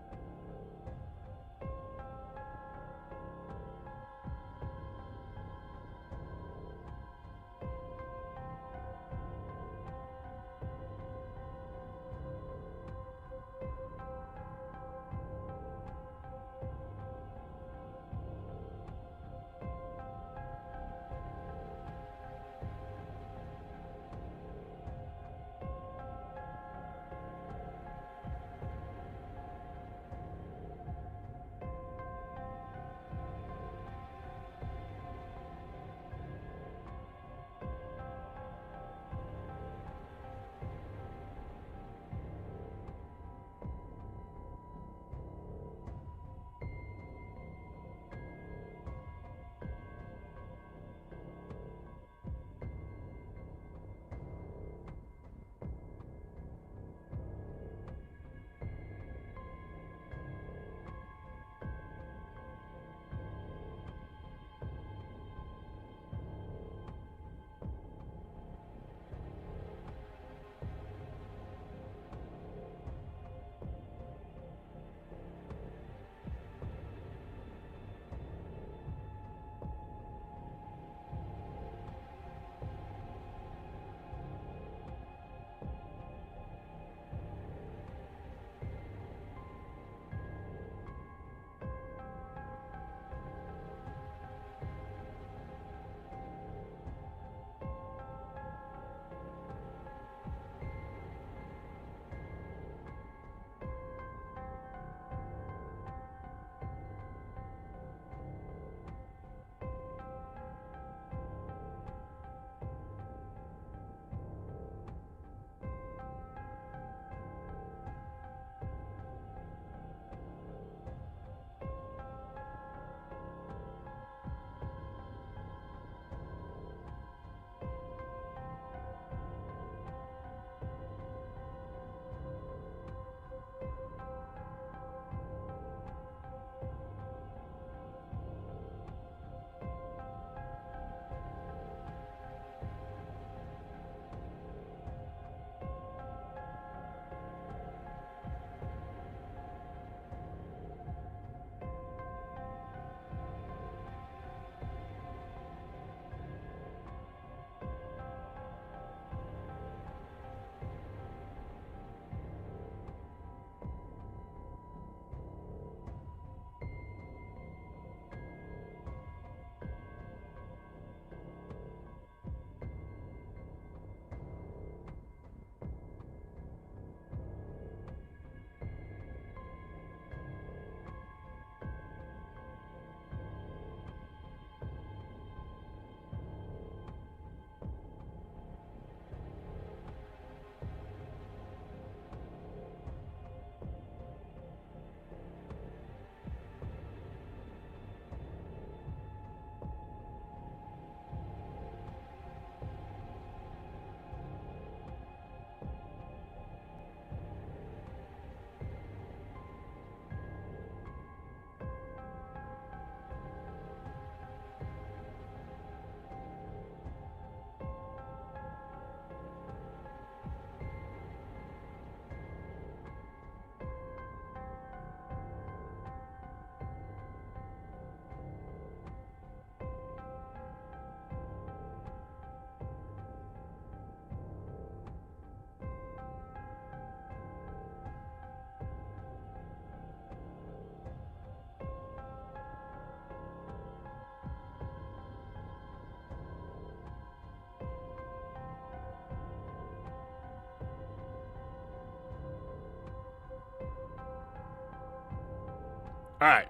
All right.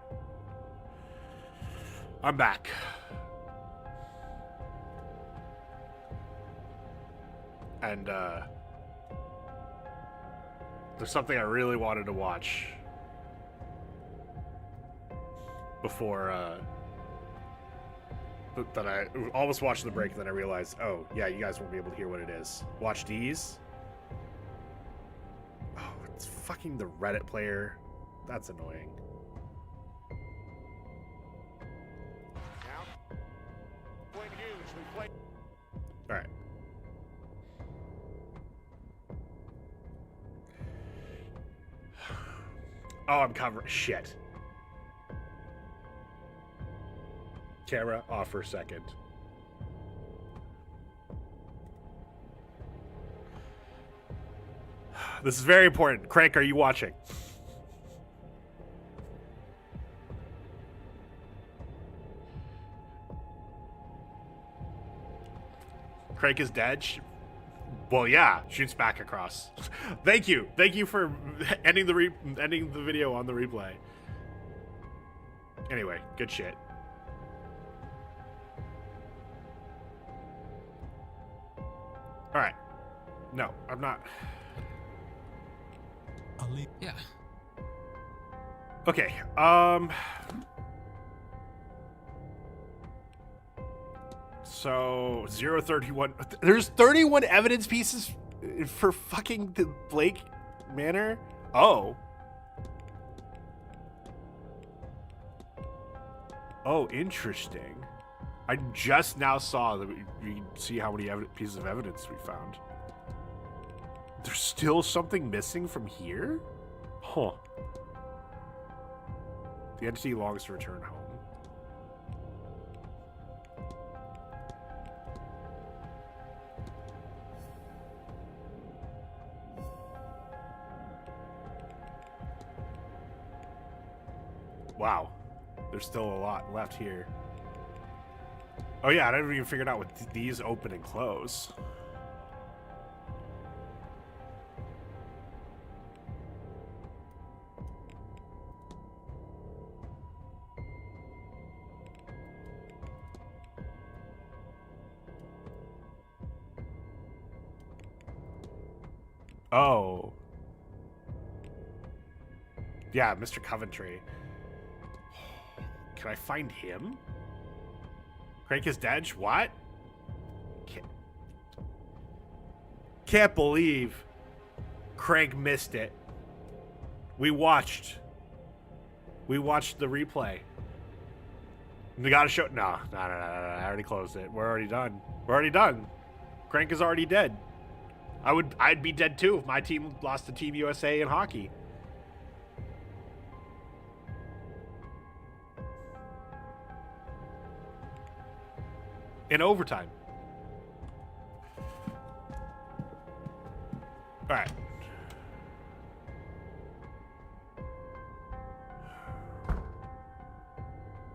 I'm back. And there's something I really wanted to watch before that I almost watched the break, and then I realized, oh yeah, you guys won't be able to hear what it is. Watch these. Oh, it's fucking the Reddit player. That's annoying. All right. Oh, I'm covering shit. Camera off for a second. This is very important. Crank, are you watching? Crank is dead. Well, yeah, shoots back across. Thank you for ending the video on the replay. Anyway, good shit. All right. No, I'm not. I'll leave. Yeah. Okay. So 031. There's 31 evidence pieces for fucking the Blake Manor. Oh. Oh, interesting. I just now saw that we can see how many pieces of evidence we found. There's still something missing from here? Huh. The entity longs to return home. Wow. There's still a lot left here. Oh yeah, I never even figured out what these open and close. Oh. Yeah, Mr. Coventry. Can I find him? Crank is dead? What? Can't believe Crank missed it. We watched the replay. We gotta show. No. I already closed it. We're already done. Crank is already dead. I'd be dead too if my team lost to Team USA in hockey. In overtime. All right.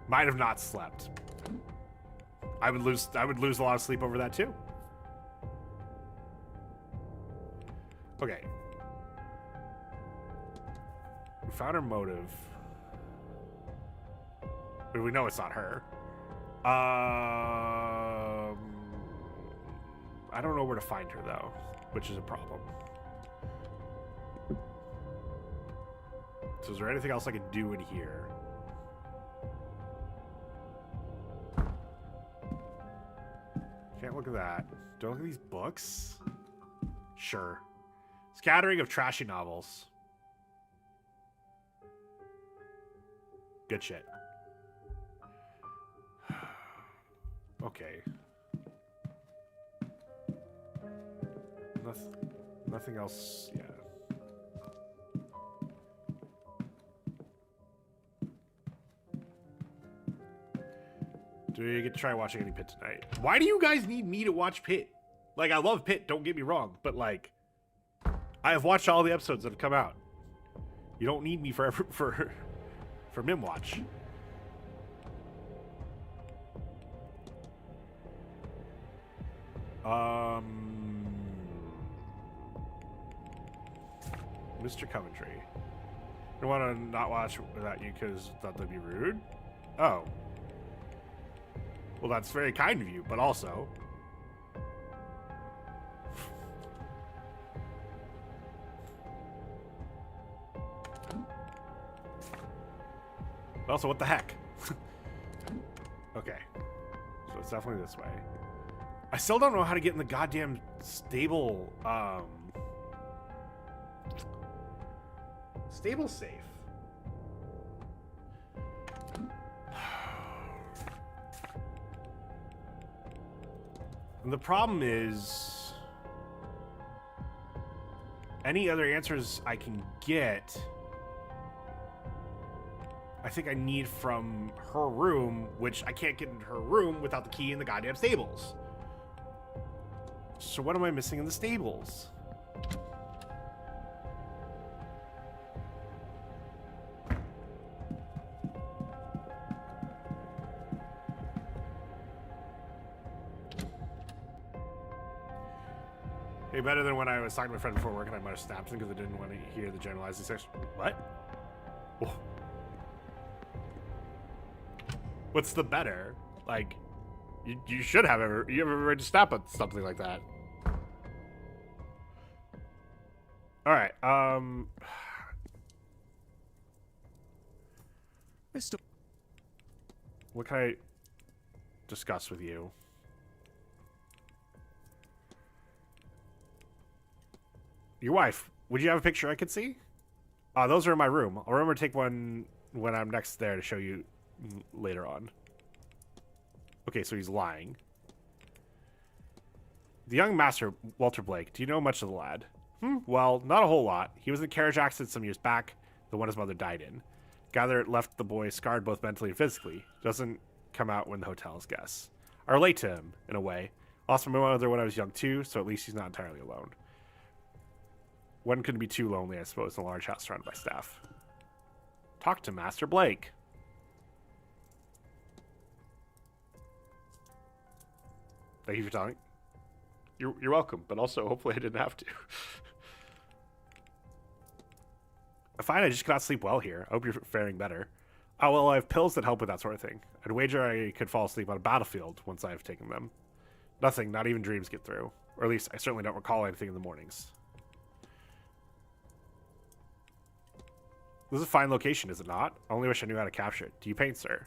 Might have not slept. I would lose a lot of sleep over that too. Okay. We found her motive. But we know it's not her. I don't know where to find her though, which is a problem. So is there anything else I can do in here? Can't look at that. Don't look at these books? Sure. Scattering of trashy novels. Good shit. Okay. Nothing else, yeah. Do we get to try watching any Pit tonight? Why do you guys need me to watch Pit? Like, I love Pit, don't get me wrong, but like, I have watched all the episodes that have come out. You don't need me for Mim Watch. Mr. Coventry. I want to not watch without you because thought that'd be rude. Oh. Well, that's very kind of you, but also Also, what the heck? Okay. So it's definitely this way. I still don't know how to get in the goddamn stable, stable safe. And the problem is, any other answers I can get, I think I need from her room, which I can't get in her room without the key in the goddamn stables. So what am I missing in the stables? Hey, better than when I was talking to my friend before work and I might have snapped him because I didn't want to hear the generalizing section. What? Oh. What's the better? Like, you should have you ever ready to snap at something like that. All right. What can I discuss with you? Your wife. Would you have a picture I could see? Those are in my room. I'll remember to take one when I'm next there to show you later on. Okay, so he's lying. The young master, Walter Blake. Do you know much of the lad? Well, not a whole lot. He was in a carriage accident some years back, the one his mother died in. Gather it left the boy scarred both mentally and physically. Doesn't come out when the hotel's guests. I relate to him, in a way. Lost my mother when I was young too, so at least he's not entirely alone. One couldn't be too lonely, I suppose, in a large house surrounded by staff. Talk to Master Blake. Thank you for telling. You're welcome, but also hopefully I didn't have to. Fine, I just cannot sleep well here. I hope you're faring better. Oh, well, I have pills that help with that sort of thing. I'd wager I could fall asleep on a battlefield once I have taken them. Nothing, not even dreams get through. Or at least I certainly don't recall anything in the mornings. This is a fine location, is it not? I only wish I knew how to capture it. Do you paint, sir?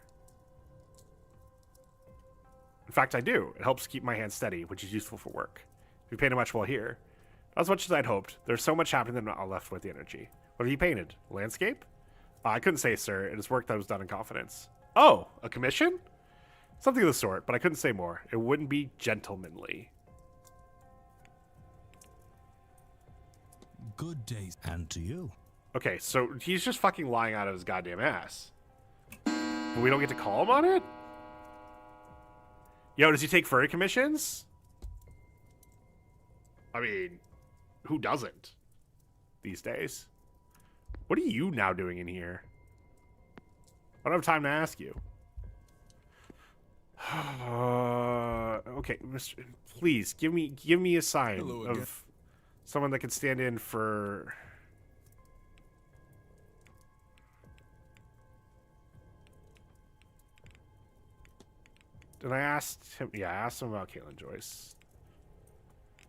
In fact, I do. It helps keep my hands steady, which is useful for work. We painted much well here. Not as much as I'd hoped. There's so much happening that I'm not left with the energy. What have you painted? Landscape? I couldn't say, sir. It is work that was done in confidence. Oh, a commission? Something of the sort, but I couldn't say more. It wouldn't be gentlemanly. Good day. And to you. Okay, so he's just fucking lying out of his goddamn ass. But we don't get to call him on it? Yo, does he take furry commissions? I mean, who doesn't these days? What are you now doing in here? I don't have time to ask you. Okay, Mr. Please give me a sign of someone that can stand in for. Did I ask him? Yeah, I asked him about Caitlin Joyce.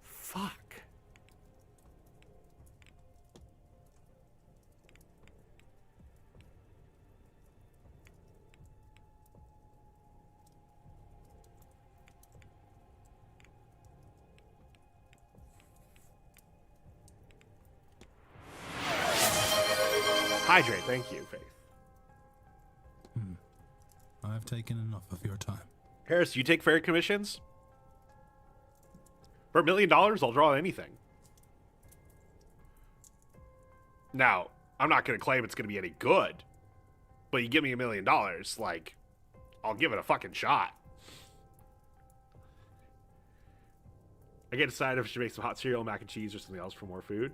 Fuck. Hydrate, thank you, Faith. I've taken enough of your time. Harris, you take fairy commissions? For $1 million, I'll draw anything. Now, I'm not going to claim it's going to be any good, but you give me $1 million, like, I'll give it a fucking shot. I get decided if I should make some hot cereal, mac and cheese, or something else for more food.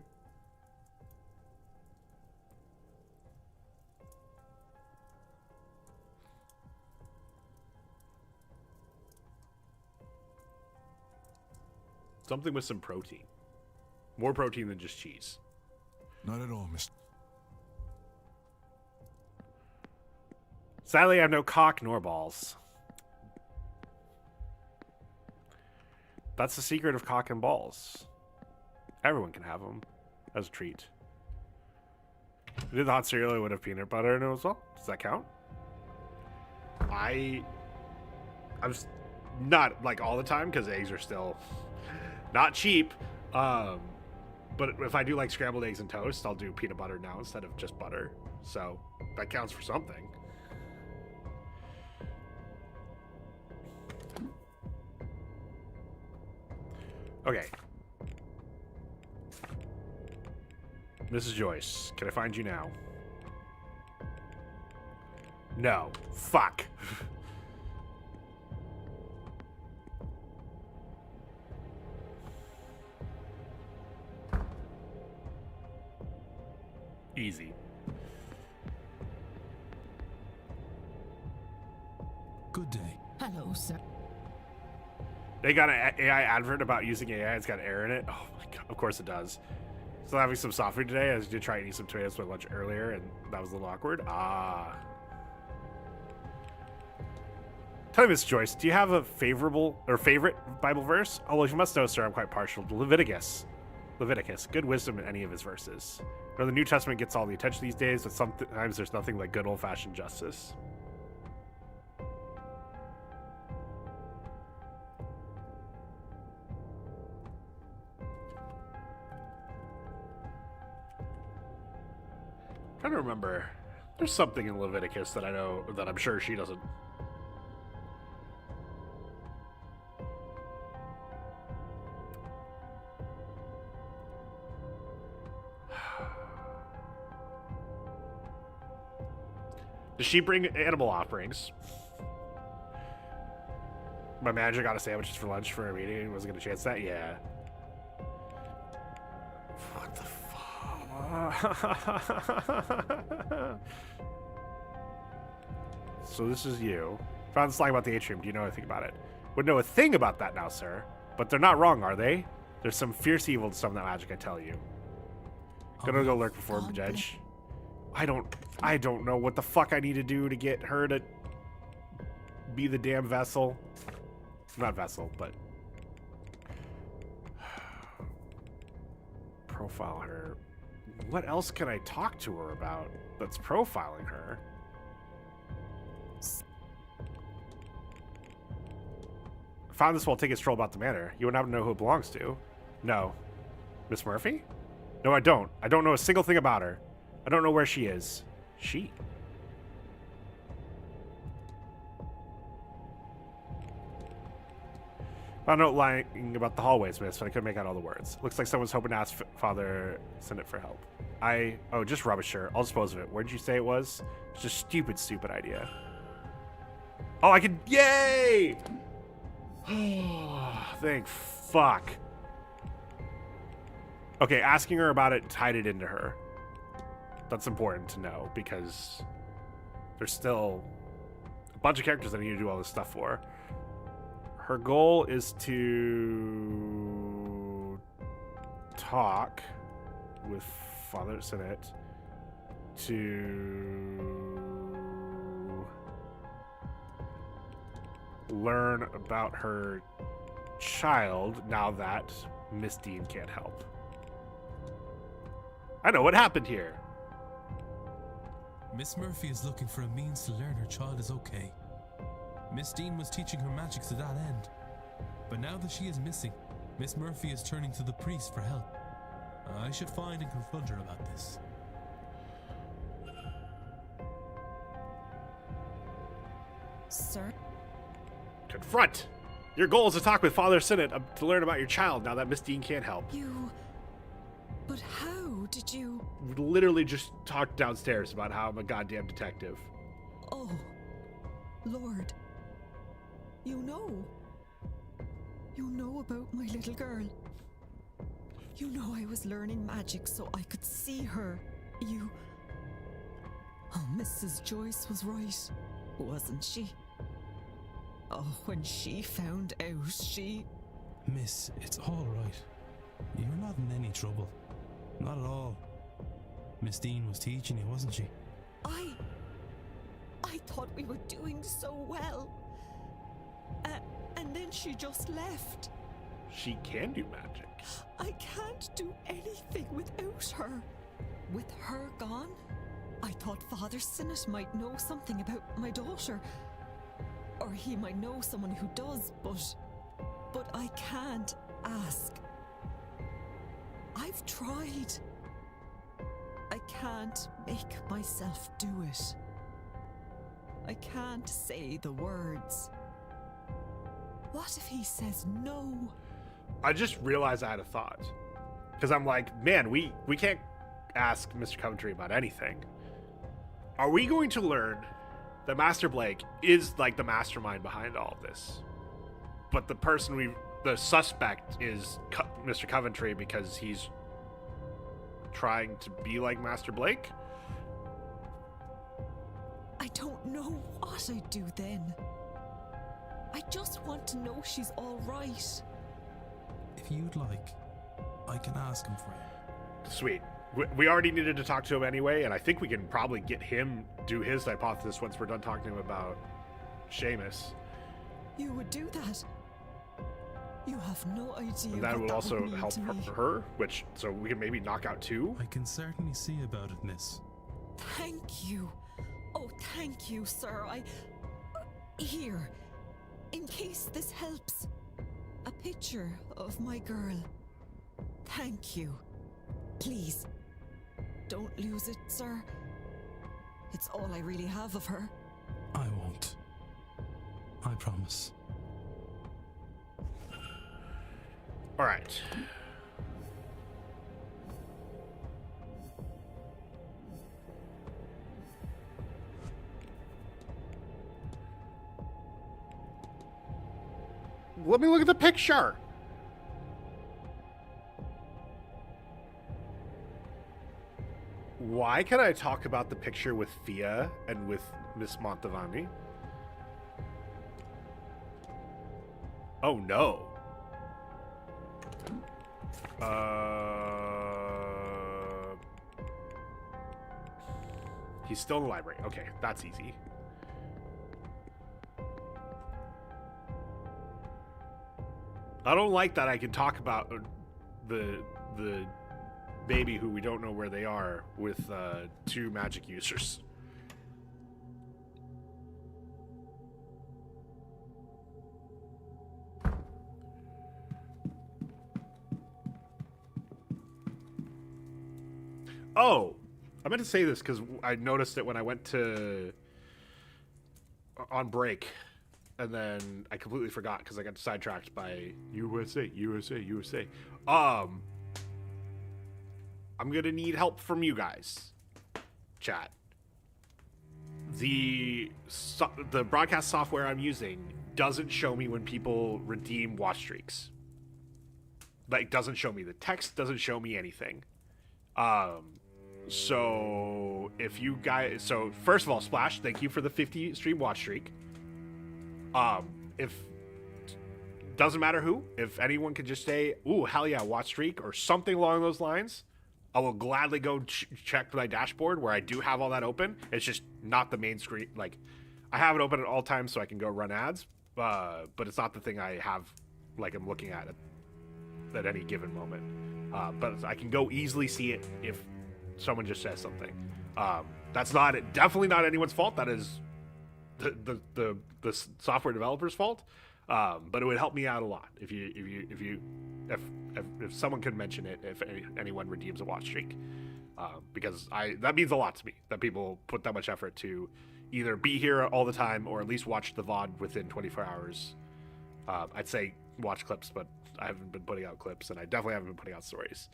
Something with some protein. More protein than just cheese. Not at all, Mr. Sadly, I have no cock nor balls. That's the secret of cock and balls. Everyone can have them as a treat. If I did the hot cereal, I would have peanut butter in it as well. Does that count? I'm not like all the time because eggs are still not cheap. But if I do like scrambled eggs and toast, I'll do peanut butter now instead of just butter. So that counts for something. Okay. Mrs. Joyce, can I find you now? No. Fuck. Easy. Good day. Hello, sir. They got an AI advert about using AI. It's got air in it. Oh my god. Of course it does. Still having some soft food today. I did try eating some tomatoes for lunch earlier, and that was a little awkward. Ah. Tell me, Miss Joyce, do you have a favorite Bible verse? Oh, well, you must know, sir, I'm quite partial to Leviticus. Good wisdom in any of his verses. You know, the New Testament gets all the attention these days, but sometimes there's nothing like good old-fashioned justice. I'm trying to remember. There's something in Leviticus that I know that I'm sure she doesn't. Does she bring animal offerings? My manager got a sandwiches for lunch for a meeting. Wasn't gonna chance that. Yeah. What the fuck? So this is you. Found this line about the atrium. Do you know anything about it? Would know a thing about that now, sir. But they're not wrong, are they? There's some fierce evil to some of that magic, I tell you. Gonna go lurk before the judge. I don't know what the fuck I need to do to get her to be the damn vessel. Not vessel, but profile her. What else can I talk to her about that's profiling her? Found this while taking a stroll about the manor. You wouldn't happen to know who it belongs to? No. Miss Murphy? No, I don't. I don't know a single thing about her. I don't know where she is. She? Found a note lying about the hallways, miss, but I couldn't make out all the words. Looks like someone's hoping to ask Father Senate for help. Oh, just rubbish, sir. I'll dispose of it. Where did you say it was? It's just stupid idea. Oh, I can, yay! Thank fuck. Okay, asking her about it tied it into her. That's important to know because there's still a bunch of characters that I need to do all this stuff for. Her goal is to talk with Father Senate to learn about her child now that Miss Deane can't help. I know what happened here. Miss Murphy is looking for a means to learn her child is okay. Miss Deane was teaching her magic to that end. But now that she is missing, Miss Murphy is turning to the priest for help. I should find and confront her about this. Sir? Confront! Your goal is to talk with Father Senate to learn about your child now that Miss Deane can't help. But how did you... We literally just talked downstairs about how I'm a goddamn detective. Oh, Lord. You know about my little girl. You know I was learning magic so I could see her. Oh, Mrs. Joyce was right, wasn't she? Oh, when she found out, she... Miss, it's all right. You're not in any trouble. Not at all. Miss Deane was teaching you, wasn't she? I thought we were doing so well. And then she just left. She can do magic. I can't do anything without her. With her gone, I thought Father Sinnott might know something about my daughter. Or he might know someone who does, but I can't ask. I've tried. I can't make myself do it. I can't say the words. What if he says no? I just realized I had a thought. Because I'm like, man, we can't ask Mr. Coventry about anything. Are we going to learn that Master Blake is like the mastermind behind all of this? But the suspect is Mr. Coventry because he's trying to be like Master Blake? I don't know what I'd do then. I just want to know she's all right. If you'd like, I can ask him for you. Sweet. We already needed to talk to him anyway, and I think we can probably get him do his hypothesis once we're done talking to him about Seamus. You would do that? You have no idea. And that what would also mean help to me. her, which, so we can maybe knock out 2. I can certainly see about it, miss. Thank you. Oh, thank you, sir. Here, in case this helps, a picture of my girl. Thank you. Please, don't lose it, sir. It's all I really have of her. I won't. I promise. All right. Let me look at the picture. Why can I talk about the picture with Fia and with Miss Montavani? Oh no. He's still in the library. Okay, that's easy. I don't like that I can talk about the baby who we don't know where they are with 2 magic users. Oh, I meant to say this because I noticed it when I went on break, and then I completely forgot because I got sidetracked by USA. I'm gonna need help from you guys, chat. The broadcast software I'm using doesn't show me when people redeem watch streaks. Like, doesn't show me the text, doesn't show me anything. So if you guys, so first of all, Splash, thank you for the 50 stream watch streak. If doesn't matter who, if anyone could just say, "Ooh, hell yeah, watch streak" or something along those lines, I will gladly go check my dashboard where I do have all that open. It's just not the main screen. Like, I have it open at all times so I can go run ads, but it's not the thing I have, like, I'm looking at any given moment. But I can go easily see it if someone just says something. That's definitely not anyone's fault. That is the software developer's fault. But it would help me out a lot if someone could mention it if anyone redeems a watch streak, because that means a lot to me that people put that much effort to either be here all the time or at least watch the VOD within 24 hours. I'd say watch clips, but I haven't been putting out clips, and I definitely haven't been putting out stories.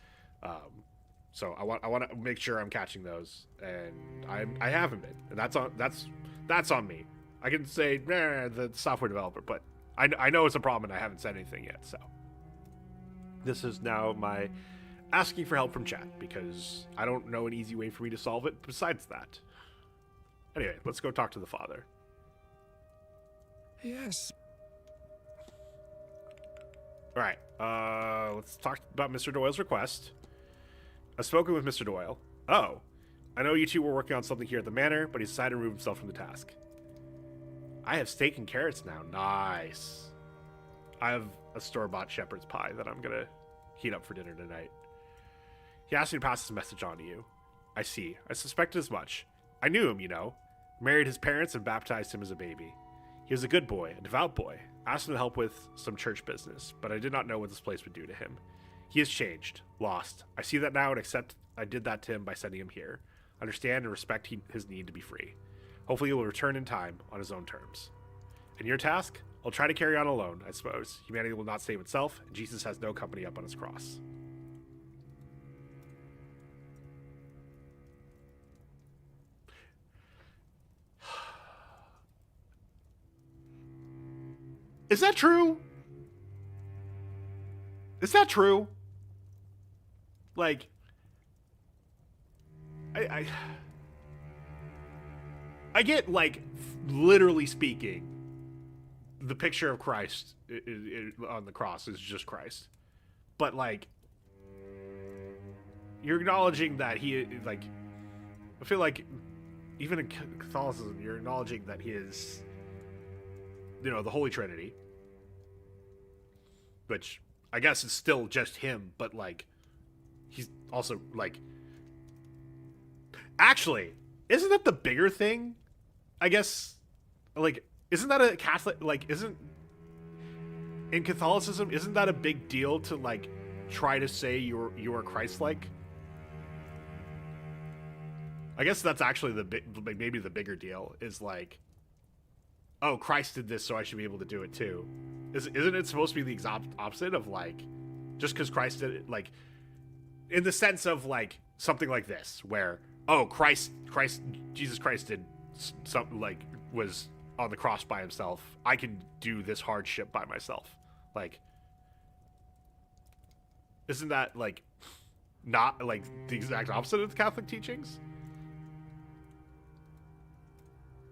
So I want to make sure I'm catching those, and I haven't been, and that's on me. I can say the software developer, but I know it's a problem, and I haven't said anything yet. So this is now my asking for help from chat, because I don't know an easy way for me to solve it besides that. Anyway, let's go talk to the father. Yes. All right, let's talk about Mr. Doyle's request. I've spoken with Mr. Doyle. Oh, I know you two were working on something here at the manor, but he decided to remove himself from the task. I have steak and carrots now. Nice. I have a store-bought shepherd's pie that I'm gonna heat up for dinner tonight. He asked me to pass this message on to you. I see. I suspected as much. I knew him, you know. Married his parents and baptized him as a baby. He was a good boy, a devout boy. I asked him to help with some church business, but I did not know what this place would do to him. He has changed, lost. I see that now and accept I did that to him by sending him here. Understand and respect his need to be free. Hopefully he will return in time on his own terms. And your task? I'll try to carry on alone, I suppose. Humanity will not save itself, and Jesus has no company up on his cross. Is that true? Is that true? Like, I get, like, literally speaking, the picture of Christ on the cross is just Christ. But, like, you're acknowledging that he, like, I feel like even in Catholicism, you're acknowledging that he is, you know, the Holy Trinity. Which, I guess is still just him, but, like, he's also, like... Actually, isn't that the bigger thing? I guess, like, isn't that a Catholic, like, isn't... In Catholicism, isn't that a big deal to, like, try to say you're Christ-like? I guess that's actually maybe the bigger deal, is, like... Oh, Christ did this, so I should be able to do it too. Isn't it supposed to be the exact opposite of, like, just because Christ did it, like, in the sense of, like, something like this, where, oh, Jesus Christ did something, like, was on the cross by himself. I can do this hardship by myself. Like, isn't that, like, not, like, the exact opposite of the Catholic teachings?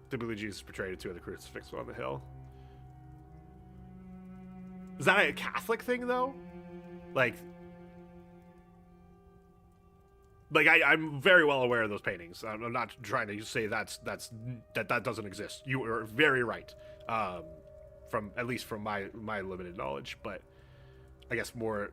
Typically, Jesus portrayed it to the crucifix on the hill. Is that a Catholic thing, though? Like I'm very well aware of those paintings. I'm not trying to say that doesn't exist. You are very right. From at least from my limited knowledge, but I guess more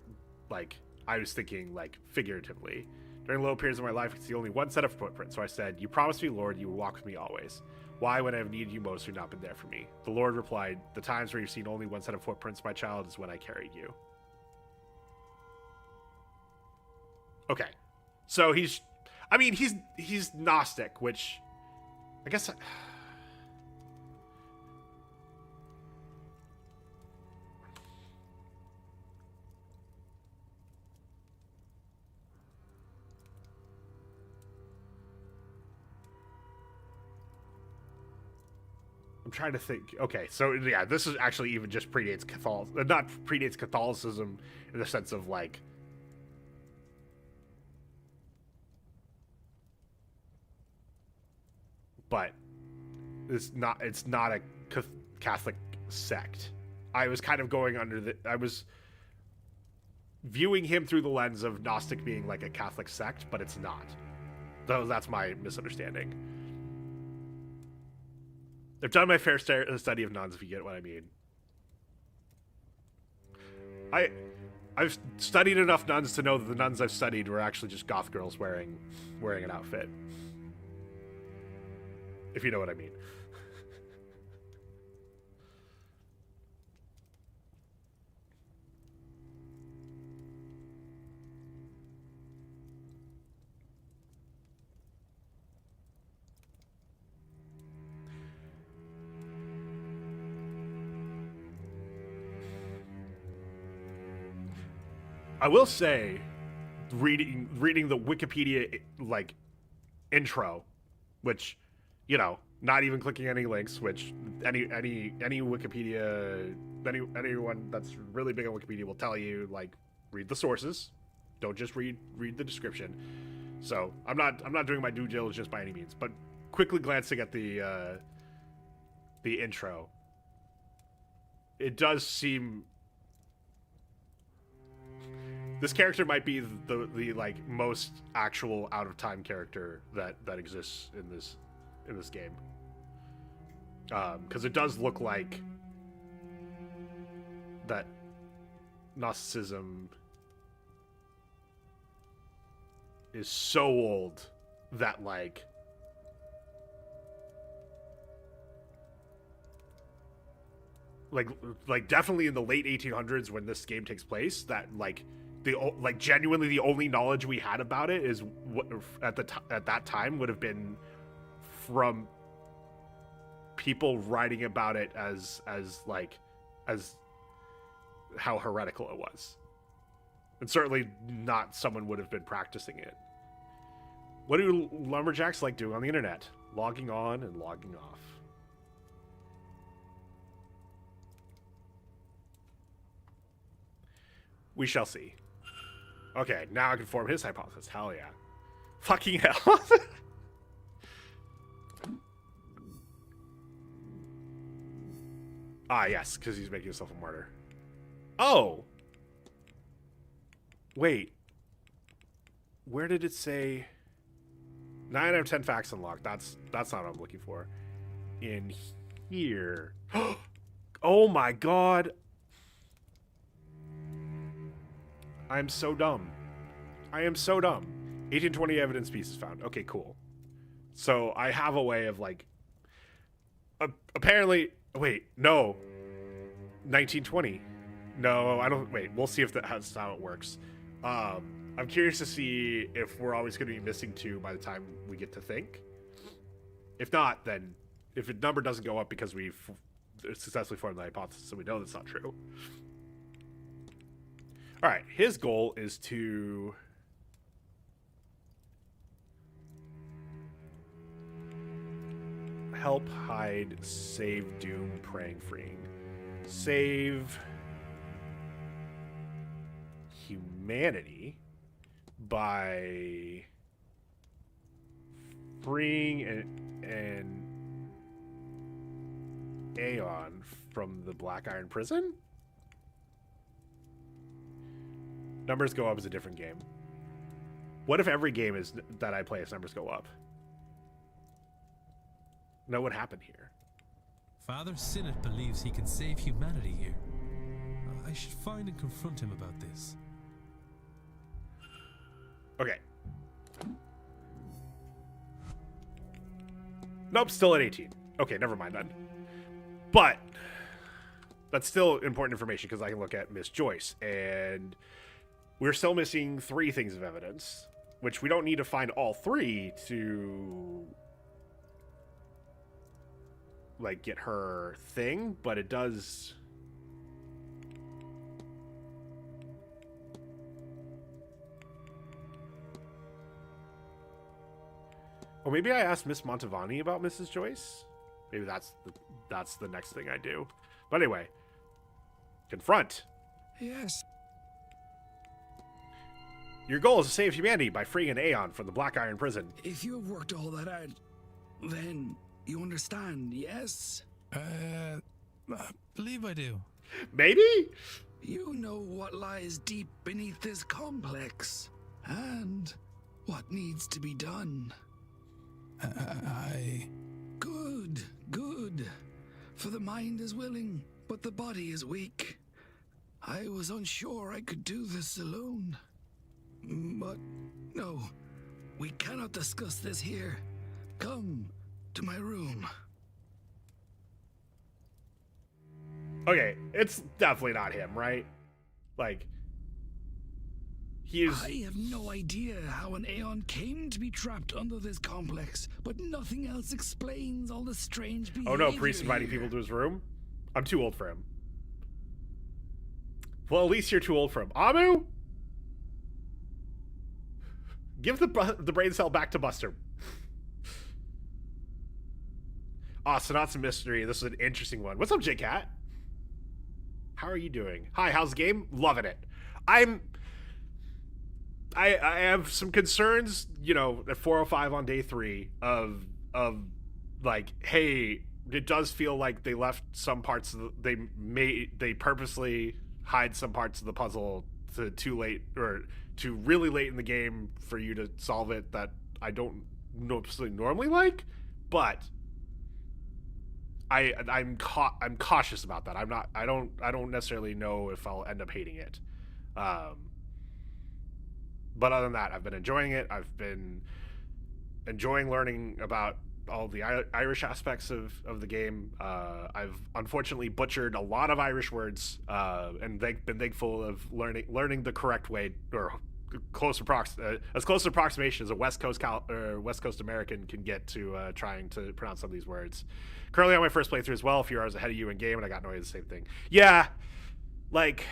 like I was thinking like figuratively. During low periods of my life, I could see only one set of footprints. So I said, "You promised me, Lord, you will walk with me always. Why, when I have needed you most, have you not been there for me?" The Lord replied, "The times where you've seen only one set of footprints, my child, is when I carried you." Okay. So he's Gnostic, which I guess I'm trying to think. Okay, so yeah, this is actually even just predates not predates Catholicism in the sense of like but it's not a Catholic sect. I was kind of going I was viewing him through the lens of Gnostic being like a Catholic sect, but it's not. Though that's my misunderstanding. I've done my fair study of nuns, if you get what I mean. I've studied enough nuns to know that the nuns I've studied were actually just goth girls wearing an outfit. If you know what I mean. I will say, reading the Wikipedia like intro, which, you know, not even clicking any links, which any Wikipedia, anyone that's really big on Wikipedia will tell you, like, read the sources, don't just read the description. So I'm not doing my due diligence by any means, but quickly glancing at the intro, it does seem. This character might be the like most actual out of time character that exists in this game, because it does look like that Gnosticism is so old that like like definitely in the late 1800s when this game takes place, that like genuinely the only knowledge we had about it is what at that time would have been from people writing about it as how heretical it was, and certainly not someone would have been practicing it. What do lumberjacks like doing on the internet? Logging on and logging off. We shall see. Okay, now I can form his hypothesis. Hell yeah. Fucking hell. Ah, yes, because he's making himself a martyr. Oh! Wait. Where did it say... 9 out of 10 facts unlocked. That's not what I'm looking for. In here. Oh my god. I'm so dumb. I am so dumb. 1820 evidence pieces found. Okay, cool. So I have a way of like... apparently... Wait, no. 1920. No, I don't... Wait, we'll see if that's how it works. I'm curious to see if we're always going to be missing 2 by the time we get to think. If not, then if the number doesn't go up because we've successfully formed the hypothesis, so we know that's not true. All right, his goal is to help hide, save Doom, praying, freeing. Save humanity by freeing an Aeon from the Black Iron Prison? Numbers go up is a different game. What if every game is that I play as numbers go up? Know what happened here? Father Sinnott believes he can save humanity here. I should find and confront him about this. Okay. Nope, still at 18. Okay, never mind then. But that's still important information because I can look at Miss Joyce, and we're still missing 3 things of evidence, which we don't need to find all 3 to like get her thing, but it does. Or maybe I asked Miss Montavani about Mrs. Joyce. Maybe that's the next thing I do. But anyway, confront. Yes. Your goal is to save humanity by freeing an Aeon from the Black Iron Prison. If you have worked all that out, then you understand, yes? I believe I do. Maybe? You know what lies deep beneath this complex, and what needs to be done. Good, good. For the mind is willing, but the body is weak. I was unsure I could do this alone. But no, we cannot discuss this here. Come to my room. Okay, it's definitely not him, right? Like, I have no idea how an Aeon came to be trapped under this complex, but nothing else explains all the strange behavior. Oh no, priest inviting people to his room? I'm too old for him. Well, at least you're too old for him. Amu? Give the brain cell back to Buster. Ah, so that's a mystery. This is an interesting one. What's up, J-Cat? How are you doing? Hi, how's the game? Loving it. I have some concerns, you know, at 4:05 on day 3 of like, hey, it does feel like they left some parts of they purposely hide some parts of the puzzle to too late or to really late in the game for you to solve it that I don't normally like, but I'm cautious about that. I don't necessarily know if I'll end up hating it. But other than that, I've been enjoying it. I've been enjoying learning about all the Irish aspects of the game. I've unfortunately butchered a lot of Irish words, and been thankful of learning the correct way, or as close approximation as a West Coast American can get to trying to pronounce some of these words. Currently on my first playthrough as well, a few hours ahead of you in game, and I got no idea the same thing. Yeah, like,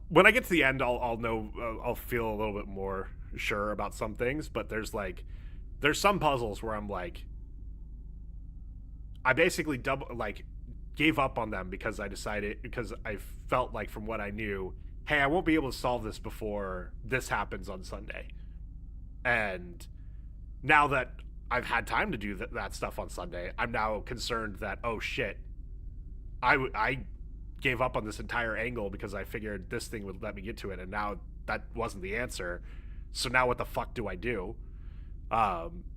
when I get to the end, I'll know, I'll feel a little bit more sure about some things, but there's some puzzles where I'm like, I basically gave up on them because I felt like, from what I knew, hey, I won't be able to solve this before this happens on Sunday. And now that I've had time to do that stuff on Sunday, I'm now concerned that, oh shit, I gave up on this entire angle because I figured this thing would let me get to it, and now that wasn't the answer. So now what the fuck do I do?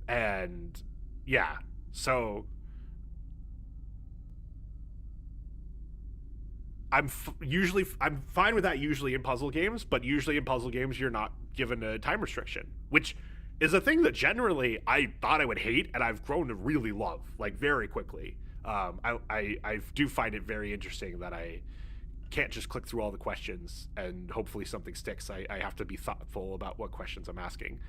And yeah, so I'm fine with that usually in puzzle games, but usually in puzzle games you're not given a time restriction, which is a thing that generally I thought I would hate, and I've grown to really love, like, very quickly. I do find it very interesting that I can't just click through all the questions and hopefully something sticks. I have to be thoughtful about what questions I'm asking.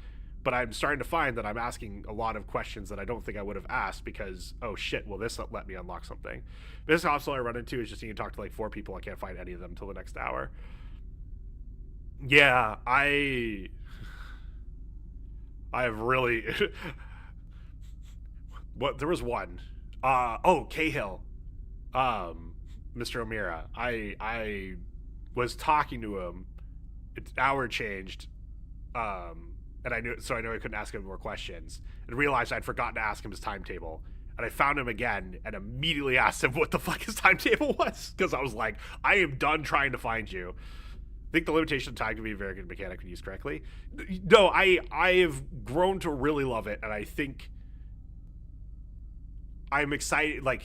But I'm starting to find that I'm asking a lot of questions that I don't think I would have asked because, oh shit, will this let me unlock something? This obstacle I run into is just need to talk to like 4 people. I can't find any of them until the next hour. Yeah, I have really... there was one. Cahill. Mr. O'Meara. I was talking to him. Its hour changed. And I knew I couldn't ask him more questions. And realized I'd forgotten to ask him his timetable. And I found him again and immediately asked him what the fuck his timetable was. Because I was like, I am done trying to find you. I think the limitation of time can be a very good mechanic when used correctly. No, I have grown to really love it, and I think I'm excited. Like,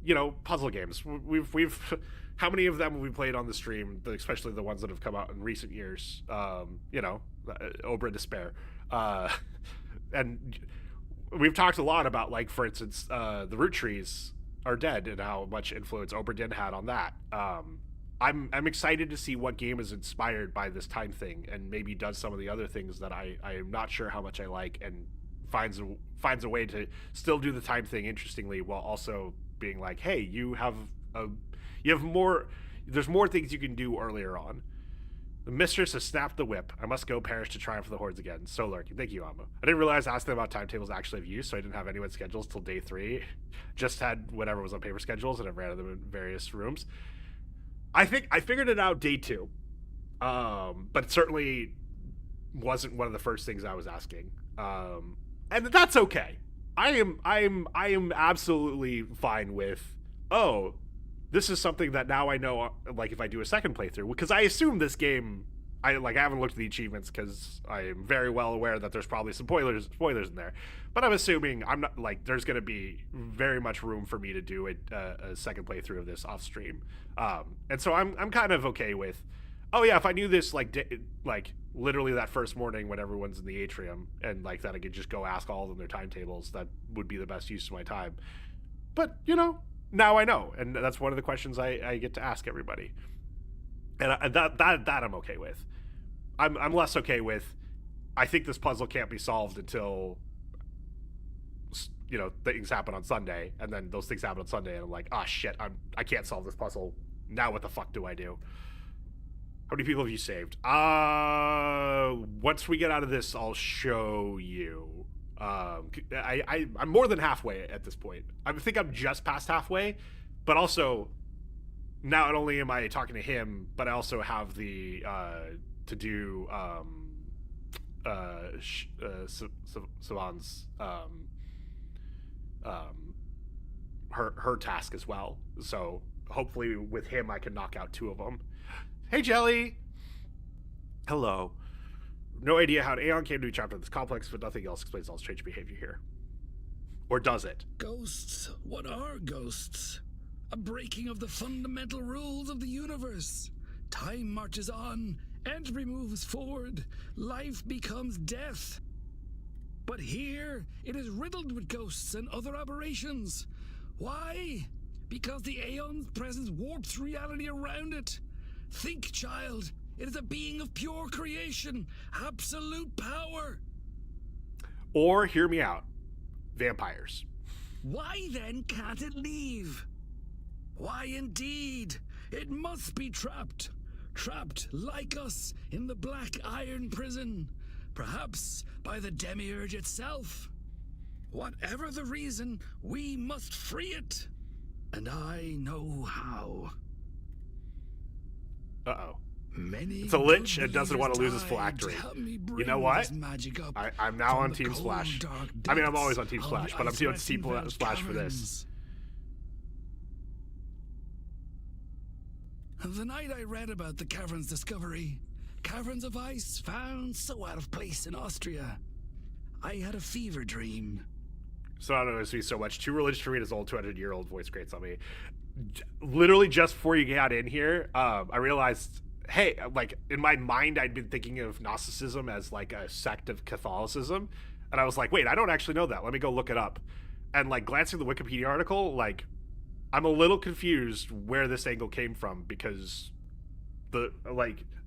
you know, puzzle games. We've how many of them have we played on the stream? Especially the ones that have come out in recent years. You know, Obra Despair, and we've talked a lot about, like, for instance, the root trees are dead and how much influence Obra Dinn had on that. I'm excited to see what game is inspired by this time thing and maybe does some of the other things that I am not sure how much I like, and finds a way to still do the time thing interestingly while also being like, hey, you have more, there's more things you can do earlier on. The mistress has snapped the whip. I must go perish to triumph for the hordes again. So lurking. Thank you, Amma. I didn't realize asking about timetables actually of use, so I didn't have anyone's schedules till day 3. Just had whatever was on paper schedules, and I've ran them in various rooms. I think I figured it out day 2. But it certainly wasn't one of the first things I was asking. And that's okay. I am absolutely fine with, oh, this is something that now I know, like, if I do a second playthrough, because I assume this game, I haven't looked at the achievements because I am very well aware that there's probably some spoilers in there, but I'm assuming I'm not, like, there's going to be very much room for me to do a second playthrough of this off stream, and so I'm kind of okay with, oh yeah, if I knew this like literally that first morning when everyone's in the atrium, and like that I could just go ask all of them their timetables, that would be the best use of my time. But, you know, now I know, and that's one of the questions I get to ask everybody, and that I'm okay with. I'm less okay with, I think this puzzle can't be solved until, you know, things happen on Sunday, and then those things happen on Sunday, and I'm like, ah, shit, I can't solve this puzzle. Now what the fuck do I do? How many people have you saved? Once we get out of this, I'll show you. I'm more than halfway at this point. I think I'm just past halfway, but also now not only am I talking to him, but I also have the to do Savan's her task as well. So hopefully with him I can knock out 2 of them. Hey Jelly. Hello. No idea how Aeon came to be trapped in this complex, but nothing else explains all strange behavior here. Or does it? Ghosts? What are ghosts? A breaking of the fundamental rules of the universe. Time marches on, entropy moves forward, life becomes death. But here, it is riddled with ghosts and other aberrations. Why? Because the Aeon's presence warps reality around it. Think, child. It is a being of pure creation, absolute power. Or, hear me out, vampires. Why then can't it leave? Why indeed? It must be trapped. Trapped, like us, in the black iron prison. Perhaps by the demiurge itself. Whatever the reason, we must free it. And I know how. Uh-oh. Many it's a lich and doesn't want to lose his phylactery. You know what? I'm now on Team Splash. I mean, I'm always on Team Splash, but I'm doing Team Splash for this. The night I read about the cavern's discovery, caverns of ice found so out of place in Austria, I had a fever dream. So I don't know, so much. Too religious to read his old 200-year-old voice grates on me. Literally just before you got in here, I realized, hey, like, in my mind, I'd been thinking of Gnosticism as, like, a sect of Catholicism. And I was like, wait, I don't actually know that. Let me go look it up. And, like, glancing at the Wikipedia article, like, I'm a little confused where this angle came from because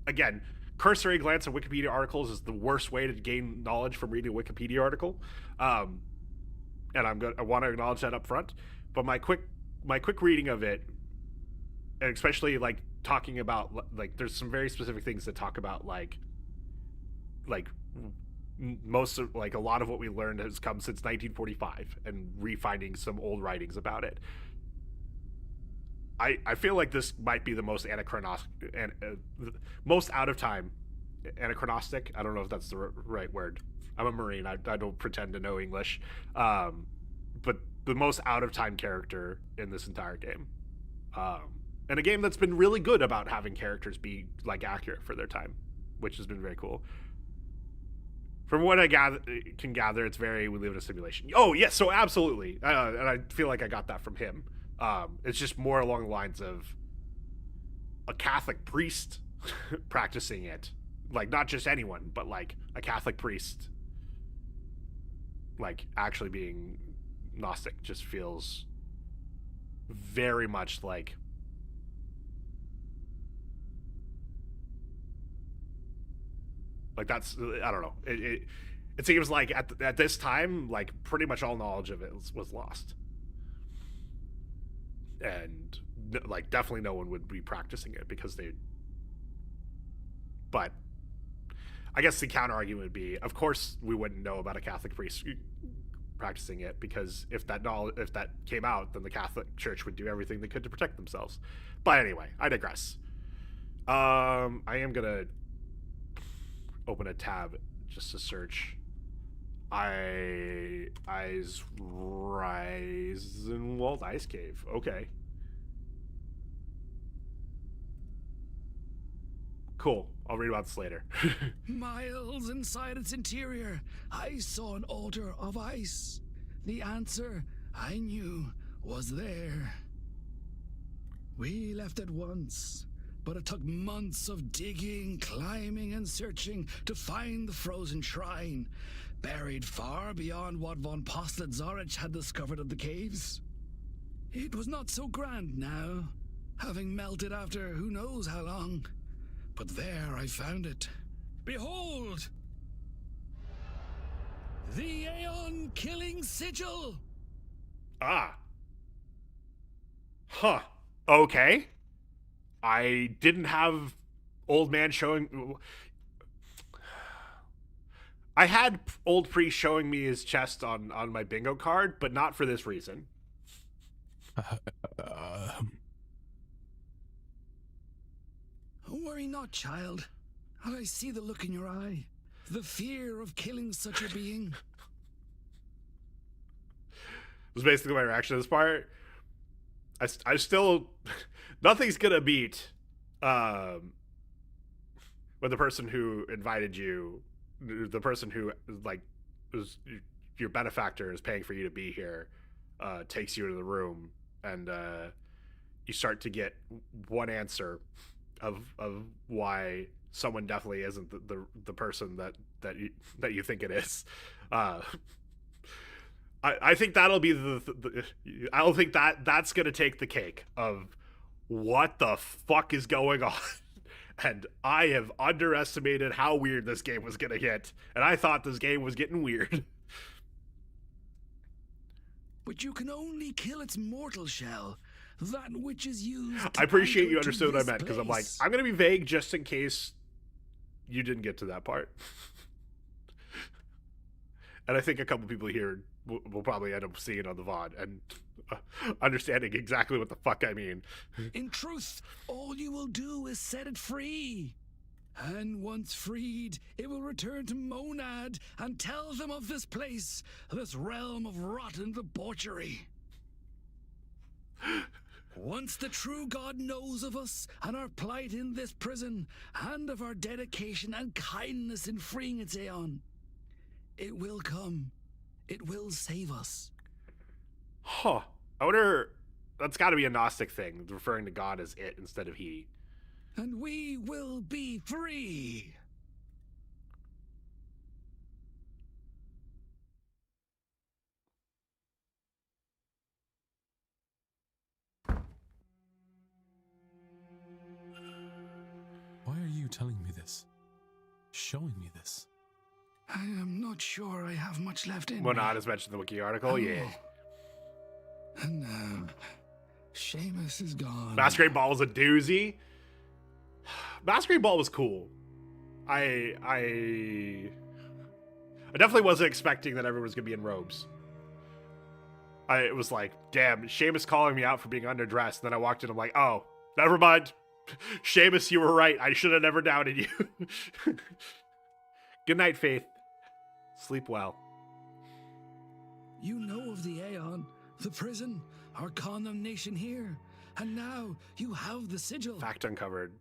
again, cursory glance at Wikipedia articles is the worst way to gain knowledge from reading a Wikipedia article. And I want to acknowledge that up front. But my quick reading of it, and especially like talking about like there's some very specific things that talk about like most of like a lot of what we learned has come since 1945 and refinding some old writings about it. I feel like this might be the most anachronistic and most out of time anachronistic. I don't know if that's the right word. I'm a Marine. I don't pretend to know English. But the most out of time character in this entire game. And a game that's been really good about having characters be like accurate for their time, which has been very cool. From what I can gather, it's very, we live in a simulation. Oh, yes, so absolutely. And I feel like I got that from him. It's just more along the lines of a Catholic priest practicing it. Like, not just anyone, but, like, a Catholic priest, like, actually being Gnostic just feels very much like... Like, that's, I don't know. It seems like at this time, like, pretty much all knowledge of it was lost. And like definitely no one would be practicing it because but I guess the counter argument would be, of course we wouldn't know about a Catholic priest practicing it, because if that came out, then the Catholic Church would do everything they could to protect themselves. But anyway, I digress. I am gonna open a tab just to search Eisenwald Ice Cave. Okay. Cool. I'll read about this later. Miles inside its interior, I saw an altar of ice. The answer I knew was there. We left at once, but it took months of digging, climbing, and searching to find the frozen shrine, buried far beyond what von Postlett-Zorich had discovered of the caves. It was not so grand now, having melted after who knows how long. But there I found it. Behold! The Aeon-killing sigil! Ah. Huh. Okay. I didn't have old man showing... I had old priest showing me his chest on my bingo card, but not for this reason. Worry not, child. I see the look in your eye. The fear of killing such a being. Was basically my reaction to this part. I still... Nothing's gonna beat when the person who invited you, the person who like was your benefactor, is paying for you to be here, takes you into the room, and you start to get one answer of why someone definitely isn't the person that that you think it is. I think that'll be I don't think that's gonna take the cake of what the fuck is going on. And I have underestimated how weird this game was gonna get, and I thought this game was getting weird. But you can only kill its mortal shell, that which is used. I appreciate you understood what I meant, because I'm like, I'm gonna be vague just in case you didn't get to that part. And I think a couple people here will probably end up seeing it on the VOD and understanding exactly what the fuck I mean. In truth, all you will do is set it free. And once freed, it will return to Monad and tell them of this place, this realm of rotten debauchery. Once the true God knows of us and our plight in this prison, and of our dedication and kindness in freeing its Aeon, it will come. It will save us. Huh. I wonder, that's got to be a Gnostic thing, referring to God as it instead of he. And we will be free. Why are you telling me this? Showing me this? I am not sure I have much left in Well, me. not as mentioned in the wiki article, yeah. And now, Seamus is gone. Masquerade Ball was a doozy. Masquerade Ball was cool. I definitely wasn't expecting that everyone was gonna be in robes. It was like, damn, Seamus calling me out for being underdressed. And then I walked in, I'm like, oh, never mind. Seamus, you were right. I should have never doubted you. Good night, Faith. Sleep well. You know of the Aeon, the prison, our condemnation here. And now you have the sigil. Fact uncovered.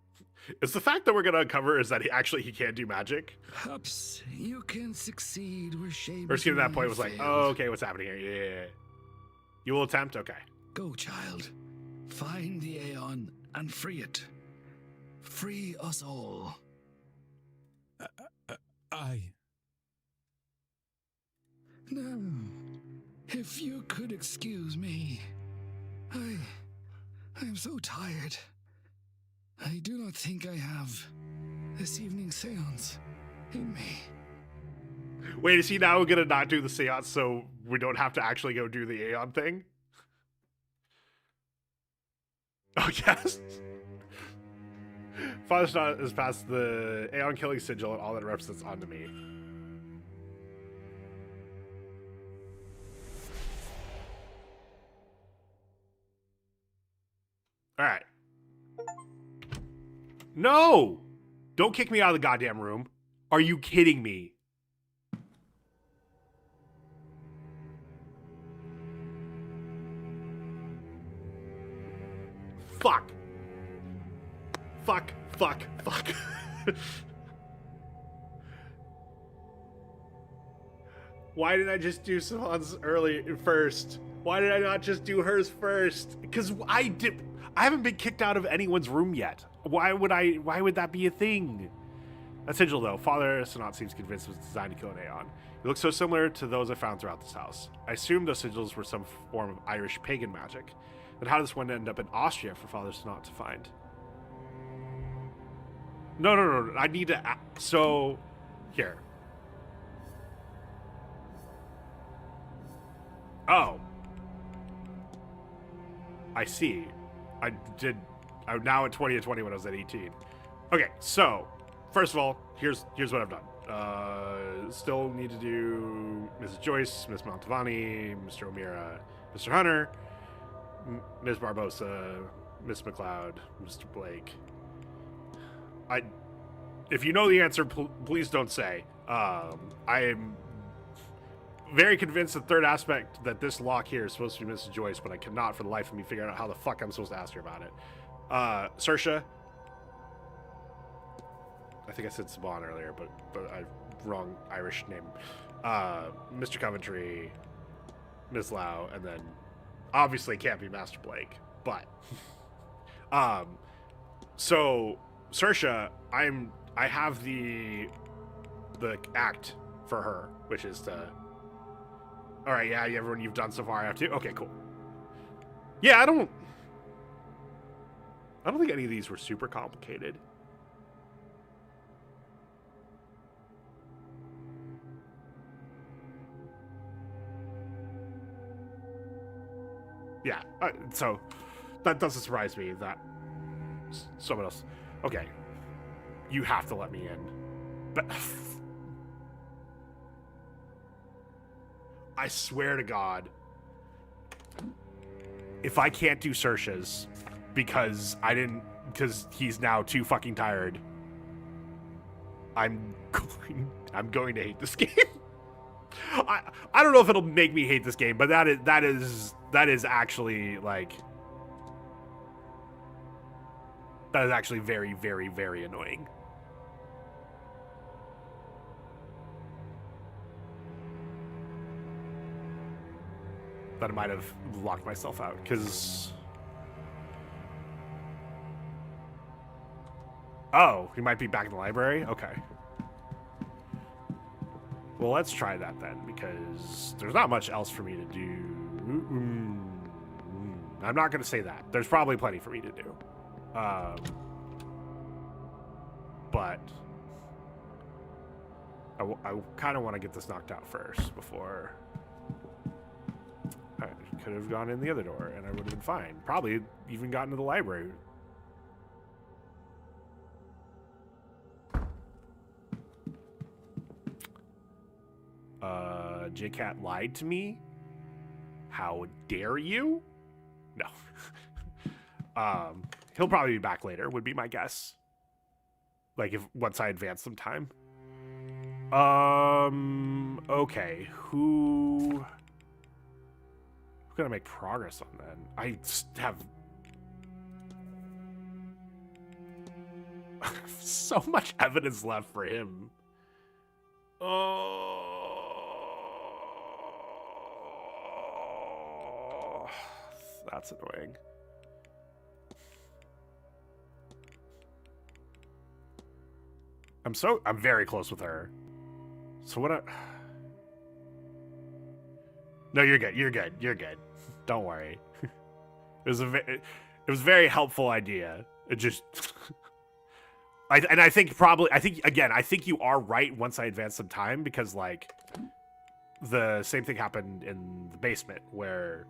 Is the fact that we're gonna uncover is that he can't do magic? Perhaps you can succeed where Seamus. First getting to that point was failed. like, oh, okay, what's happening here? Yeah. You will attempt? Okay. Go, child. Find the Aeon and free it. Free us all. Now, if you could excuse me. I am so tired. I do not think I have this evening's seance in me. Wait, is he now gonna not do the seance so we don't have to actually go do the Aeon thing? Oh, yes. Father Snot has passed the Aeon killing sigil and all that represents onto me. Alright. No! Don't kick me out of the goddamn room. Are you kidding me? Fuck. Fuck, fuck, fuck. Why did I just do Savon's first? Why did I not just do hers first? Because I haven't been kicked out of anyone's room yet. Why would that be a thing? That sigil, though, Father Sonat seems convinced it was designed to kill an Aeon. It looks so similar to those I found throughout this house. I assumed those sigils were some form of Irish pagan magic. Then how did this one end up in Austria for Father Sonat to find? No. I need to... So, here. Oh. I see. I'm now at 20 and 20 when I was at 18. Okay, so, first of all, here's what I've done. Still need to do Mrs. Joyce, Miss Montavani, Mr. O'Meara, Mr. Hunter, Ms. Barbosa, Miss McLeod, Mr. Blake. If you know the answer, please don't say. I am very convinced the third aspect that this lock here is supposed to be Mrs. Joyce, but I cannot for the life of me figure out how the fuck I'm supposed to ask her about it. Saoirse. I think I said Saban earlier, but wrong Irish name. Mr. Coventry, Ms. Lau, and then obviously it can't be Master Blake, but so Saoirse, I have the the act for her, which is to. All right, yeah, everyone you've done so far, I have to. Okay, cool. Yeah, I don't think any of these were super complicated. Yeah, so that doesn't surprise me that someone else. Okay, you have to let me in, but I swear to God, if I can't do Saoirse's because he's now too fucking tired, I'm going to hate this game. I don't know if it'll make me hate this game, but that is actually like that is actually very, very, very annoying. That I might have locked myself out because. Oh, he might be back in the library? Okay. Well, let's try that then, because there's not much else for me to do. I'm not going to say that. There's probably plenty for me to do. But I kind of want to get this knocked out first before I could have gone in the other door, and I would have been fine. Probably even gotten to the library. J-Cat lied to me? How dare you? No. He'll probably be back later, would be my guess. Like, once I advance some time. Okay. Who can I make progress on then? I have so much evidence left for him. Oh, that's annoying. I'm very close with her. So what No, you're good. You're good. You're good. Don't worry. It was a very helpful idea. It just I think you are right once I advance some time, because like the same thing happened in the basement where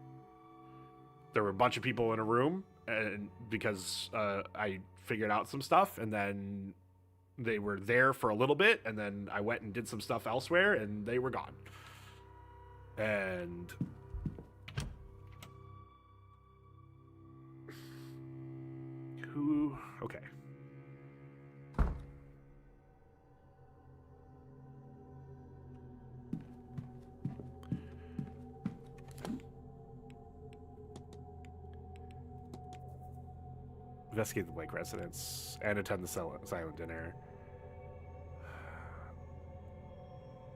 there were a bunch of people in a room, and because I figured out some stuff, and then they were there for a little bit, and then I went and did some stuff elsewhere, and they were gone. And who? Okay. Investigate the Blake residence and attend the silent dinner.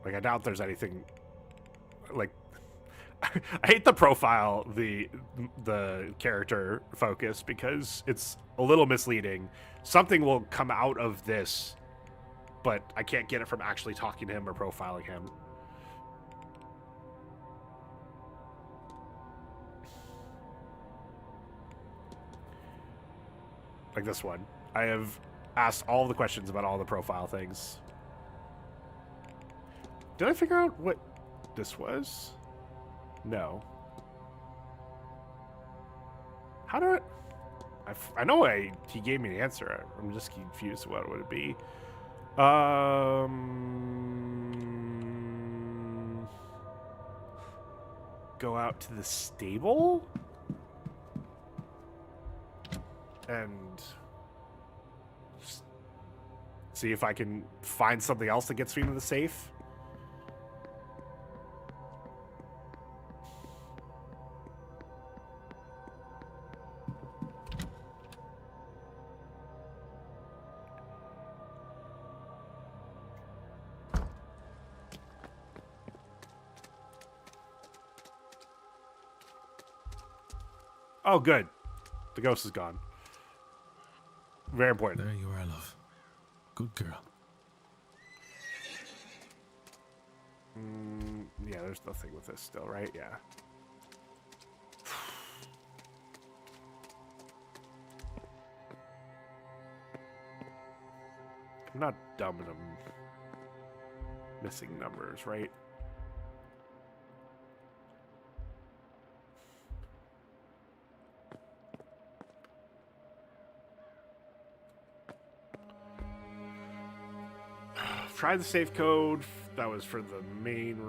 Like, I doubt there's anything. Like, I hate the profile, the character focus, because it's a little misleading. Something will come out of this, but I can't get it from actually talking to him or profiling him. Like this one. I have asked all the questions about all the profile things. Did I figure out what this was? No. How do I know he gave me the answer. I'm just confused. What would it be? Go out to the stable? And see if I can find something else that gets me to the safe. Oh, good. The ghost is gone. Very important. There you are, love. Good girl. there's nothing with this still, right? Yeah. I'm not dumb and I'm missing numbers, right? Try the safe code. That was for the main.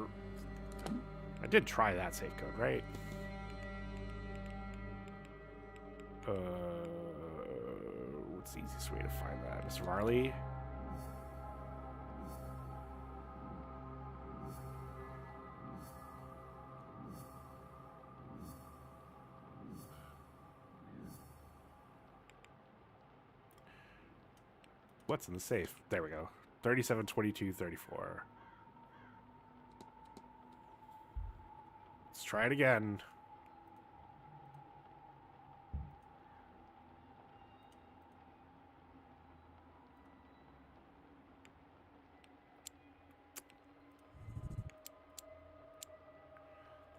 I did try that safe code, right? What's the easiest way to find that? Mr. Varley? What's in the safe? There we go. 37, 22, 34. Let's try it again.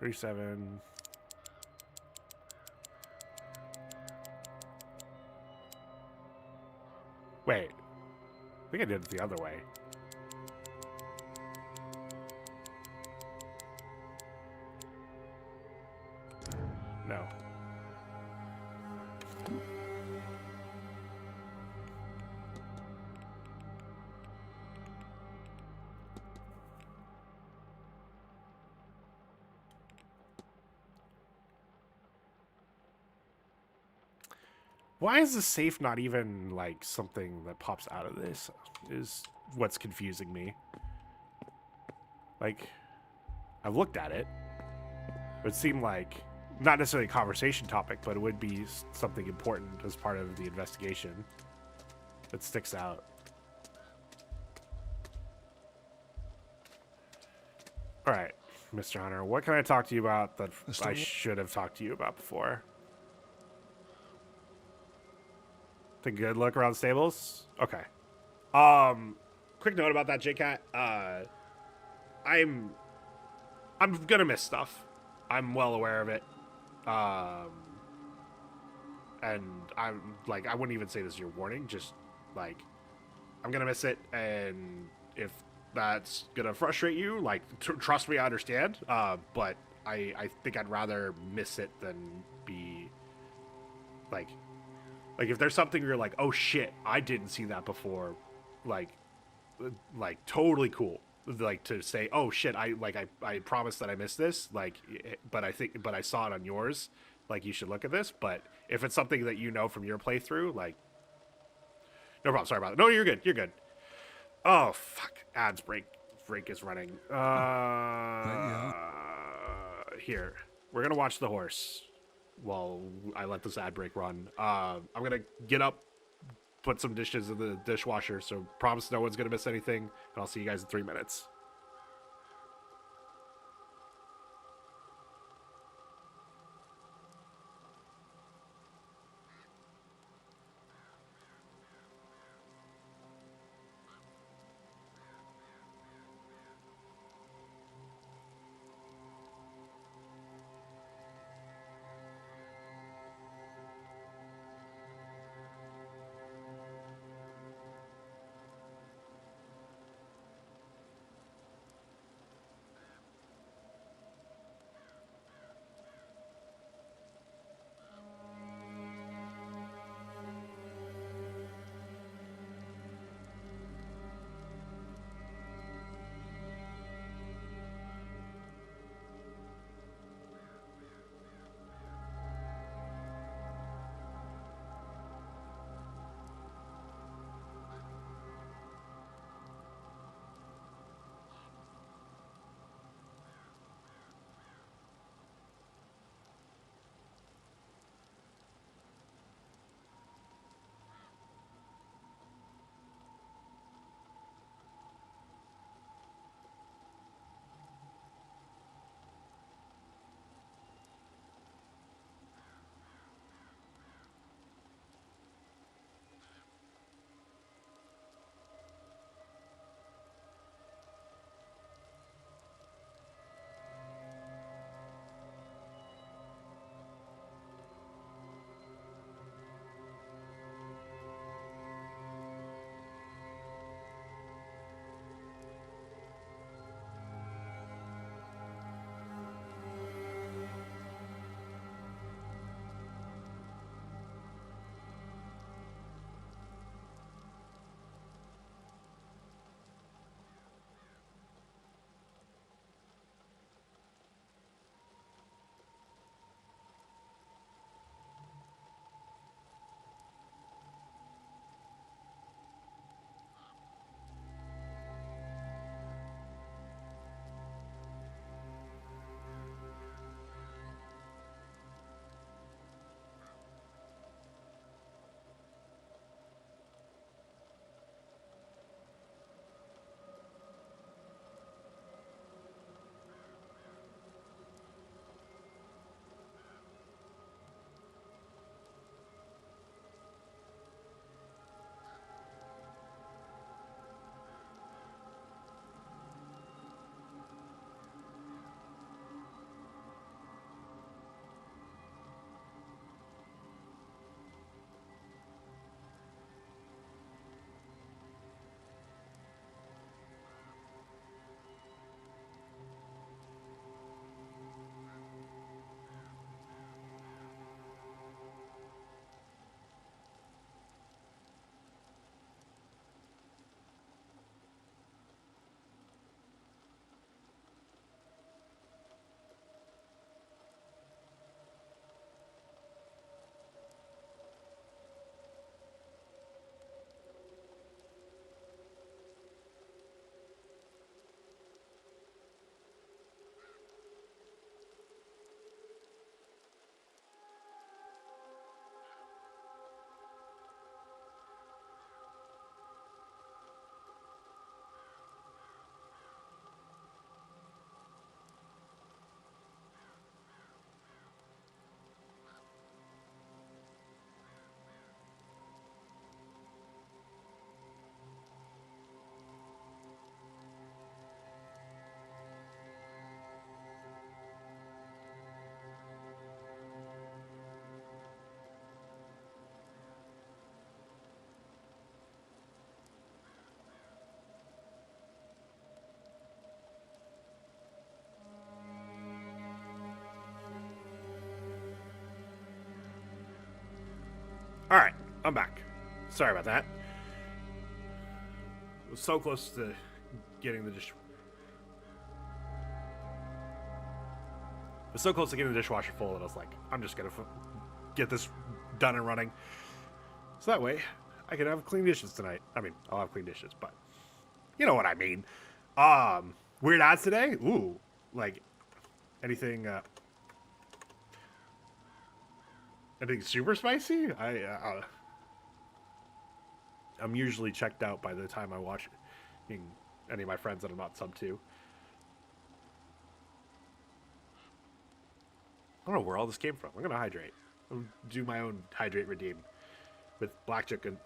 $37. Wait. I think I did it the other way. No. Why is the safe not even, like, something that pops out of this? Is what's confusing me. Like, I've looked at it. It would seem like, not necessarily a conversation topic, but it would be something important as part of the investigation that sticks out. All right, Mr. Hunter, what can I talk to you about that I should have talked to you about before? The good look around the stables? Okay. Quick note about that, JCat. I'm gonna miss stuff. I'm well aware of it. And I'm like, I wouldn't even say this is your warning, just like, I'm gonna miss it, and if that's gonna frustrate you, like, trust me, I understand. But I think I'd rather miss it than be like if there's something where you're like, oh shit, I didn't see that before, like totally cool. Like, to say, oh shit, I promised that I missed this, like, but I saw it on yours, like, you should look at this. But if it's something that you know from your playthrough, like, no problem, sorry about that. No, you're good. Oh fuck, ads break is running. Here, we're gonna watch the horse while I let this ad break run. I'm gonna get up, put some dishes in the dishwasher, so promise no one's gonna miss anything, and I'll see you guys in 3 minutes. I'm back. Sorry about that. I was so close to getting the dishwasher full that I was like, I'm just gonna get this done and running. So that way, I can have clean dishes tonight. I mean, I'll have clean dishes, but you know what I mean. Weird ads today? Ooh, like anything super spicy? I'm usually checked out by the time I watch any of my friends that I'm not sub to. I don't know where all this came from. I'm gonna hydrate. I'll do my own hydrate redeem with blackjack and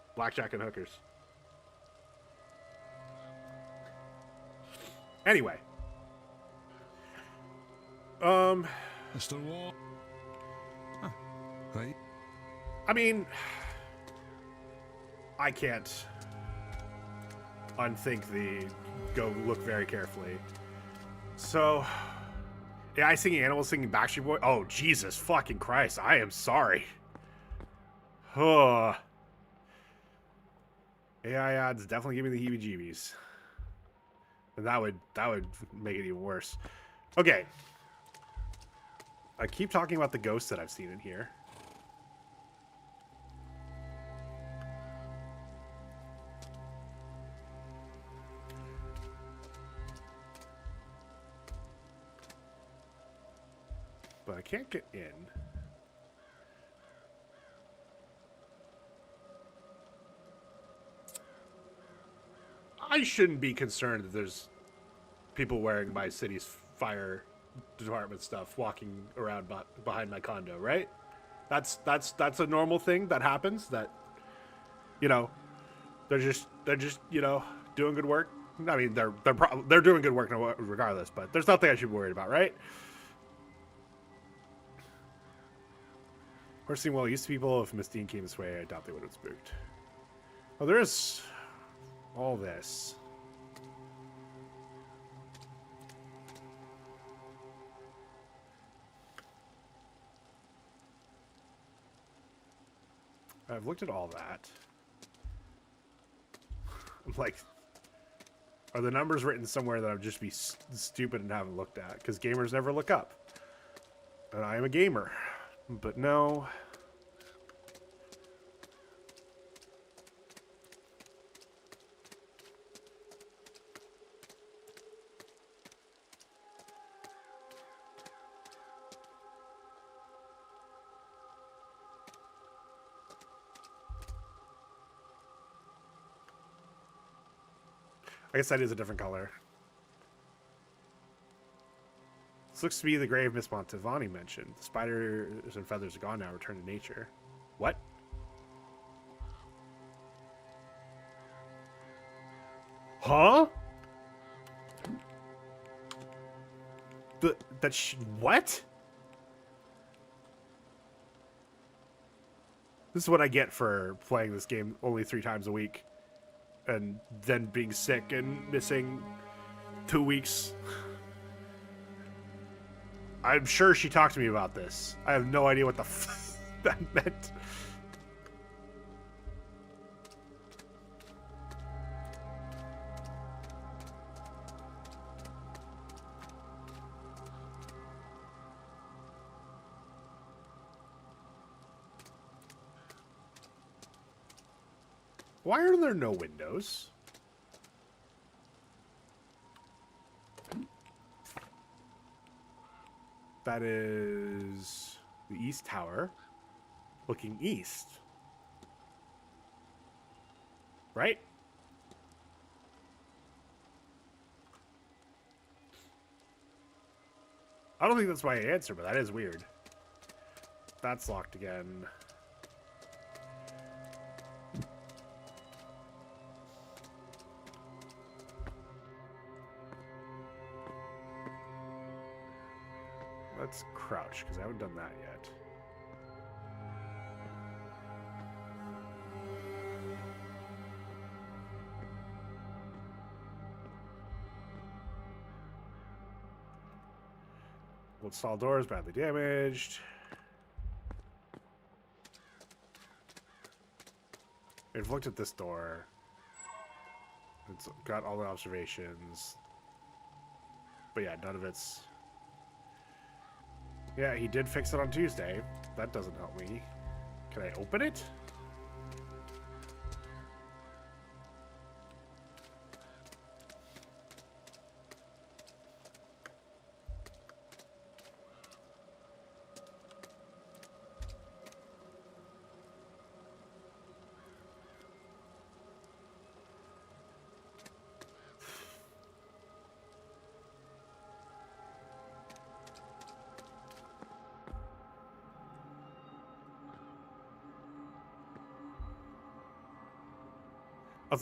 hookers. Anyway, Mr. Wall. Huh. Right. I mean, I can't unthink the go look very carefully. So, AI singing animals singing Backstreet Boy. Oh, Jesus fucking Christ. I am sorry. AI ads definitely give me the heebie-jeebies. And that would make it even worse. Okay. I keep talking about the ghosts that I've seen in here. But I can't get in. I shouldn't be concerned that there's people wearing my city's fire department stuff walking around behind my condo, right? That's a normal thing that happens. That, you know, they're just you know, doing good work. I mean, they're doing good work regardless, but there's nothing I should be worried about, right? Horsing well used to people. If Miss Deane came this way, I doubt they would have spooked. Oh, there's all this. I've looked at all that. I'm like, are the numbers written somewhere that I'd just be stupid and haven't looked at? Because gamers never look up. And I am a gamer. But no. I guess that is a different color. This looks to be the grave Miss Montevani mentioned. The spiders and feathers are gone now. Return to nature. What? Huh? What? This is what I get for playing this game only 3 times a week. And then being sick and missing 2 weeks. I'm sure she talked to me about this. I have no idea what the that meant. Why are there no windows? That is the East Tower looking east. Right? I don't think that's my answer, but that is weird. That's locked again. Let's crouch, because I haven't done that yet. Old stall doors badly damaged. We've looked at this door. It's got all the observations. But yeah, none of it's... Yeah, he did fix it on Tuesday. That doesn't help me. Can I open it?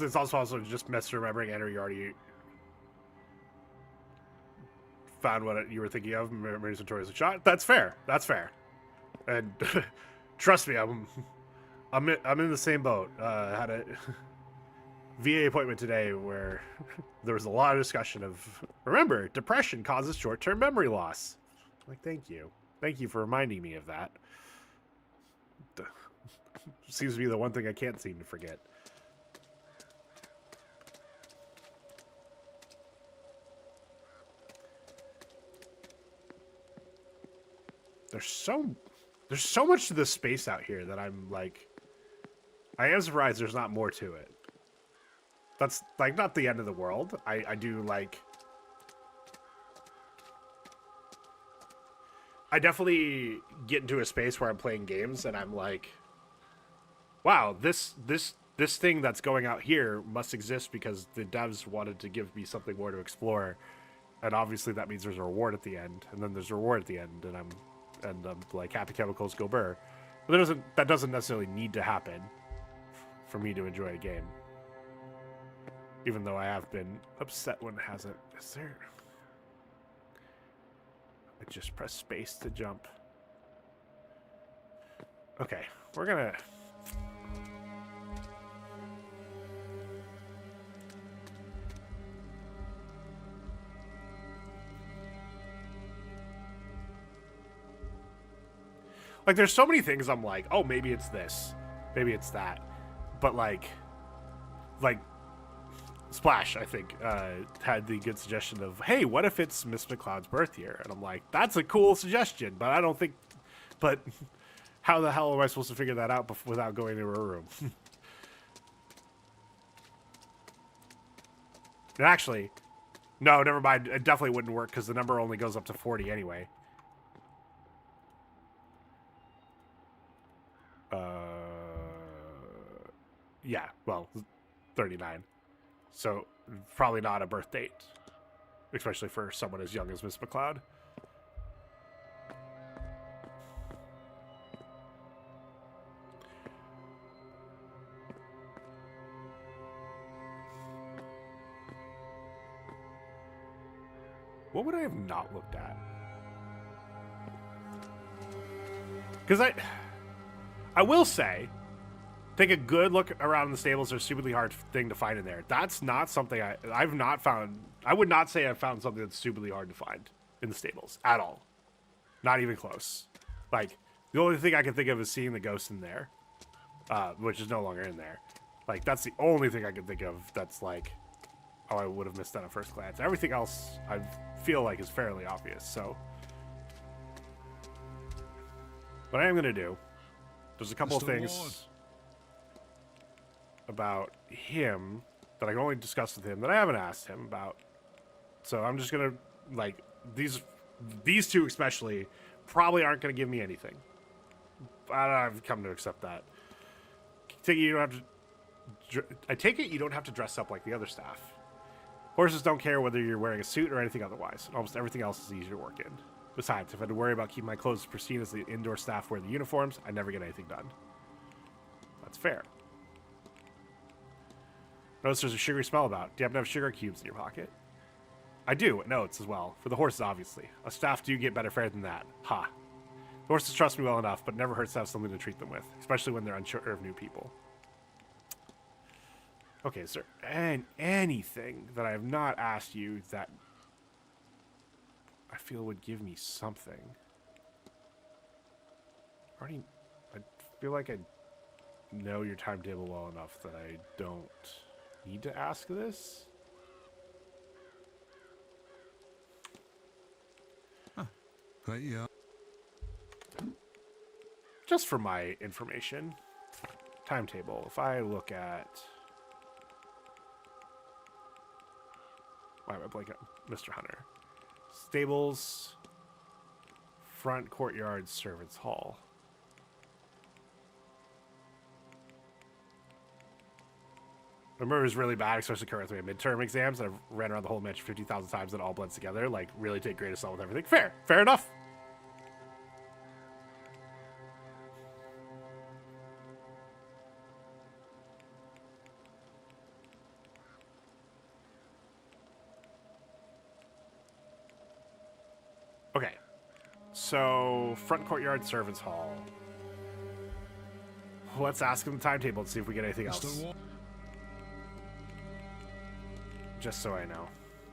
It's also just misremembering Enter. You already found what you were thinking of. Marines Notorious shot. That's fair. That's fair. And trust me, I'm in the same boat. Had a VA appointment today where there was a lot of discussion of, remember, depression causes short-term memory loss. Like, thank you for reminding me of that. Seems to be the one thing I can't seem to forget. There's so much to this space out here that I'm like, I am surprised there's not more to it. That's like not the end of the world. I do like, I definitely get into a space where I'm playing games and I'm like, wow, this thing that's going out here must exist because the devs wanted to give me something more to explore. And obviously that means there's a reward at the end, and then there's a reward at the end, and I'm like, happy chemicals go burr. But that doesn't necessarily need to happen for me to enjoy a game. Even though I have been upset when it hasn't. Is there... I just press space to jump. Okay, we're gonna... Like, there's so many things I'm like, oh, maybe it's this. Maybe it's that. But, like Splash, I think, had the good suggestion of, hey, what if it's Miss McCloud's birth year? And I'm like, that's a cool suggestion, but I don't think... But how the hell am I supposed to figure that out without going to her room? And actually, no, never mind. It definitely wouldn't work because the number only goes up to 40 anyway. Yeah, well, 39. So, probably not a birth date. Especially for someone as young as Miss McCloud. What would I have not looked at? Because I will say, take a good look around the stables. There's a stupidly hard thing to find in there. That's not something I've not found. I would not say I've found something that's stupidly hard to find in the stables at all. Not even close. Like, the only thing I can think of is seeing the ghost in there, which is no longer in there. Like, that's the only thing I can think of that's like, oh, I would have missed that at first glance. Everything else I feel like is fairly obvious, so. What I am going to do, there's a couple of things about him that I can only discuss with him that I haven't asked him about. So I'm just gonna, like, these two especially probably aren't gonna give me anything. I've come to accept that. I take it you don't have to dress up like the other staff. Horses don't care whether you're wearing a suit or anything otherwise. Almost everything else is easy to work in. Besides, if I had to worry about keeping my clothes as pristine as the indoor staff wear the uniforms, I never get anything done. That's fair. Notice there's a sugary smell about. Do you happen to have sugar cubes in your pocket? I do, at Notes as well. For the horses, obviously. A staff do get better fare than that. Ha. The horses trust me well enough, but it never hurts to have something to treat them with. Especially when they're unsure of new people. Okay, is there anything that I have not asked you that I feel would give me something? I feel like I know your timetable well enough that I don't need to ask this. Right, yeah. Just for my information, timetable. If I look at... Why am I blanking on Mr. Hunter? Stables, front courtyard, servants' hall. I remember it was really bad, especially currently at midterm exams. I've ran around the whole match 50,000 times and it all blends together. Like, really take great assault with everything. Fair. Fair enough. Okay. So, front courtyard, servants' hall. Let's ask him the timetable and see if we get anything else. Just so I know.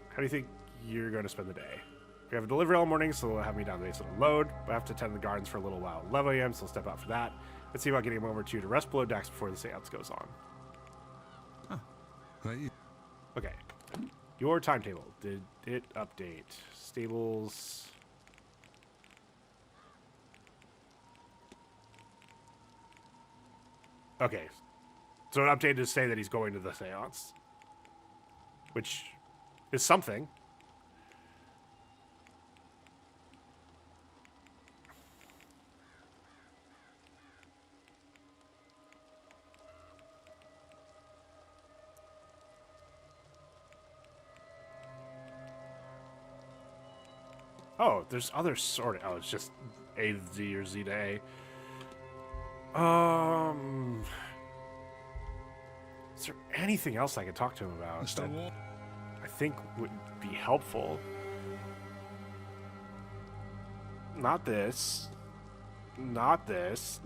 How do you think you're going to spend the day? We have a delivery all morning, so they'll have me down the basement and load. I have to attend the gardens for a little while. 11 a.m., so I'll step out for that. Let's see about getting him over to rest below decks before the seance goes on. Huh. Right. Okay. Your timetable. Did it update? Stables... Okay, so it updated to say that he's going to the seance, which is something. Oh, there's other sorting. Oh, it's just A to Z or Z to A. Is there anything else I could talk to him about that I think would be helpful? Not this. Not this.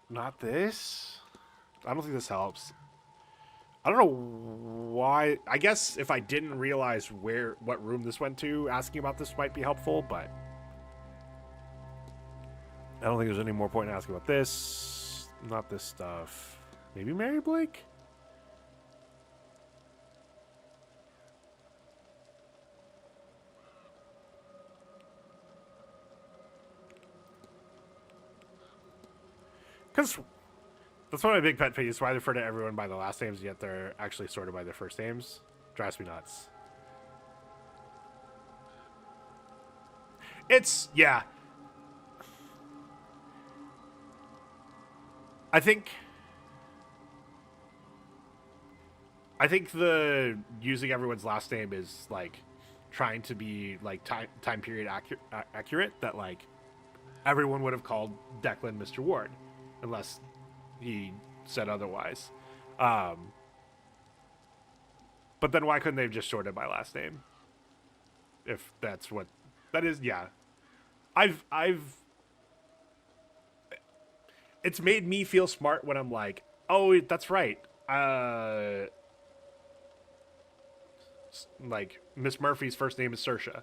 Not this. I don't think this helps. I don't know why. I guess if I didn't realize what room this went to, asking about this might be helpful, but I don't think there's any more point in asking about this. Not this stuff. Maybe Mary Blake? Because that's one of my big pet peeves. Why they refer to everyone by the last names, yet they're actually sorted by their first names. Drives me nuts. It's, yeah. I think the using everyone's last name is like trying to be like time period accurate. That like everyone would have called Declan Mr. Ward, unless he said otherwise. But then why couldn't they have just shorted my last name? If that's what that is, yeah. It's made me feel smart when I'm like, oh, that's right. Like Miss Murphy's first name is Saoirse,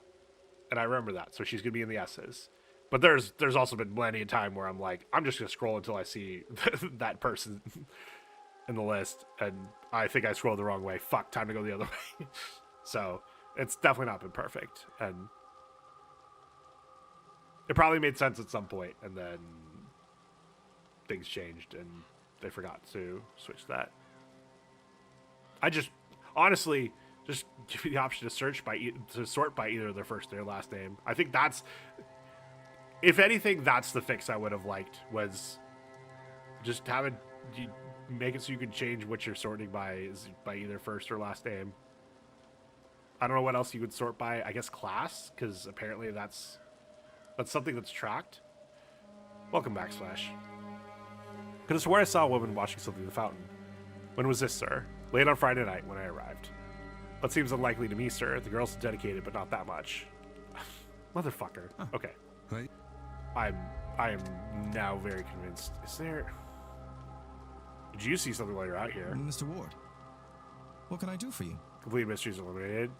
and I remember that, so she's gonna be in the S's. But there's also been plenty of time where I'm like, I'm just gonna scroll until I see that person in the list, and I think I scrolled the wrong way. Fuck, time to go the other way. So it's definitely not been perfect, and it probably made sense at some point, and then things changed, and they forgot to switch that. I just honestly just give you the option to sort by either their first or their last name. I think that's. If anything, that's the fix I would have liked, was just make it so you can change what you're sorting by either first or last name. I don't know what else you would sort by. I guess class, because apparently that's something that's tracked. Welcome back, Slash. Could have sworn I saw a woman watching something in the fountain. When was this, sir? Late on Friday night when I arrived. That seems unlikely to me, sir. The girl's dedicated, but not that much. Motherfucker. Huh. Okay. Right. I am now very convinced. Is there... Did you see something while you're out here? Mr. Ward, what can I do for you? Complete mysteries eliminated.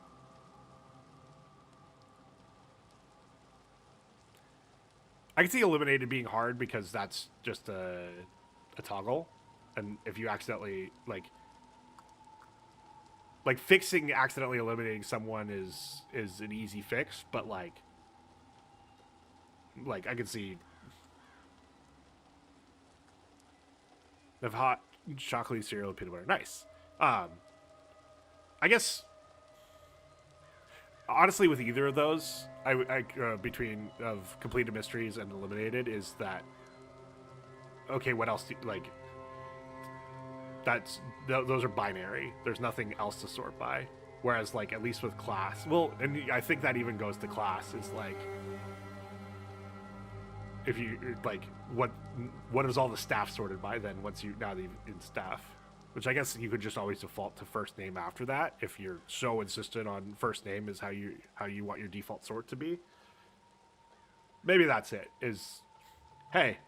I can see eliminated being hard because that's just a toggle, and if you accidentally like fixing accidentally eliminating someone is an easy fix, but like I can see the hot chocolate cereal and peanut butter. Nice. I guess honestly with either of those, I between of completed mysteries and eliminated is that okay? What else? Those are binary. There's nothing else to sort by. Whereas like at least with class, well, and I think that even goes to class is like if you like what is all the staff sorted by then once you now that you're in staff, which I guess you could just always default to first name after that if you're so insistent on first name is how you want your default sort to be. Maybe that's it. Is hey,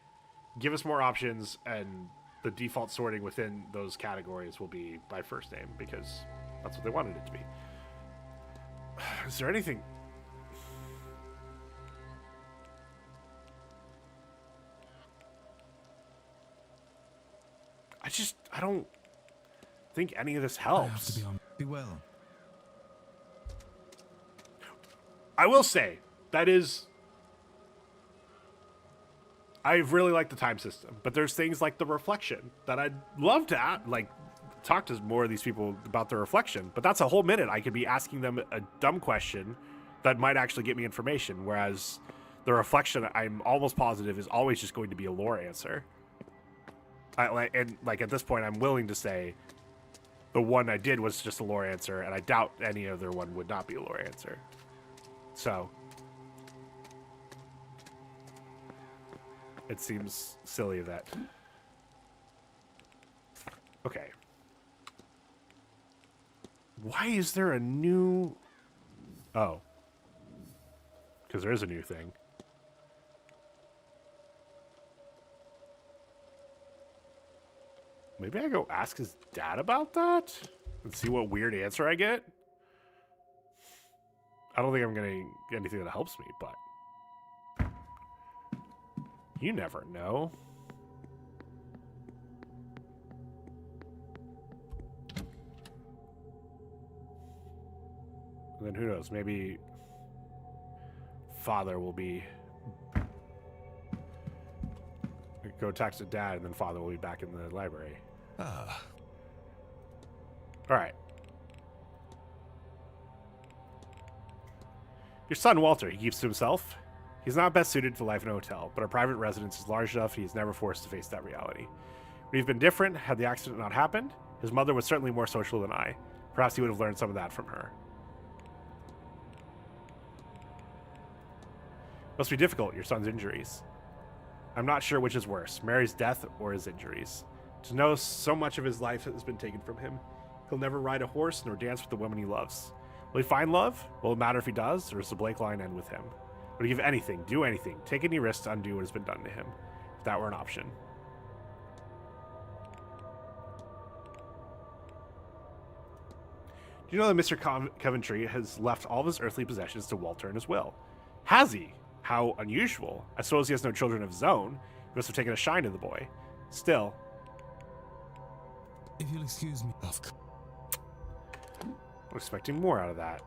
give us more options and the default sorting within those categories will be by first name because that's what they wanted it to be. Is there anything? I don't think any of this helps. Be well. I will say that is. I really like the time system, but there's things like the reflection that I'd love to talk to more of these people about the reflection. But that's a whole minute. I could be asking them a dumb question that might actually get me information, whereas the reflection, I'm almost positive, is always just going to be a lore answer. And at this point, I'm willing to say the one I did was just a lore answer, and I doubt any other one would not be a lore answer. So it seems silly that. Okay. Why is there a new? Oh. Because there is a new thing. Maybe I go ask his dad about that and see what weird answer I get. I don't think I'm getting anything that helps me, but you never know. And then who knows? Maybe father will be. Go text to dad, and then father will be back in the library. Ah. All right. Your son, Walter, he keeps to himself. He's not best suited for life in a hotel, but a private residence is large enough he is never forced to face that reality. Would he have been different had the accident not happened? His mother was certainly more social than I. Perhaps he would have learned some of that from her. Must be difficult, your son's injuries. I'm not sure which is worse, Mary's death or his injuries. To know so much of his life has been taken from him. He'll never ride a horse nor dance with the woman he loves. Will he find love? Will it matter if he does, or does the Blake line end with him? Would he give anything, do anything, take any risks to undo what has been done to him, if that were an option? Do you know that Mr. Coventry has left all of his earthly possessions to Walter in his will? Has he? How unusual. I suppose he has no children of his own. He must have taken a shine to the boy. Still. If you'll excuse me. I'm expecting more out of that.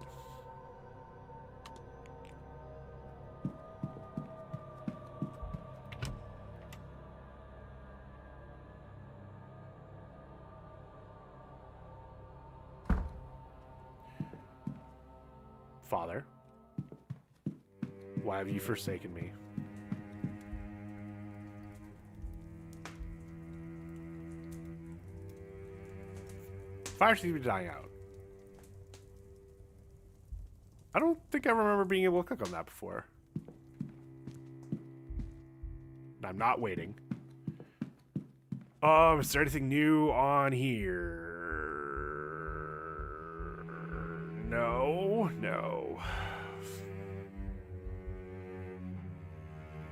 Father. Why have you forsaken me? Fire seems to be dying out. I don't think I remember being able to click on that before. I'm not waiting. Is there anything new on here? No, no.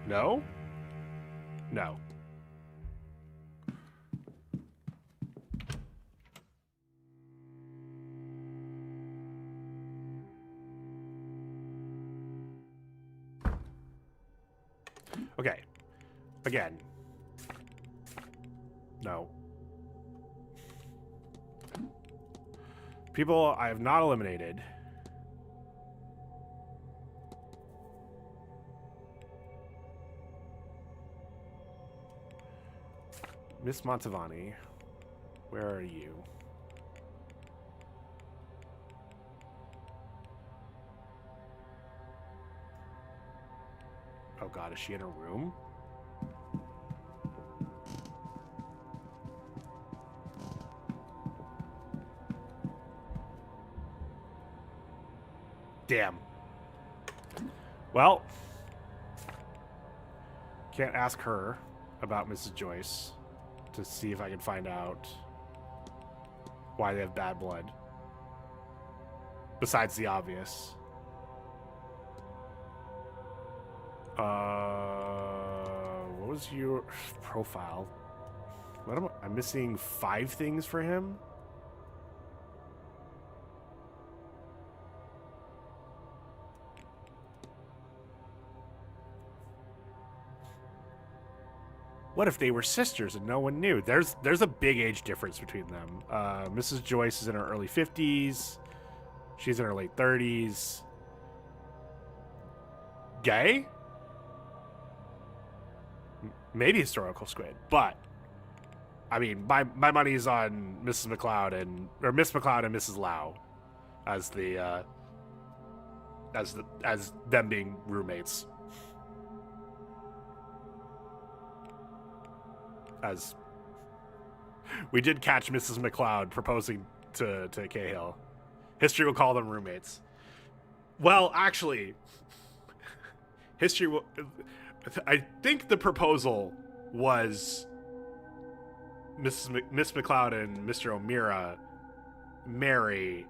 No? No. Okay. Again. No. People I have not eliminated. Miss Montavani, where are you? Oh god, is she in her room? Damn. Well, can't ask her about Mrs. Joyce to see if I can find out why they have bad blood. Besides the obvious. What was your profile? What am I? I'm missing 5 things for him? What if they were sisters and no one knew? There's a big age difference between them. Mrs. Joyce is in her early 50s. She's in her late 30s. Gay? Maybe historical squid, but I mean, my money is on Mrs. McLeod or Miss McLeod and Mrs. Lau as as them being roommates. As we did catch Mrs. McLeod proposing to Cahill. History will call them roommates. Well, actually, history will. I think the proposal was Miss McLeod and Mr. O'Meara marry,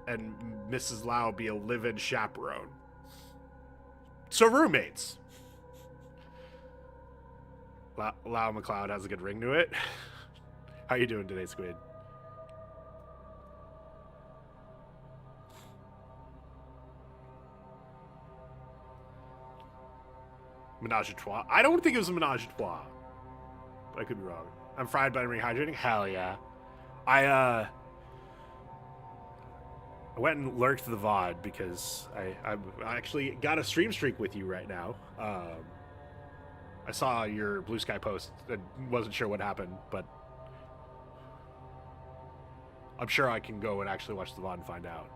and Mrs. Lau be a live-in chaperone. So roommates. Lau McLeod has a good ring to it. How you doing today, Squid? Menage a trois? I don't think it was a menage a trois. But I could be wrong. I'm fried but I'm rehydrating? Hell yeah. I went and lurked the VOD because I actually got a stream streak with you right now. I saw your Blue Sky post and wasn't sure what happened, but I'm sure I can go and actually watch the VOD and find out.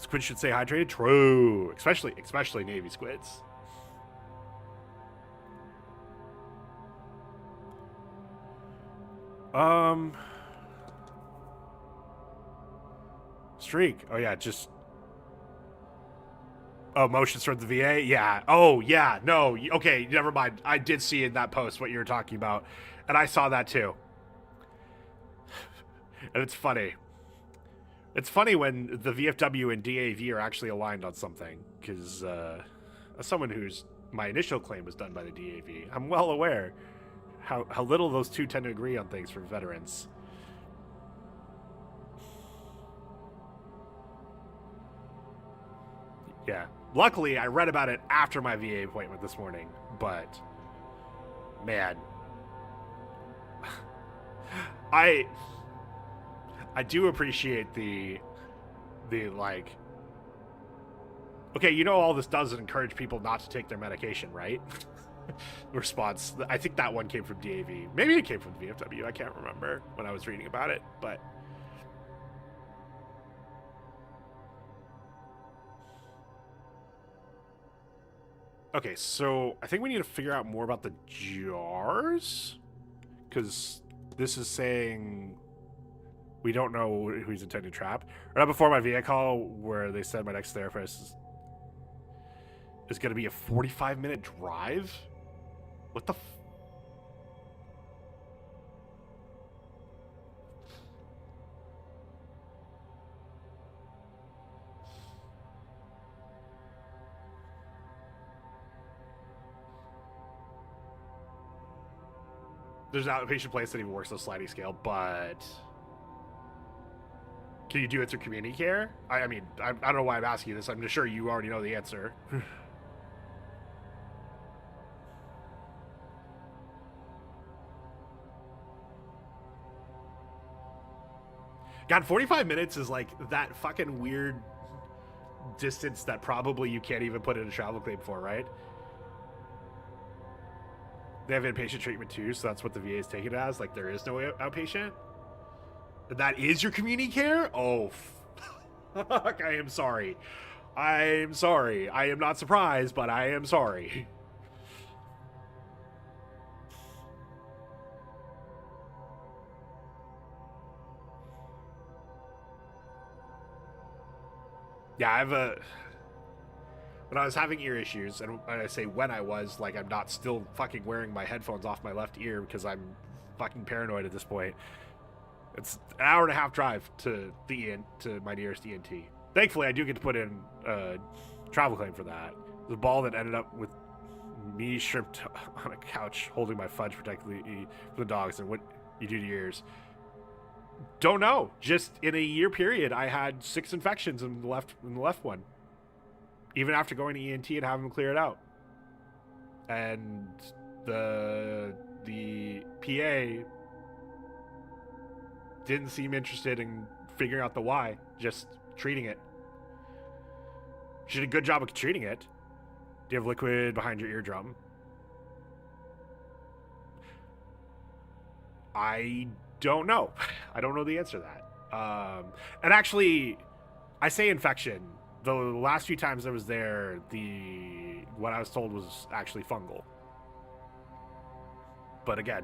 Squid should stay hydrated? True. Especially Navy squids. Streak. Oh yeah, just. Oh, motions from the VA? Yeah. Oh, yeah. No. Okay, never mind. I did see in that post what you were talking about. And I saw that too. And it's funny. It's funny when the VFW and DAV are actually aligned on something. Because as someone whose my initial claim was done by the DAV, I'm well aware how little those two tend to agree on things for veterans. Yeah. Luckily, I read about it after my VA appointment this morning, but man, I do appreciate the like, okay, you know, all this does is encourage people not to take their medication, right? Response. I think that one came from DAV. Maybe it came from the VFW. I can't remember when I was reading about it, but okay, so I think we need to figure out more about the jars, because this is saying we don't know who he's intending to trap. Right before my VA call, where they said my next therapist is going to be a 45-minute drive. What the? There's an outpatient place that even works on a sliding scale, but can you do it through community care? I mean, I don't know why I'm asking you this. I'm sure you already know the answer. God, 45 minutes is like that fucking weird distance that probably you can't even put in a travel claim for, right? They have inpatient treatment too, so that's what the VA is taking it as. Like, there is no outpatient. That is your community care? Oh, fuck, I am sorry. I'm sorry. I am not surprised, but I am sorry. Yeah, when I was having ear issues, and I say when I was, like, I'm not still fucking wearing my headphones off my left ear because I'm fucking paranoid at this point. It's an hour and a half drive to my nearest ENT. Thankfully, I do get to put in a travel claim for that. The ball that ended up with me shrimped on a couch holding my fudge protectively from the dogs, and what you do to your ears. Don't know. Just in a year period, I had 6 infections in the left one. Even after going to ENT and having them clear it out. And the PA didn't seem interested in figuring out the why, just treating it. She did a good job of treating it. Do you have liquid behind your eardrum? I don't know. I don't know the answer to that. And actually, I say infection. The last few times I was there, what I was told was actually fungal. But again,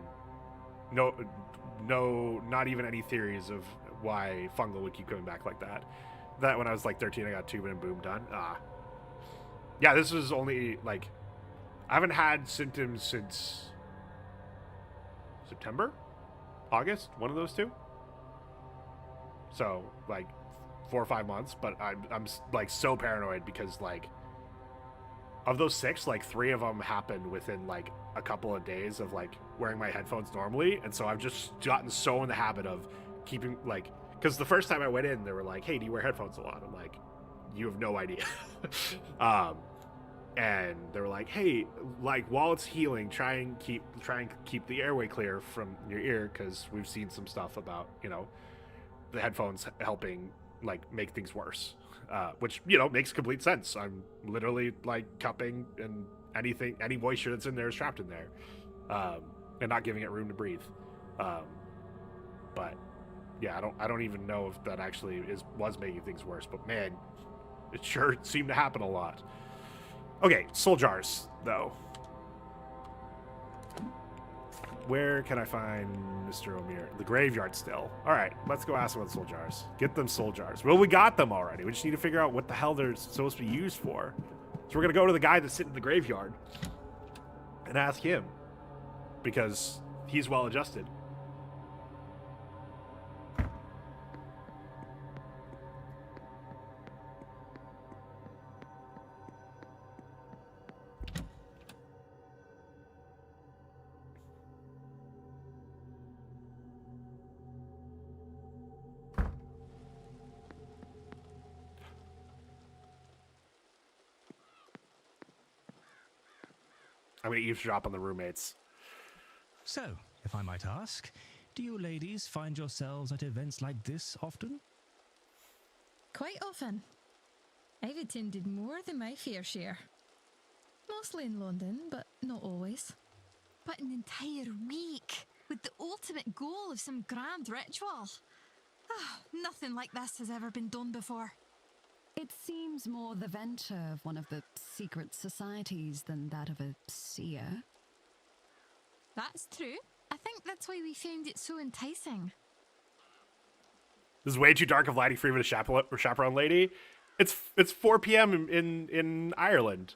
no, not even any theories of why fungal would keep coming back like that. That when I was like 13, I got tubing and boom, done. Yeah, this was only like, I haven't had symptoms since September, August, one of those two. So like 4 or 5 months, but I'm like so paranoid because like of those 6, like 3 of them happened within like a couple of days of like wearing my headphones normally, and so I've just gotten so in the habit of keeping like, because the first time I went in, they were like, "Hey, do you wear headphones a lot?" I'm like, "You have no idea." And they were like, "Hey, like while it's healing, try and keep the airway clear from your ear, because we've seen some stuff about, you know, the headphones helping like make things worse," which, you know, makes complete sense. I'm literally like cupping, and any moisture that's in there is trapped in there, and not giving it room to breathe. But yeah, I don't even know if that actually was making things worse. But man, it sure seemed to happen a lot. Okay, soul jars though. Where can I find Mr. O'Meara? The graveyard still. All right, let's go ask about soul jars. Get them soul jars. Well, we got them already. We just need to figure out what the hell they're supposed to be used for. So we're going to go to the guy that's sitting in the graveyard and ask him, because he's well adjusted. I'm going to eavesdrop on the roommates. So, if I might ask, do you ladies find yourselves at events like this often? Quite often. I've attended more than my fair share. Mostly in London, but not always. But an entire week, with the ultimate goal of some grand ritual. Nothing like this has ever been done before. It seems more the venture of one of the secret societies than that of a seer. That's true. I think that's why we found it so enticing. This is way too dark of lighting for even a chaperone lady. It's 4 p.m. in Ireland.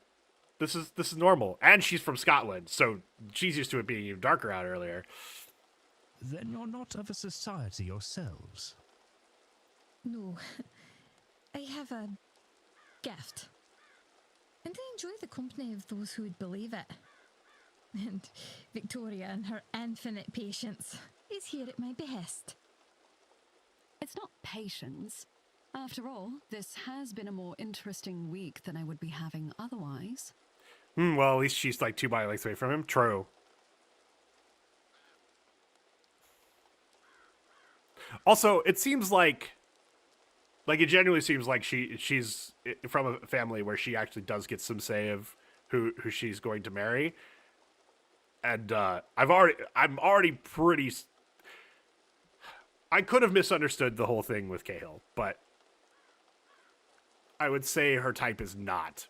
This is normal, and she's from Scotland, so she's used to it being even darker out earlier. Then you're not of a society yourselves? No. I have a gift. And I enjoy the company of those who would believe it. And Victoria and her infinite patience is here at my behest. It's not patience. After all, this has been a more interesting week than I would be having otherwise. Well, at least she's like 2 body lengths away from him. True. Also, it seems like it genuinely seems like she's from a family where she actually does get some say of who she's going to marry. And I'm already pretty. I could have misunderstood the whole thing with Cahill, but I would say her type is not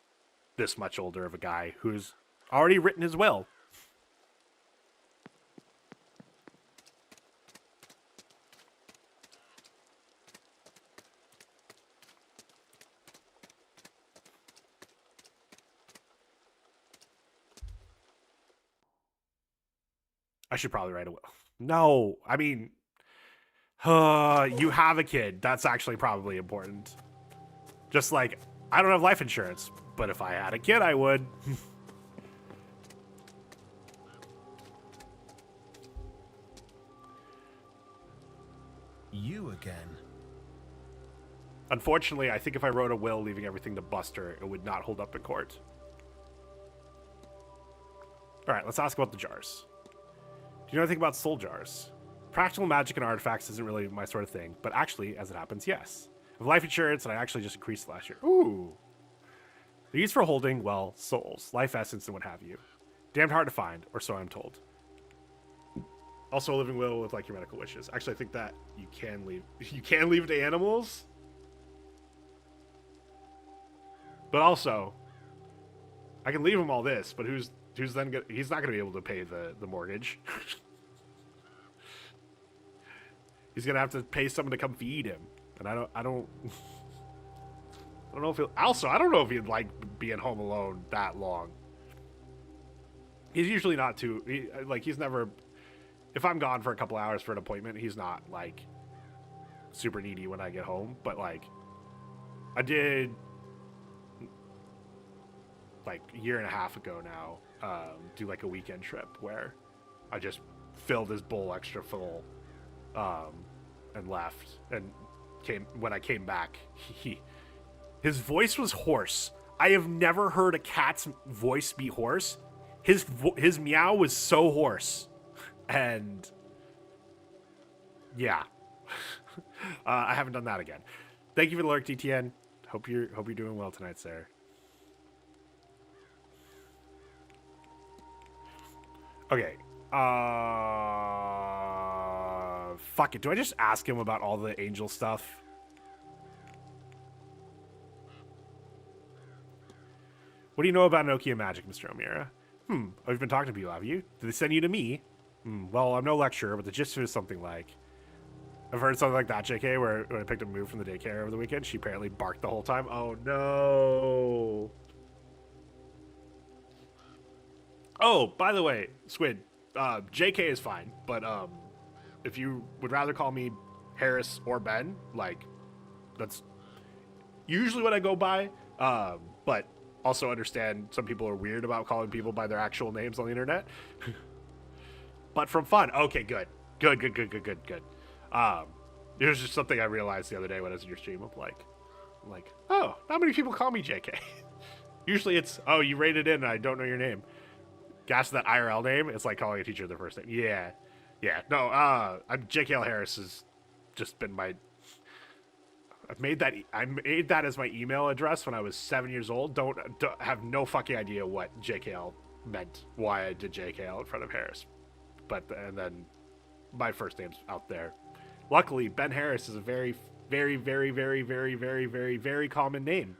this much older of a guy who's already written his will. I should probably write a will. No, I mean, you have a kid. That's actually probably important. Just like, I don't have life insurance, but if I had a kid, I would. You again. Unfortunately, I think if I wrote a will leaving everything to Buster, it would not hold up in court. All right, let's ask about the jars. Do you know anything about soul jars? Practical magic and artifacts isn't really my sort of thing, but actually, as it happens, yes. I have life insurance, and I actually just increased last year. Ooh. They're used for holding, well, souls, life essence, and what have you. Damned hard to find, or so I'm told. Also, a living will with, like, your medical wishes. Actually, I think that you can leave it to animals. But also, I can leave him all this, but who's then gonna, he's not gonna be able to pay the mortgage. He's gonna have to pay someone to come feed him, and I don't know if I don't know if he'd like being home alone that long. He's usually not too he's never. If I'm gone for a couple hours for an appointment, he's not like super needy when I get home. But like, I did like a year and a half ago now, do like a weekend trip where I just filled his bowl extra full, and left. And when I came back, his voice was hoarse. I have never heard a cat's voice be hoarse. His meow was so hoarse, and yeah, I haven't done that again. Thank you for the lurk, DTN. Hope you're doing well tonight, sir. Okay. Fuck it. Do I just ask him about all the angel stuff? What do you know about Nokia magic, Mr. O'Meara? Oh, you've been talking to people, have you? Did they send you to me? Well, I'm no lecturer, but the gist of it is something like... I've heard something like that, JK, where when I picked up Move from the daycare over the weekend, she apparently barked the whole time. Oh, no. Oh, by the way, Squid, JK is fine, but if you would rather call me Harris or Ben, like, that's usually what I go by, but also understand some people are weird about calling people by their actual names on the internet. But from fun. Okay, good. Good. It was just something I realized the other day when I was in your stream. I'm like, oh, not many people call me JK. Usually it's, oh, you rated in and I don't know your name. Gas that IRL name, it's like calling a teacher their first name. Yeah. No, I'm JKL Harris has just been my... I made that as my email address when I was 7 years old. Don't have no fucking idea what JKL meant, why I did JKL in front of Harris. And then my first name's out there. Luckily, Ben Harris is a very, very, very, very, very, very, very, very common name.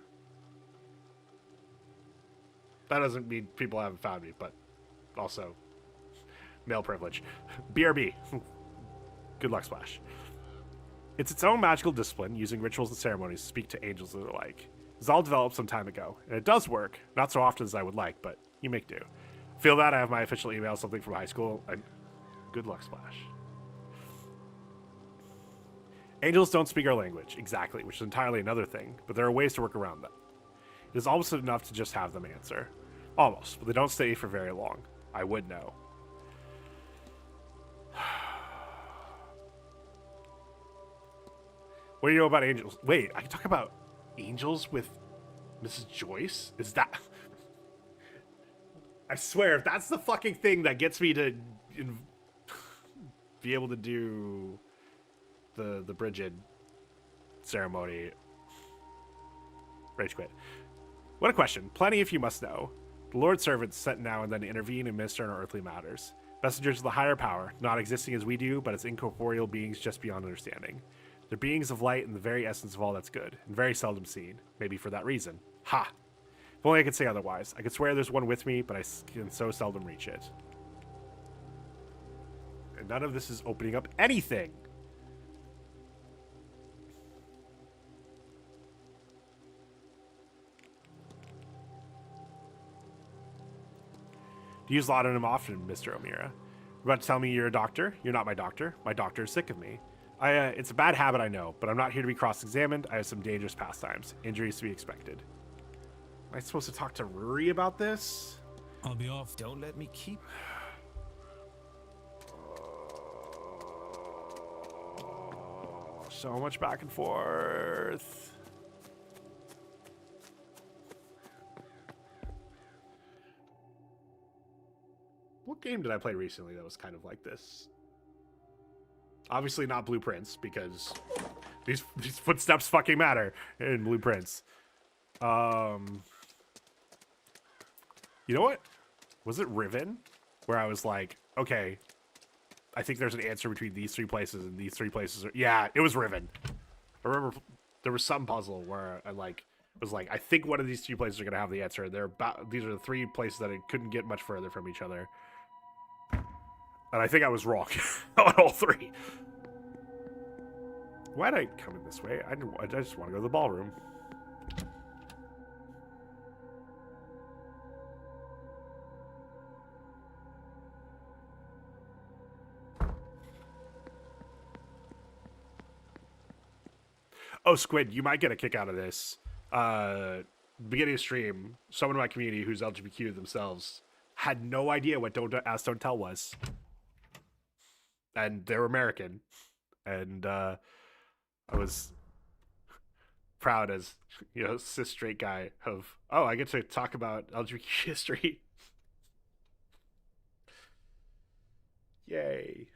That doesn't mean people haven't found me, but also male privilege. BRB. Good luck, Splash. It's its own magical discipline, using rituals and ceremonies to speak to angels and the like. It's all developed some time ago, and it does work. Not so often as I would like, but you make do. Feel that? I have my official email, something from high school. Good luck, Splash. Angels don't speak our language, exactly, which is entirely another thing, but there are ways to work around them. It is almost enough to just have them answer. Almost, but they don't stay for very long. I would know. What do you know about angels? Wait, I can talk about angels with Mrs. Joyce? Is that... I swear, if that's the fucking thing that gets me to be able to do the Bridget ceremony. Rage quit. What a question. Plenty if you must know. The Lord's servants sent now and then to intervene and minister in our earthly matters. Messengers of the higher power, not existing as we do, but as incorporeal beings just beyond understanding. They're beings of light and the very essence of all that's good, and very seldom seen. Maybe for that reason. Ha! If only I could say otherwise. I could swear there's one with me, but I can so seldom reach it. And none of this is opening up anything. You use laudanum often, Mr. O'Meara. You're about to tell me you're a doctor? You're not my doctor. My doctor is sick of me. It's a bad habit, I know, but I'm not here to be cross-examined. I have some dangerous pastimes. Injuries to be expected. Am I supposed to talk to Rory about this? I'll be off. Don't let me keep... So much back and forth. What game did I play recently that was kind of like this? Obviously not Blueprints, because these footsteps fucking matter in Blueprints. You know what? Was it Riven? Where I was like, okay, I think there's an answer between these three places, and these three places are... Yeah, it was Riven. I remember there was some puzzle where I was like, I think one of these two places are going to have the answer. These are the three places that it couldn't get much further from each other. And I think I was wrong on all three. Why'd I come in this way? I just want to go to the ballroom. Oh, Squid, you might get a kick out of this. Beginning of stream, someone in my community who's LGBTQ themselves had no idea what Don't Ask, Don't Tell was. And they're American. And I was proud as, you know, cis straight guy of, oh, I get to talk about LGBTQ history. Yay.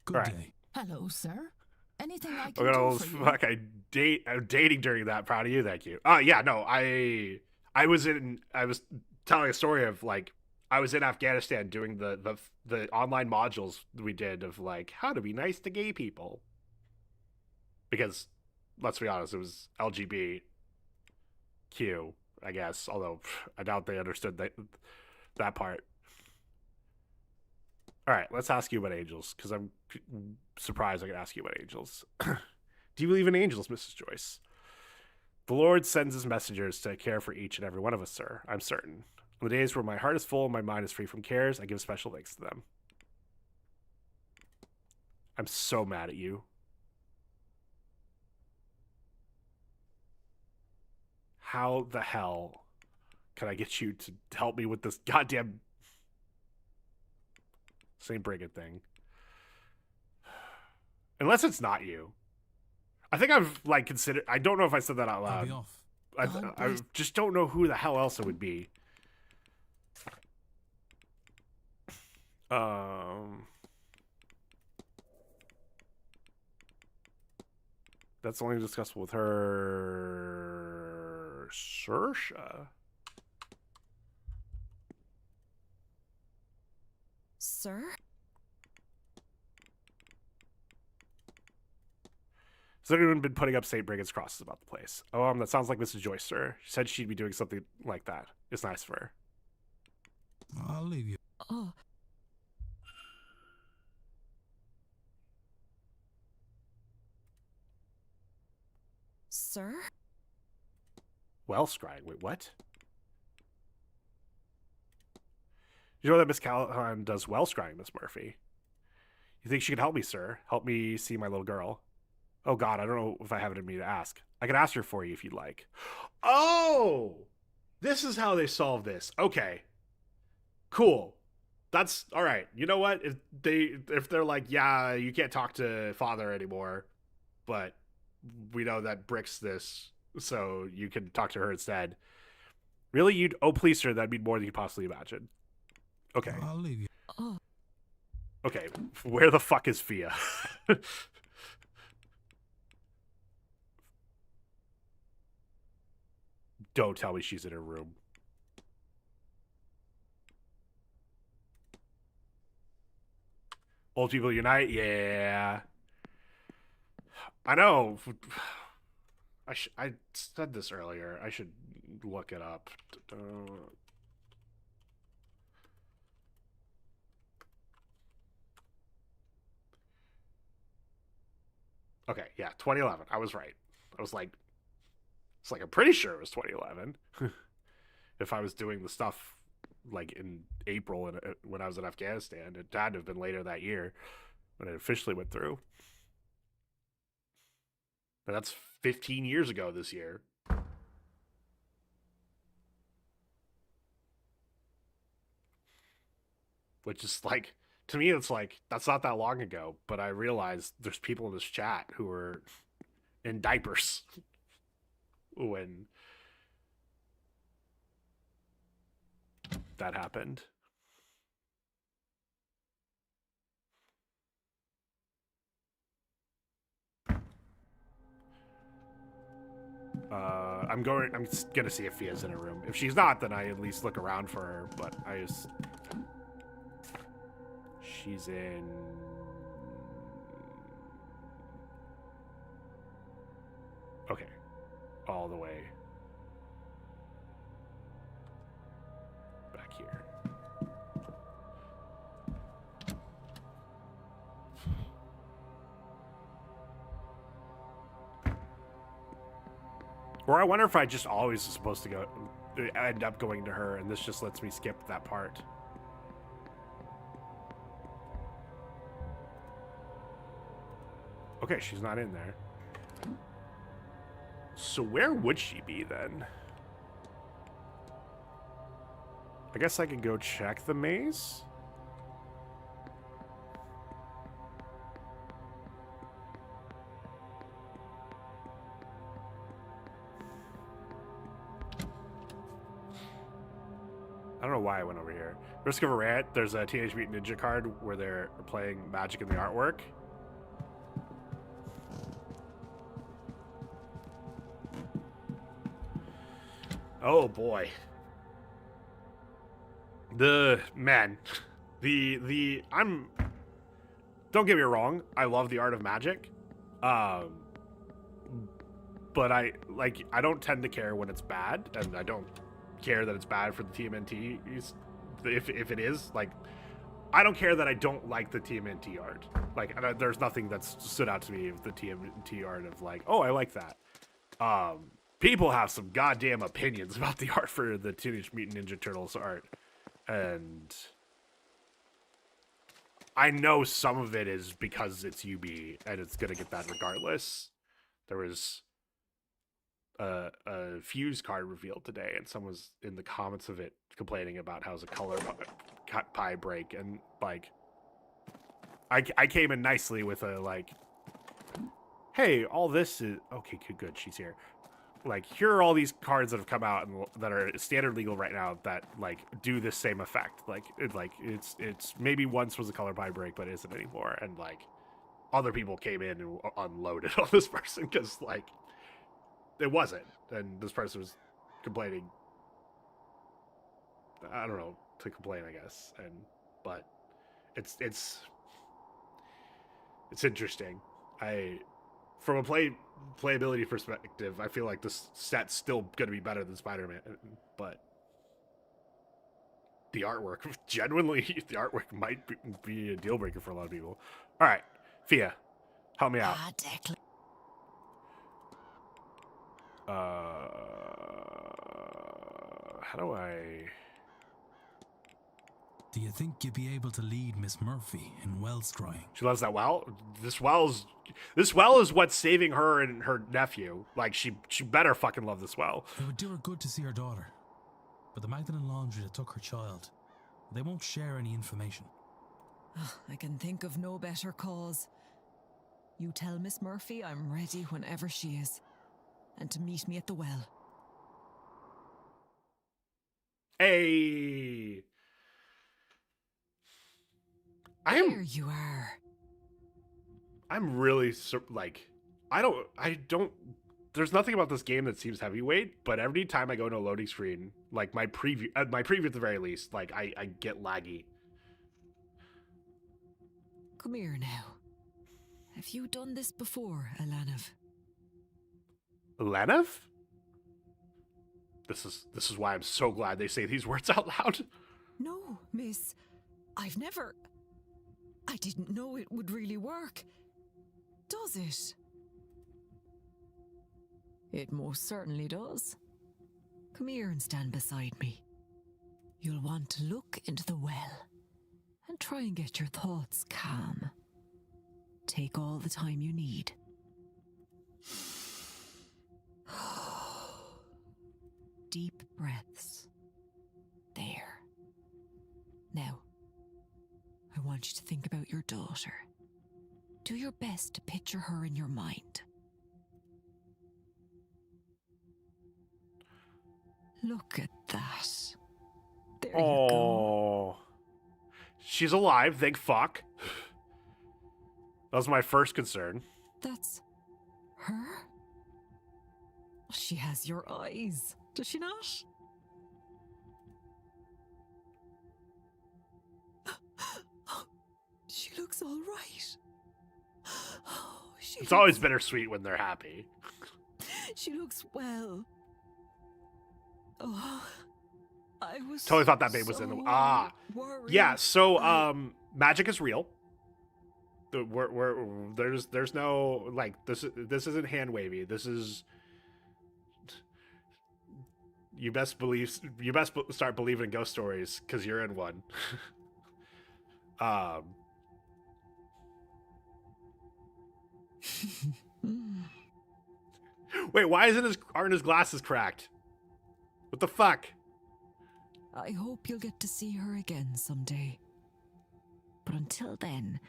Good day. Hello, sir. Anything I I'm can gonna do for you? fuck. I'm dating during that. Proud of you. Thank you. Yeah, no, I was telling a story of like I was in Afghanistan doing the online modules we did of like how to be nice to gay people. Because let's be honest, it was LGBTQ, I guess. Although I doubt they understood that part. All right, let's ask you about angels, because I'm surprised I could ask you about angels. Do you believe in angels, Mrs. Joyce? The Lord sends his messengers to care for each and every one of us, sir, I'm certain. On the days where my heart is full and my mind is free from cares, I give special thanks to them. I'm so mad at you. How the hell can I get you to help me with this goddamn St. Brigid thing? Unless it's not you. I think I've like considered. I don't know if I said that out loud. I just don't know who the hell else it would be. That's only discussable with her. Saoirse. Sir? Has anyone been putting up St. Brigid's crosses about the place? Oh, that sounds like Mrs. Joyce, sir. She said she'd be doing something like that. It's nice for her. I'll leave you. Oh. Sir? Well, scrying. Wait, what? You know that Miss Callahan does well scrying, Miss Murphy. You think she could help me, sir? Help me see my little girl. Oh, God, I don't know if I have it in me to ask. I could ask her for you if you'd like. Oh! This is how they solve this. Okay. Cool. That's all right. You know what? If they're like, yeah, you can't talk to father anymore, but we know that Brick's this, so you can talk to her instead. Really? Oh, please, sir, that'd be more than you could possibly imagine. Okay. I'll leave you. Oh. Okay, where the fuck is Fia? Don't tell me she's in her room. Old people unite? Yeah. I know. I said this earlier. I should look it up. Okay, yeah, 2011. I was right. I was like, it's like I'm pretty sure it was 2011. If I was doing the stuff like in April and when I was in Afghanistan, it had to have been later that year when it officially went through. But that's 15 years ago this year. Which is like, to me, it's like, that's not that long ago. But I realized there's people in this chat who were in diapers when that happened. I'm gonna see if Fia's in her room. If she's not, then I at least look around for her, but she's in... Okay. All the way back here. Or I wonder if I just always was supposed to end up going to her, and this just lets me skip that part. Okay, she's not in there. So where would she be then? I guess I could go check the maze. I don't know why I went over here. Risk of a rant. There's a Teenage Mutant Ninja card where they're playing Magic in the artwork. Oh boy. Don't get me wrong, I love the art of Magic. But I don't tend to care when it's bad, and I don't care that it's bad for the TMNT. If it is, like, I don't care that I don't like the TMNT art. Like, there's nothing that's stood out to me of the TMNT art of like, oh, I like that. People have some goddamn opinions about the art for the Teenage Mutant Ninja Turtles art. And I know some of it is because it's UB and it's going to get that regardless. There was a Fuse card revealed today, and someone was in the comments of it complaining about how it's a color pie break. And, like, I came in nicely with a, like, hey, all this is... Okay, good, she's here. Like, here are all these cards that have come out and that are standard legal right now that, like, do this same effect. Like, it's maybe once was a color pie break, but it isn't anymore. And, like, other people came in and unloaded on this person because, like, it wasn't. And this person was complaining. I don't know, to complain, I guess. But it's interesting. From a playability perspective, I feel like this set's still going to be better than Spider-Man, but the artwork, genuinely, the artwork might be a deal breaker for a lot of people. All right, Fia, help me out. How do I... Do you think you'd be able to lead Miss Murphy in well scrying? She loves that well. This well is what's saving her and her nephew. Like, she better fucking love this well. It would do her good to see her daughter. But the Magdalene Laundry that took her child, they won't share any information. I can think of no better cause. You tell Miss Murphy I'm ready whenever she is, and to meet me at the well. Hey! There you are. I'm really like, I don't. There's nothing about this game that seems heavyweight, but every time I go to a loading screen, like my preview at the very least, like I get laggy. Come here now. Have you done this before, Alanov? Alanov? This is why I'm so glad they say these words out loud. No, miss. I've never... I didn't know it would really work. Does it? It most certainly does. Come here and stand beside me. You'll want to look into the well and try and get your thoughts calm. Take all the time you need. Deep breaths. There. Now, I want you to think about your daughter. Do your best to picture her in your mind. Look at that. There you go. She's alive, thank fuck. That was my first concern. That's her? She has your eyes, does she not? She looks all right. It's always bittersweet when they're happy. She looks well. Oh, I was totally thought that babe was in the worried. Yeah. So magic is real. There's no like this isn't hand wavy. This is you best start believing in ghost stories because you're in one. Wait, why aren't his glasses cracked? What the fuck? I hope you'll get to see her again someday. But until then,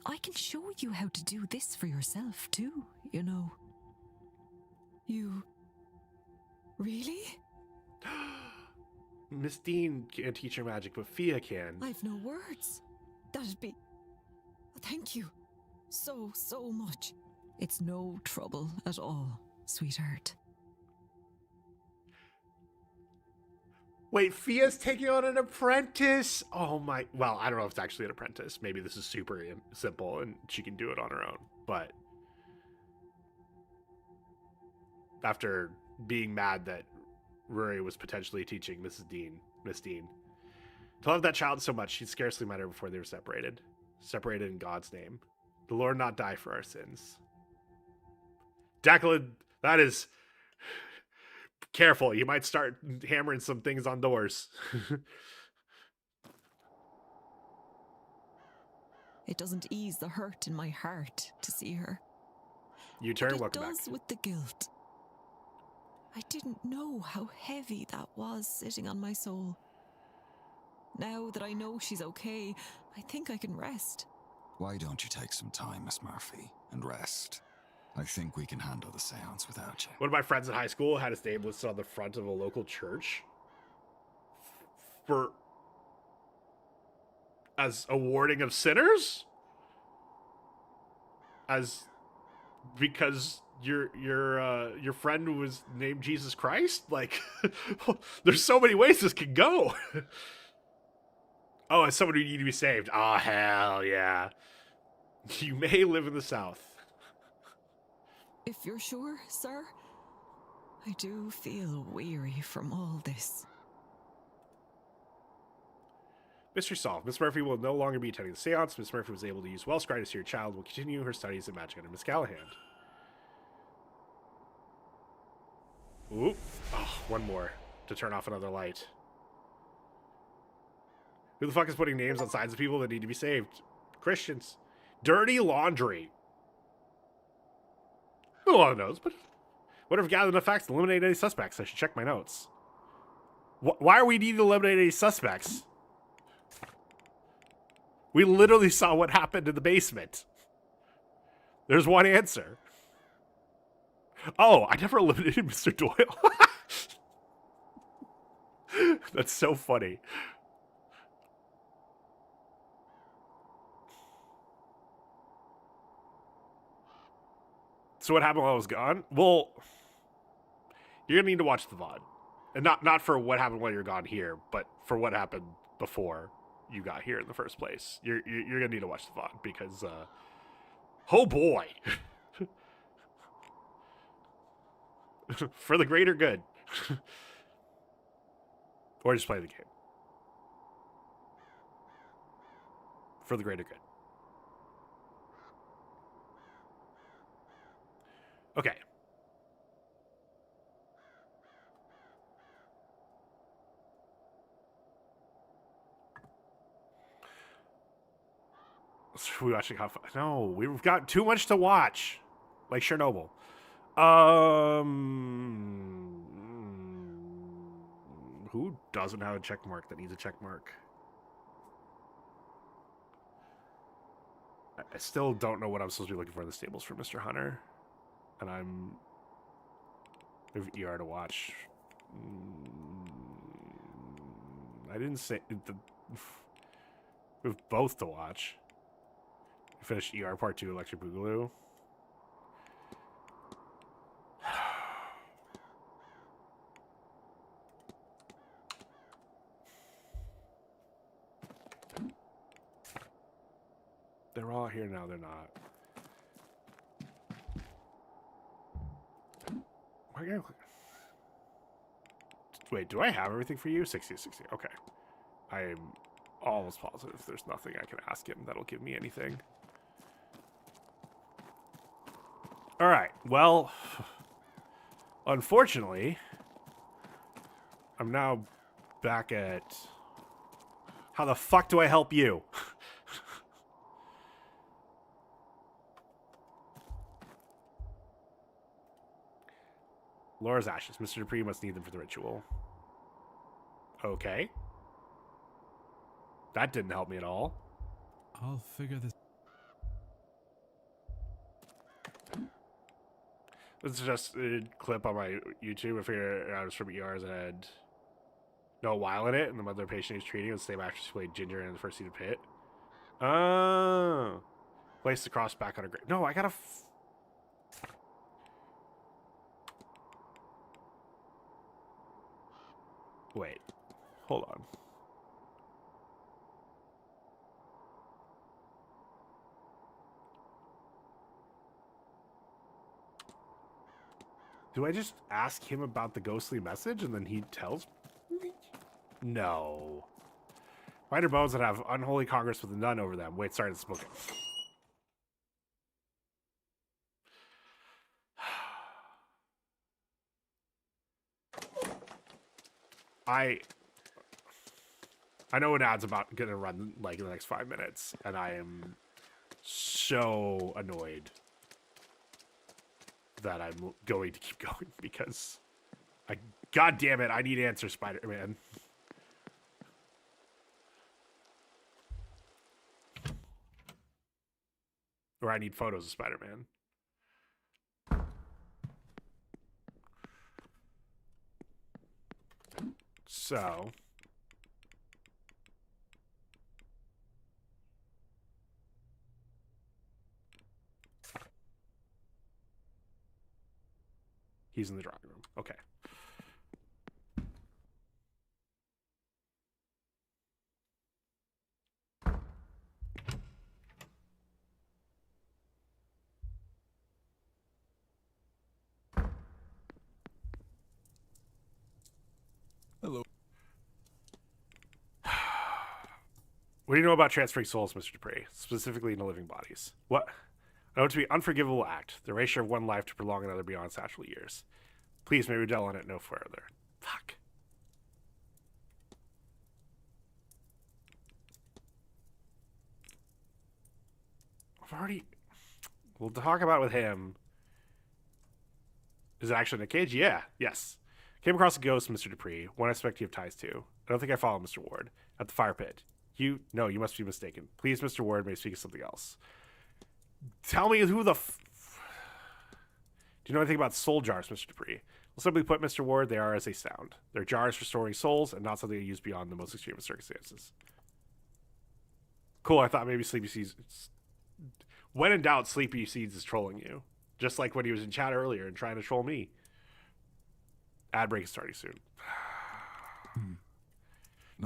I can show you how to do this for yourself too, you know. You... Really? Miss Deane can't teach her magic, but Fia can. I've no words. That'd be... Thank you. So much. It's no trouble at all, sweetheart. Wait, Fia's taking on an apprentice? Oh my... Well, I don't know if it's actually an apprentice. Maybe this is super simple and she can do it on her own. But after being mad that Rory was potentially teaching Miss Deane. To love that child so much, she'd scarcely met her before they were separated. Separated in God's name. The Lord not die for our sins. Jacqueline, that is... Careful, you might start hammering some things on doors. It doesn't ease the hurt in my heart to see her. You turn, but welcome it back. does with the guilt. I didn't know how heavy that was sitting on my soul. Now that I know she's okay, I think I can rest. Why don't you take some time, Miss Murphy, and rest? I think we can handle the seance without you. One of my friends in high school had his name listed on the front of a local church as a warning of sinners, because your friend was named Jesus Christ. Like, there's so many ways this could go. Oh, as someone who need to be saved. Oh, hell yeah. You may live in the South. If you're sure, sir, I do feel weary from all this. Mystery solved. Miss Murphy will no longer be attending the seance. Miss Murphy was able to use Wellscry to see her child will continue her studies in magic under Miss Callahan. Ooh. Oh, one more to turn off another light. Who the fuck is putting names on signs of people that need to be saved? Christians. Dirty laundry. A lot of notes, but what if we gathered enough facts to eliminate any suspects? I should check my notes. Why are we needing to eliminate any suspects? We literally saw what happened in the basement. There's one answer. Oh, I never eliminated Mr. Doyle. That's so funny. So what happened while I was gone? Well, you're gonna need to watch the VOD, and not for what happened while you're gone here, but for what happened before you got here in the first place. You're gonna need to watch the VOD because, oh boy, for the greater good, or just play the game for the greater good. Okay. We watching how? No, we've got too much to watch, like Chernobyl. Who doesn't have a check mark that needs a check mark? I still don't know what I'm supposed to be looking for in the stables for Mr. Hunter, and we have ER to watch. I didn't say we have both to watch. We finished ER Part 2, Electric Boogaloo. They're all here now, they're not. Wait, do I have everything for you? 60. Okay. I am almost positive there's nothing I can ask him that'll give me anything. Alright, well, unfortunately, I'm now back at... How the fuck do I help you? Laura's ashes. Mr. Dupree must need them for the ritual. Okay. That didn't help me at all. I'll figure this. This is just a clip on my YouTube. I figured it out from ERs that had no while in it, and the mother patient he was treating was the same actress who played Ginger in the first season of Pit. Oh. Place the cross back on her grave. No, I gotta... Wait. Hold on. Do I just ask him about the ghostly message and then he tells me? No. Finder bones that have unholy congress with a nun over them. Wait, sorry, it's smoking. I know an ad's about gonna run like in the next 5 minutes, and I am so annoyed that I'm going to keep going because God damn it, I need answers, Spider-Man. Or I need photos of Spider-Man. So he's in the drawing room. Okay. Hello. What do you know about transferring souls, Mr. Dupree, specifically into living bodies? What? I know it to be an unforgivable act, the erasure of one life to prolong another beyond its actual years. Please, may we dwell on it no further. Fuck. I've already... We'll talk about it with him. Is it actually in a cage? Yeah. Yes. Came across a ghost, Mr. Dupree. One I suspect you have ties to. I don't think I follow Mr. Ward. At the fire pit. No, you must be mistaken. Please, Mr. Ward, may speak of something else. Tell me who the do you know anything about soul jars, Mr. Dupree? Well, simply put, Mr. Ward, they are as they sound. They're jars for storing souls and not something used beyond the most extreme of circumstances. Cool, I thought maybe Sleepy Seeds... When in doubt, Sleepy Seeds is trolling you. Just like when he was in chat earlier and trying to troll me. Ad break is starting soon.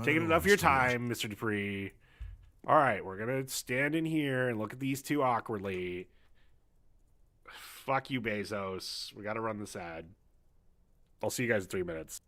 Taking enough of your time, Mr. Dupree. All right, we're going to stand in here and look at these two awkwardly. Fuck you, Bezos. We got to run this ad. I'll see you guys in 3 minutes.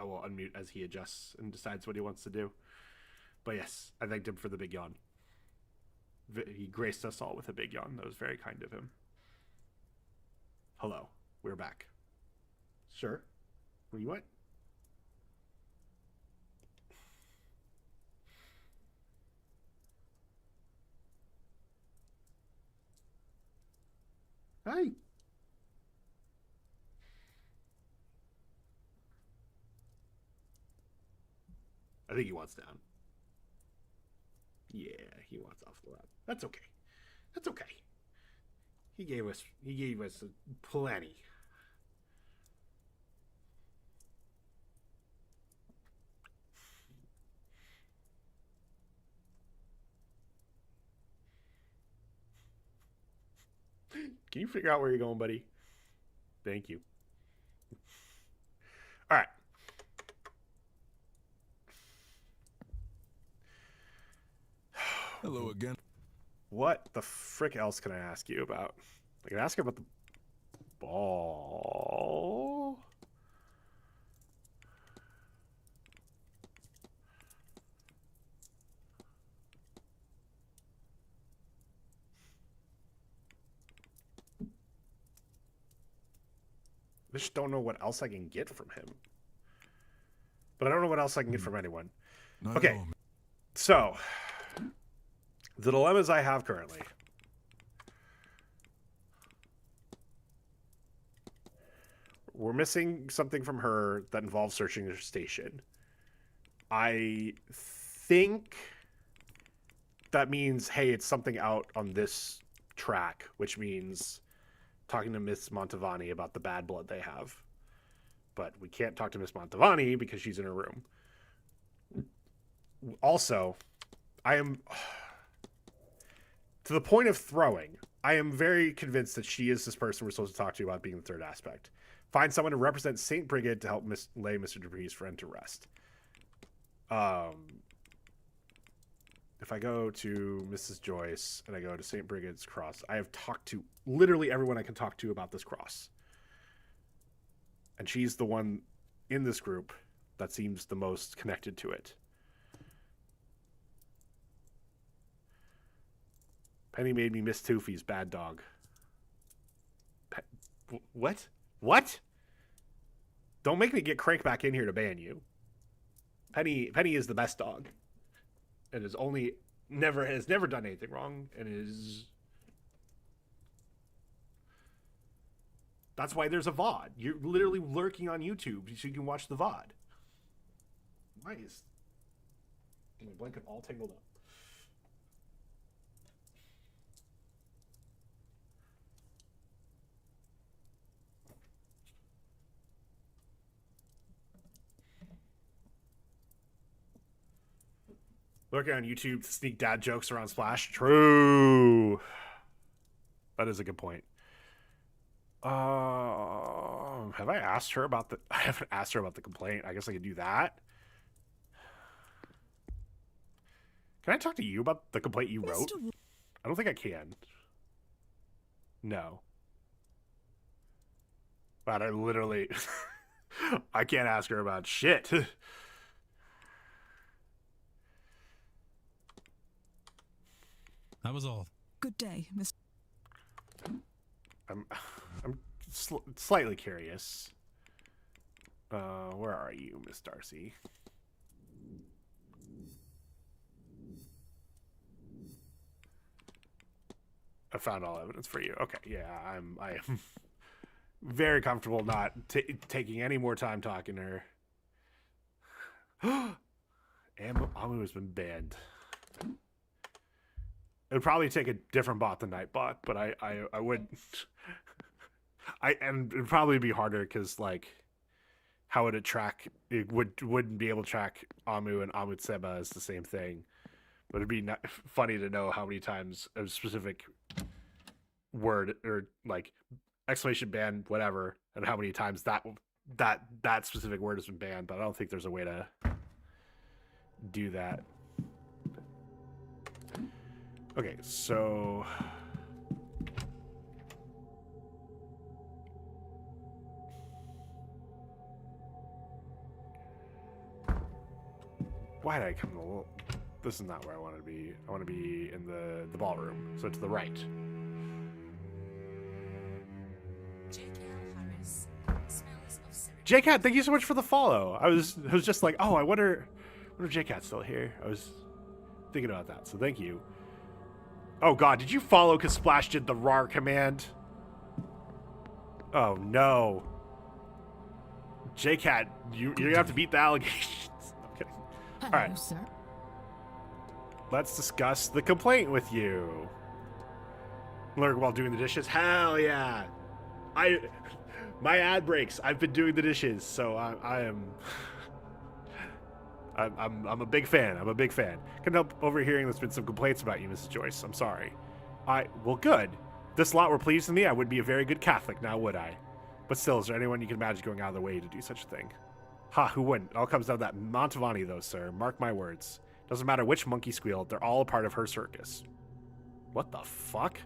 I will unmute as he adjusts and decides what he wants to do. But yes, I thanked him for the big yawn. He graced us all with a big yawn. That was very kind of him. Hello, we're back. Sure. What do you want? Hi. I think he wants down. Yeah, he wants off the lap. That's okay. That's okay. He gave us plenty. Can you figure out where you're going, buddy? Thank you. All right. Hello again. What the frick else can I ask you about? I can ask you about the ball. I just don't know what else I can get from him. But I don't know what else I can get from anyone. Okay. So, the dilemmas I have currently. We're missing something from her that involves searching her station. I think that means, hey, it's something out on this track, which means talking to Miss Montavani about the bad blood they have. But we can't talk to Miss Montavani because she's in her room. Also, I am, to the point of throwing, I am very convinced that she is this person we're supposed to talk to about being the third aspect. Find someone to represent St. Brigid to help lay Mr. Dupree's friend to rest. If I go to Mrs. Joyce and I go to St. Brigid's cross, I have talked to literally everyone I can talk to about this cross. And she's the one in this group that seems the most connected to it. Penny made me miss Toofy's bad dog. What? What? Don't make me get Crank back in here to ban you. Penny is the best dog. And has never done anything wrong, and is. That's why there's a VOD. You're literally lurking on YouTube so you can watch the VOD. Why is my blanket all tangled up? Lurking on YouTube to sneak dad jokes around Splash. True. That is a good point. Have I asked her about the... I haven't asked her about the complaint. I guess I could do that. Can I talk to you about the complaint you wrote? I don't think I can. No. But I literally... I can't ask her about shit. That was all. Good day, Mr. I'm slightly curious. Where are you, Miss Darcy? I found all evidence for you. Okay, yeah, I am very comfortable not taking any more time talking to her. Amu has been banned. It would probably take a different bot than Nightbot, but I would. And it'd probably be harder because like, how would it track? It wouldn't be able to track Amu and Amu Tseba as the same thing. But it'd be funny to know how many times a specific word or like exclamation ban whatever, and how many times that specific word has been banned. But I don't think there's a way to do that. Okay, so Why did I come to... This is not where I want to be. I want to be in the ballroom, so to the right. J-Cat, thank you so much for the follow. I was just like, oh, I wonder if J-Cat's still here. I was thinking about that, so thank you. Oh god, did you follow because Splash did the RAR command? Oh no. J-Cat, you're gonna have to beat the allegations. I'm kidding. Alright. Sir. Let's discuss the complaint with you. Learn while doing the dishes? Hell yeah. My ad breaks. I've been doing the dishes, so I'm a big fan. I'm a big fan. Couldn't help overhearing there's been some complaints about you, Mrs. Joyce. I'm sorry. Well, good. If this lot were pleased with me, I would be a very good Catholic now, would I? But still, is there anyone you can imagine going out of their way to do such a thing? Ha, who wouldn't? It all comes down to that Montavani, though, sir. Mark my words. Doesn't matter which monkey squealed, they're all a part of her circus. What the fuck?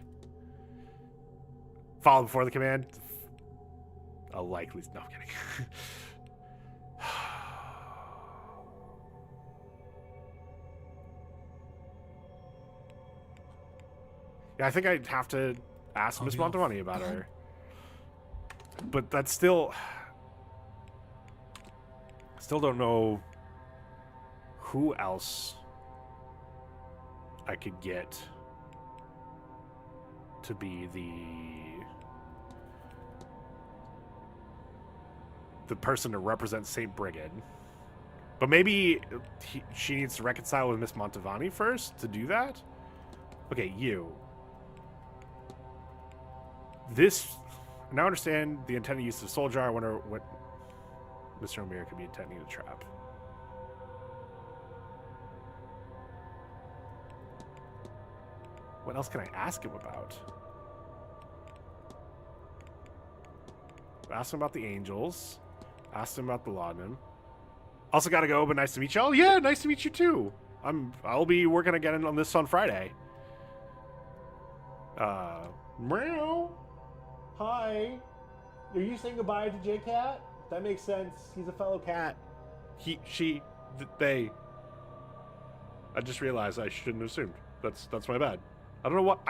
Follow before the command? A likely... No, I'm kidding. Yeah, I think I'd have to ask Miss Montavani about her. But that's still... I still don't know who else I could get to be the person to represent St. Brigid. But maybe she needs to reconcile with Miss Montavani first to do that? Okay, you. This... I now understand the intended use of the soul jar. I wonder what Mr. O'Meara could be intending to trap. What else can I ask him about? Ask him about the angels. Ask him about the laudanum. Also gotta go, but nice to meet you. Oh yeah, nice to meet you too. I'll be working again on this on Friday. Meow. Hi. Are you saying goodbye to J-Cat? That makes sense. He's a fellow cat. They. I just realized I shouldn't have assumed. That's my bad. I don't know what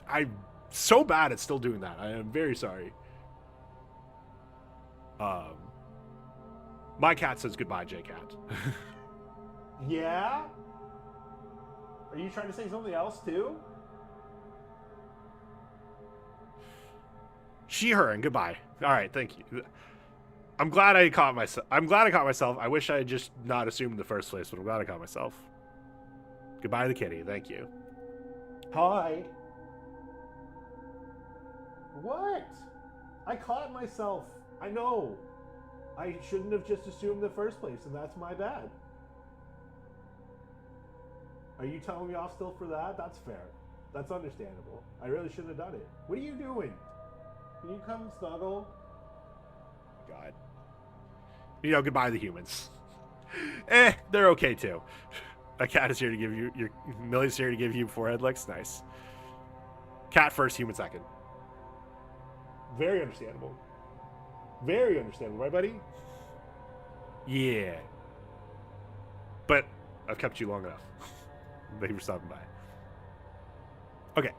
I'm so bad at still doing that. I am very sorry. My cat says goodbye, J-Cat. Yeah? Are you trying to say something else too? She, her, and goodbye. All right, thank you. I'm glad I caught myself. I wish I had just not assumed in the first place, but I'm glad I caught myself. Goodbye to the kitty. Thank you. Hi. What? I caught myself. I know. I shouldn't have just assumed in the first place, and that's my bad. Are you telling me off still for that? That's fair. That's understandable. I really shouldn't have done it. What are you doing? Can you come snuggle? God. You know, goodbye to the humans. They're okay too. A cat is here to give you Millie's here to give you forehead licks. Nice. Cat first, human second. Very understandable. Very understandable, right, buddy? Yeah. But I've kept you long enough. Thank you for stopping by. Okay.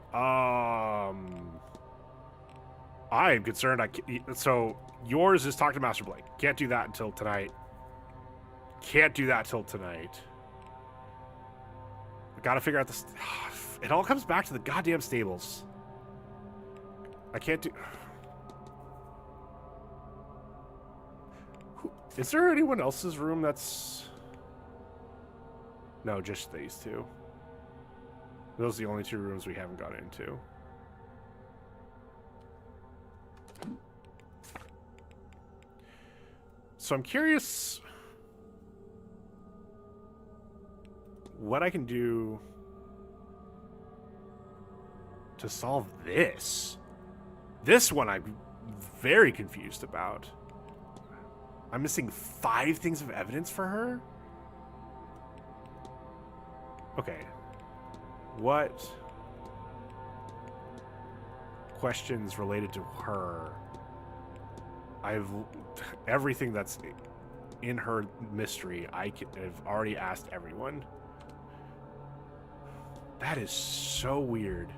I am concerned. So yours is talk to Master Blake. Can't do that until tonight. I gotta figure out this. It all comes back to the goddamn stables. I can't do. Is there anyone else's room that's... No, just these two. Those are the only two rooms we haven't got into. So I'm curious what I can do to solve this. This one I'm very confused about. I'm missing 5 things of evidence for her? Okay. What questions related to her? Everything that's in her mystery, I have already asked everyone. That is so weird.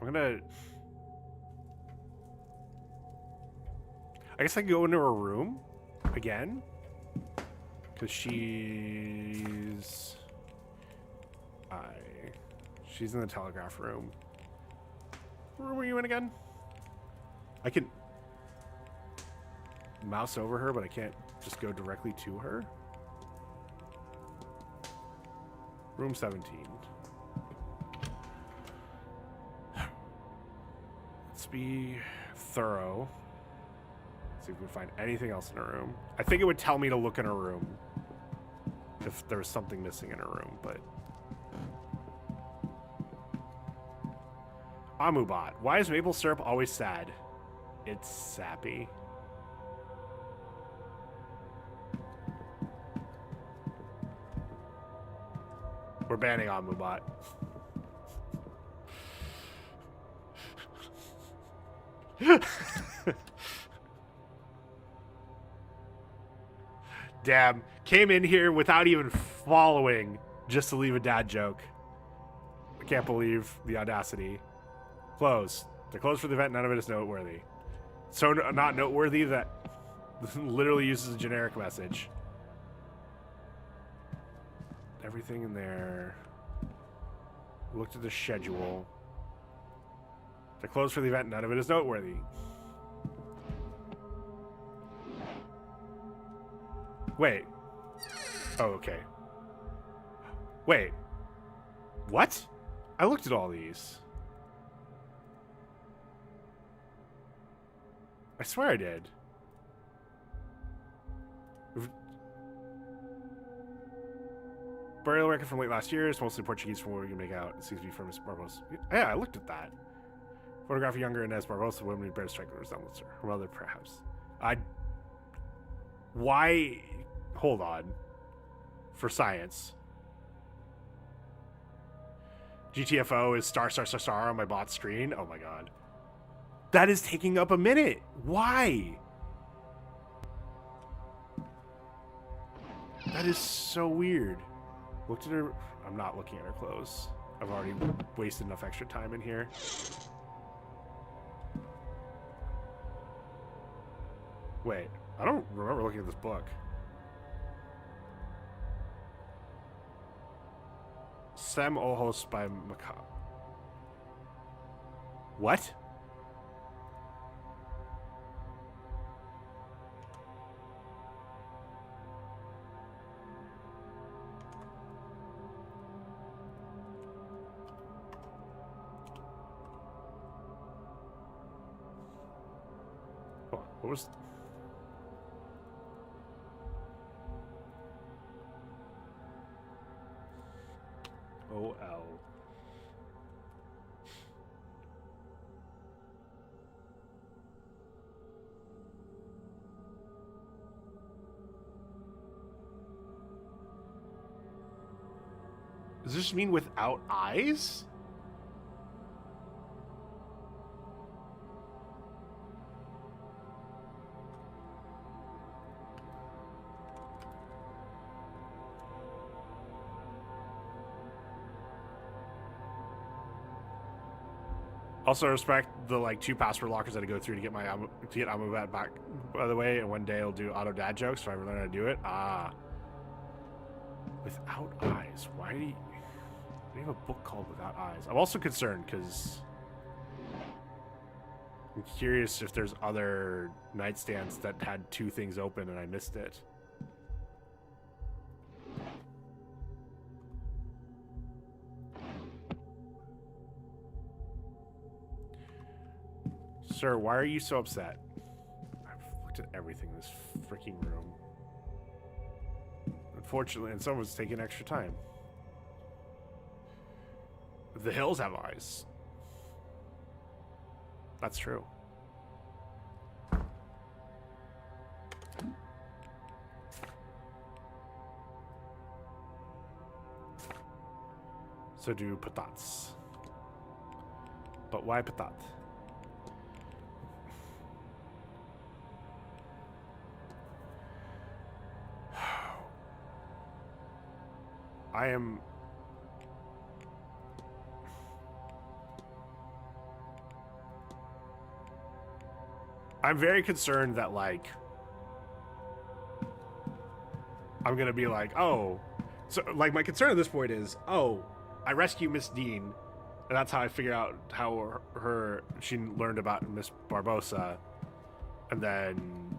I'm gonna... I guess I can go into her room again. Because she's... She's in the telegraph room. What room are you in again? I can mouse over her, but I can't just go directly to her. Room 17. Let's be thorough. See if we can find anything else in her room. I think it would tell me to look in her room if there was something missing in her room, but... Amubot. Why is maple syrup always sad? It's sappy. We're banning Amubot. Damn. Came in here without even following just to leave a dad joke. I can't believe the audacity. Close. They're closed for the event. None of it is noteworthy. So not noteworthy that literally uses a generic message. Everything in there. Looked at the schedule. They're closed for the event. None of it is noteworthy. Wait. Oh, okay. Wait. What? I looked at all these. I swear I did. Burial record from late last year. It's mostly Portuguese from what we can make out. It seems to be from Miss Barbosa. Yeah, I looked at that. Photograph of younger Inez Barbosa, woman who bears striking resemblance to her. Her mother, perhaps. Why? Hold on. For science. GTFO is star on my bot screen. Oh my god. That is taking up a minute. Why? That is so weird. Looked at her. I'm not looking at her clothes. I've already wasted enough extra time in here. Wait, I don't remember looking at this book. Sem Ojos by Macabre. What? What was... OL. Does this mean without eyes? Also respect the like 2 password lockers that I go through to get my Amubat back, by the way, and one day I'll do auto dad jokes so I learn how to do it. Ah. Without eyes. Why do you have a book called Without Eyes? I'm also concerned because I'm curious if there's other nightstands that had 2 things open and I missed it. Sir, why are you so upset? I've looked at everything in this freaking room. Unfortunately, and someone's taking extra time. The hills have eyes. That's true. So do patats. But why patat? I'm very concerned that, like, I'm gonna be like, oh, so, like, my concern at this point is, oh, I rescue Miss Deane, and that's how I figure out how she learned about Miss Barbosa, and then,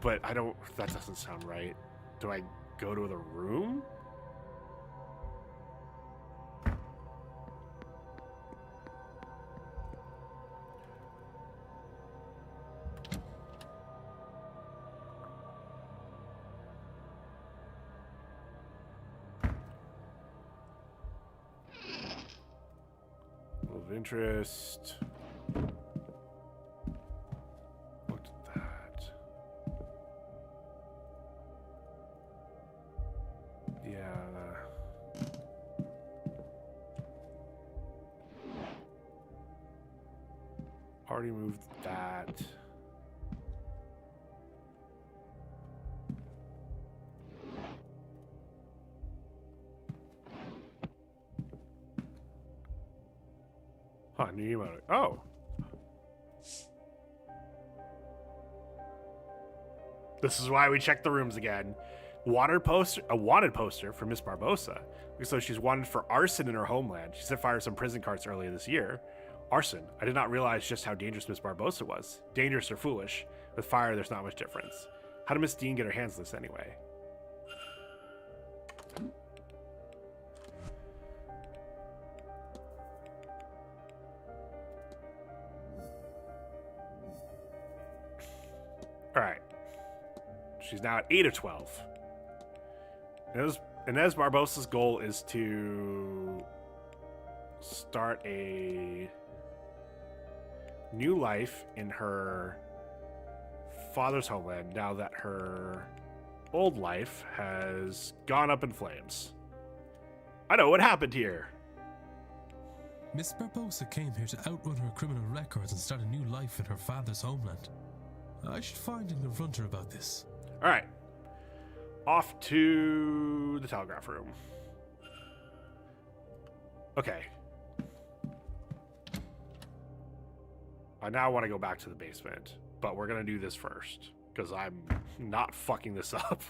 but that doesn't sound right. Do I go to the room? Of interest. Looked at that. Yeah. Already moved that. Huh, new emote. Oh. This is why we check the rooms again. A wanted poster for Miss Barbosa. So she's wanted for arson in her homeland. She set fire to some prison carts earlier this year. Arson. I did not realize just how dangerous Miss Barbosa was. Dangerous or foolish. With fire, there's not much difference. How did Miss Deane get her hands on this anyway? Alright. She's now at 8 of 12. Inez Barbosa's goal is to start a new life in her father's homeland now that her old life has gone up in flames. I know what happened here. Miss Barbosa came here to outrun her criminal records and start a new life in her father's homeland. I should find and confront her about this. All right. Off to the telegraph room. Okay. I now want to go back to the basement, but we're going to do this first because I'm not fucking this up.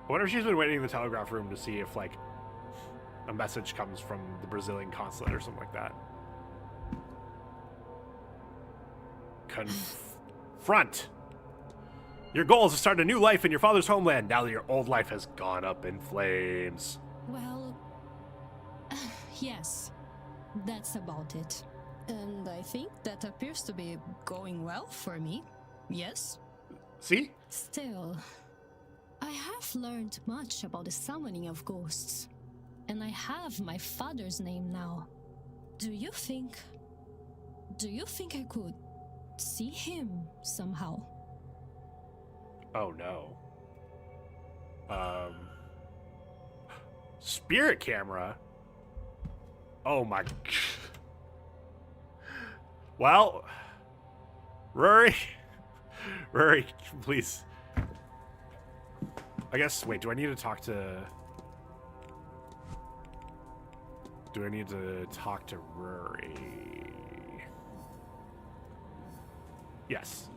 I wonder if she's been waiting in the telegraph room to see if, like, a message comes from the Brazilian consulate or something like that. Confront. Your goal is to start a new life in your father's homeland now that your old life has gone up in flames. Well, yes, that's about it. And I think that appears to be going well for me. Yes? See? Still, I have learned much about the summoning of ghosts, and I have my father's name now. Do you think I could see him somehow? Oh no. Spirit camera? Oh my. Well, Rory, please. I guess, wait, do I need to talk to Rory? Yes.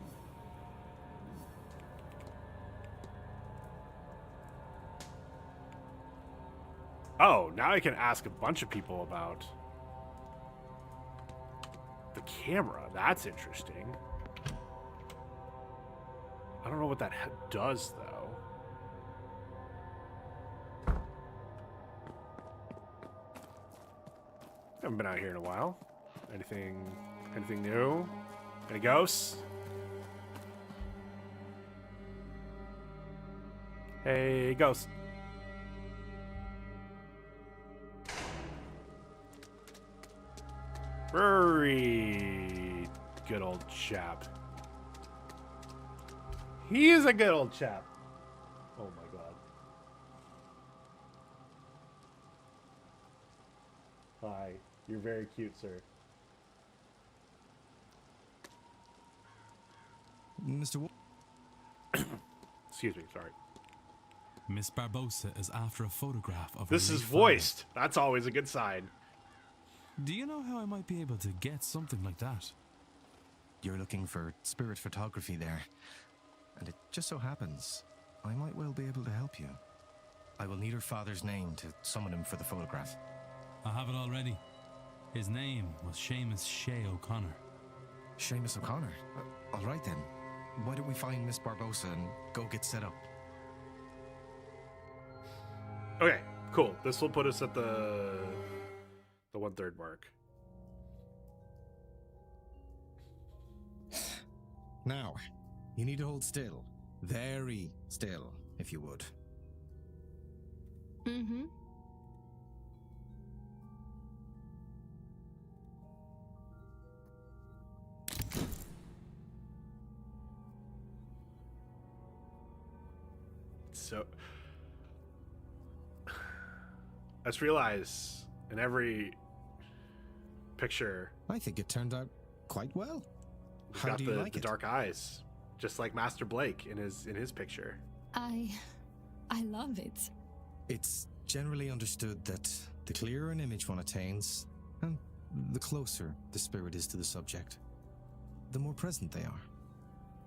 Oh, now I can ask a bunch of people about the camera. That's interesting. I don't know what that does, though. Haven't been out here in a while. Anything new? Any ghosts? Hey, ghost. Very good old chap. He is a good old chap. Oh my god. Hi. You're very cute, sir. Mr. Excuse me, sorry. Miss Barbosa is after a photograph of This her is late voiced. That's always a good sign. father. Do you know how I might be able to get something like that? You're looking for spirit photography there. And it just so happens, I might well be able to help you. I will need her father's name to summon him for the photograph. I have it already. His name was Seamus Shea O'Connor. Seamus O'Connor? All right then. Why don't we find Miss Barbosa and go get set up? Okay, cool. This will put us at the 1/3 mark. Now, you need to hold still. Very still, if you would. Mm-hmm. So, I just realized in every picture, I think it turned out quite well. we've How got do you the like it? dark eyes, just like Master Blake in his picture. I love it. It's generally understood that the clearer an image one attains, and the closer the spirit is to the subject, the more present they are.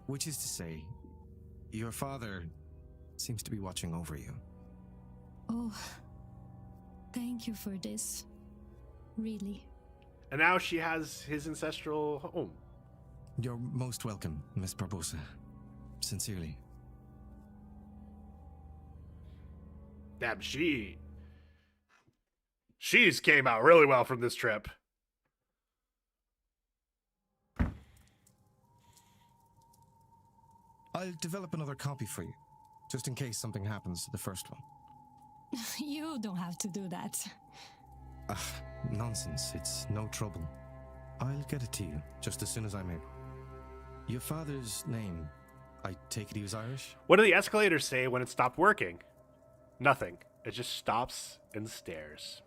Which is to say, your father seems to be watching over you. Oh, thank you for this. Really. And now she has his ancestral home. You're most welcome, Miss Barbosa. Sincerely. Damn, she's came out really well from this trip. I'll develop another copy for you, just in case something happens to the first one. You don't have to do that. Nonsense. It's no trouble. I'll get it to you just as soon as I'm able. Your father's name, I take it he was Irish? What do the escalators say when it stopped working? Nothing. It just stops and stares.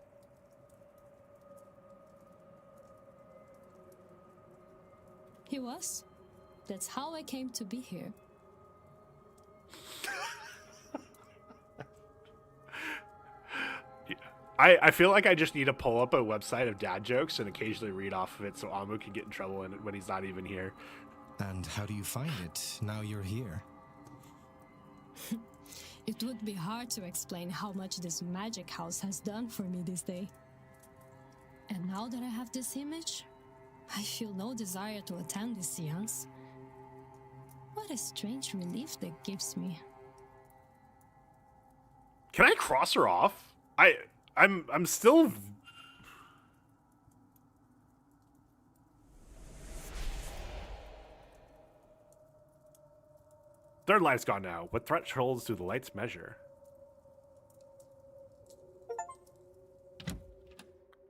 He was. That's how I came to be here. I feel like I just need to pull up a website of dad jokes and occasionally read off of it so Amu can get in trouble when he's not even here. And how do you find it now you're here? It would be hard to explain how much this magic house has done for me this day. And now that I have this image, I feel no desire to attend this seance. What a strange relief that gives me. Can I cross her off? I'm still. Third light's gone now. What thresholds do the lights measure?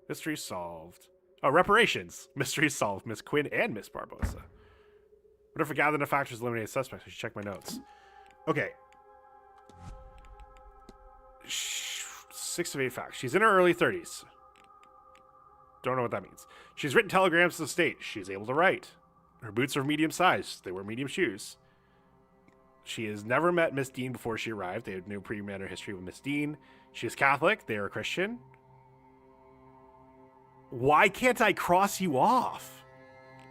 Mystery solved. Oh, reparations. Mystery solved. Miss Quinn and Miss Barbosa. What if I gather enough factors to eliminate suspects? I should check my notes. Okay. 6 of 8 facts. She's in her early 30s. Don't know what that means. She's written telegrams to the state. She's able to write. Her boots are medium size. They wear medium shoes. She has never met Miss Deane before she arrived. They had no pre-manor history with Miss Deane. She is Catholic. They are a Christian. Why can't I cross you off?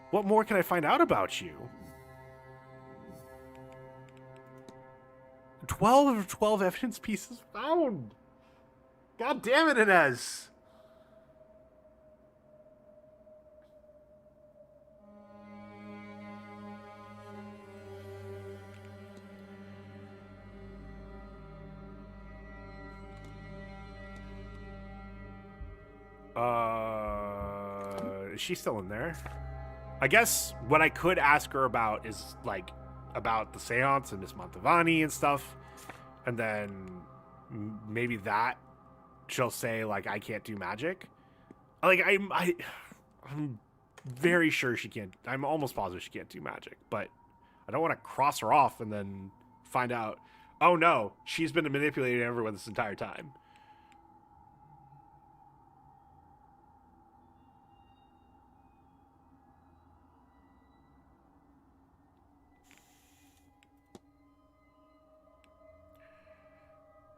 What more can I find out about you? 12 of 12 evidence pieces found. God damn it, Inez. is she still in there? I guess what I could ask her about is, like, about the seance and Miss Montavani and stuff. And then maybe that she'll say, like, I can't do magic. Like, I'm very sure she can't. I'm almost positive she can't do magic. But I don't want to cross her off and then find out, oh, no, she's been manipulating everyone this entire time.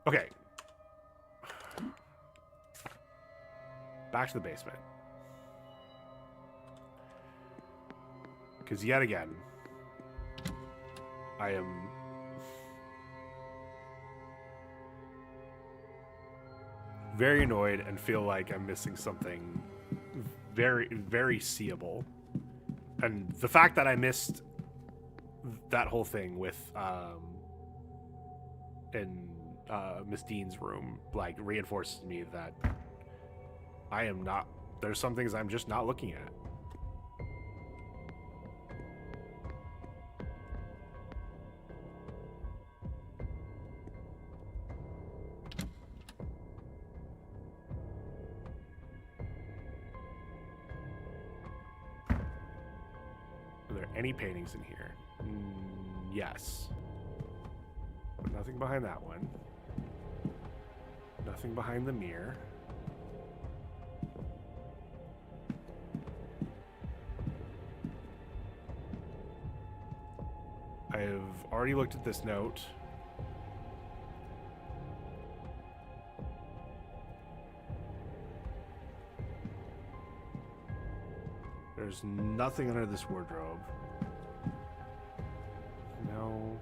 Okay. Back to the basement. Because yet again, I am very annoyed and feel like I'm missing something very, very seeable. And the fact that I missed that whole thing with in Miss Deane's room, like, reinforces me that I am not, there's some things I'm just not looking at. Are there any paintings in here? Yes. But nothing behind that one. Nothing behind the mirror. I've already looked at this note. There's nothing under this wardrobe. No.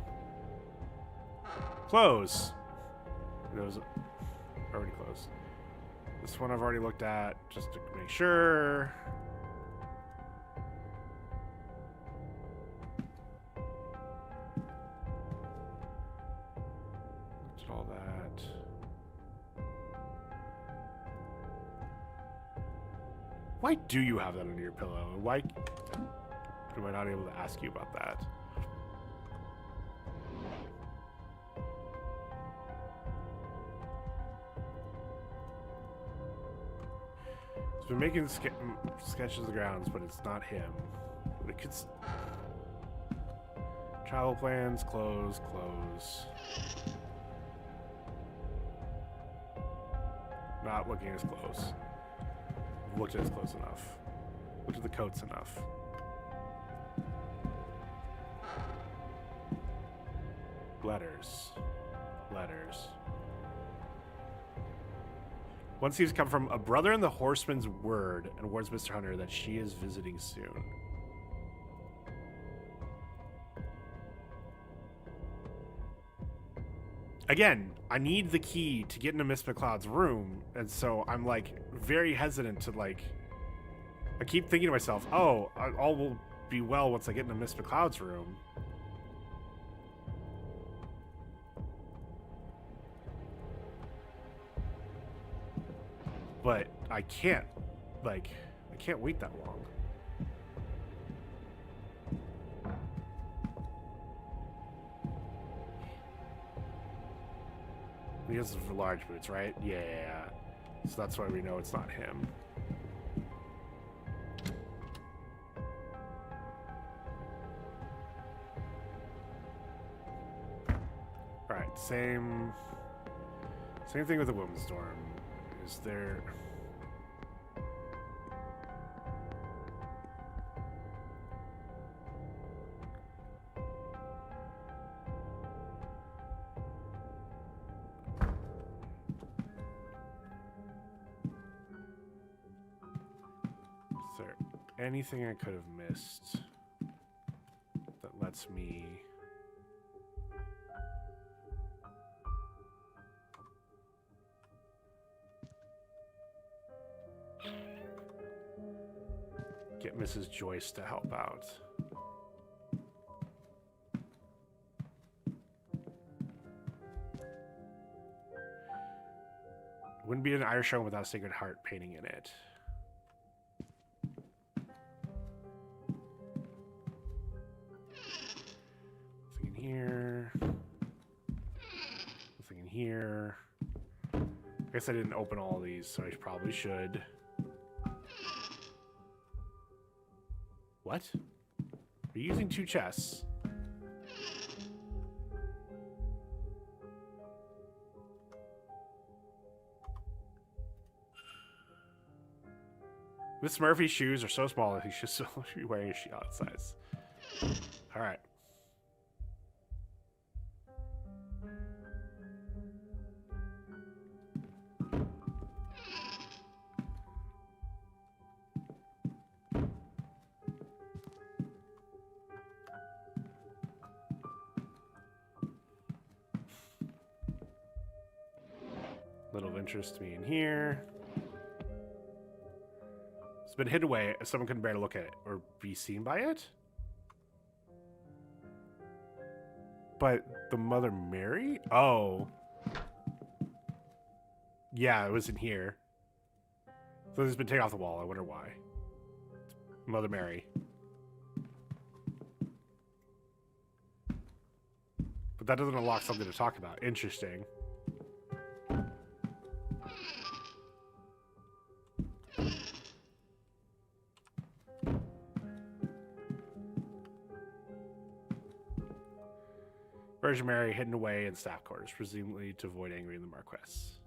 Clothes. Those already closed. This one I've already looked at just to make sure. Looked at all that. Why do you have that under your pillow? Why am I not able to ask you about that? He's been making sketches of the grounds, but it's not him. But it could. Travel plans, clothes. Not looking at his clothes. Looked at his clothes enough. Looked at the coats enough. Letters. One seems to come from a brother in the horseman's word and warns Mr. Hunter that she is visiting soon. Again, I need the key to get into Miss McLeod's room, and so I'm, like, very hesitant to, like... I keep thinking to myself, oh, all will be well once I get into Miss McLeod's room. But I can't, like, I can't wait that long. He has the large boots, right? Yeah. So that's why we know it's not him. Alright, same thing with the women's dorm. Is there... anything I could have missed that lets me get Mrs. Joyce to help out? Wouldn't be an Irish home without a Sacred Heart painting in it. here. I guess I didn't open all these, so I probably should. What? Are you using 2 chests? Miss Murphy's shoes are so small that he should still be wearing a shot size. Alright. Little of interest to me in here. It's been hidden away. Someone couldn't bear to look at it or be seen by it. But the Mother Mary? Oh. Yeah, it was in here. So it's been taken off the wall. I wonder why. Mother Mary. But that doesn't unlock something to talk about. Interesting. Virgin Mary hidden away in staff quarters, presumably to avoid angering the Marquess.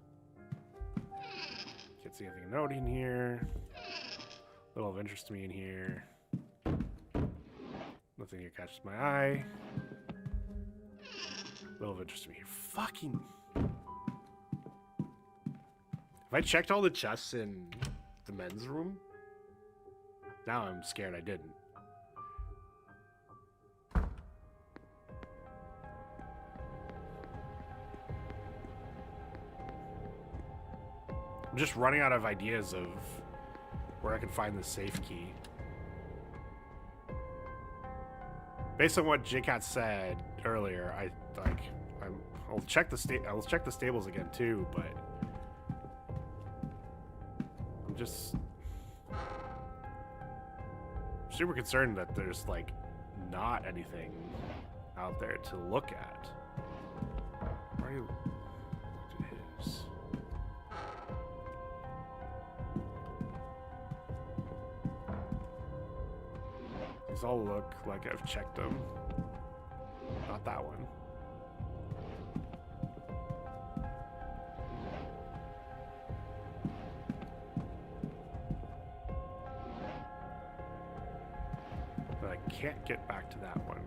Can't see anything noting here. Little of interest to me in here. Nothing here catches my eye. Little of interest to me here. Fucking. Have I checked all the chests in the men's room? Now I'm scared I didn't. I'm just running out of ideas of where I can find the safe key. Based on what J-Cat said earlier, I'll check the stables again too, but I'm just super concerned that there's like not anything out there to look at. Where are you? Look at his. These all look like I've checked them. Not that one. But I can't get back to that one.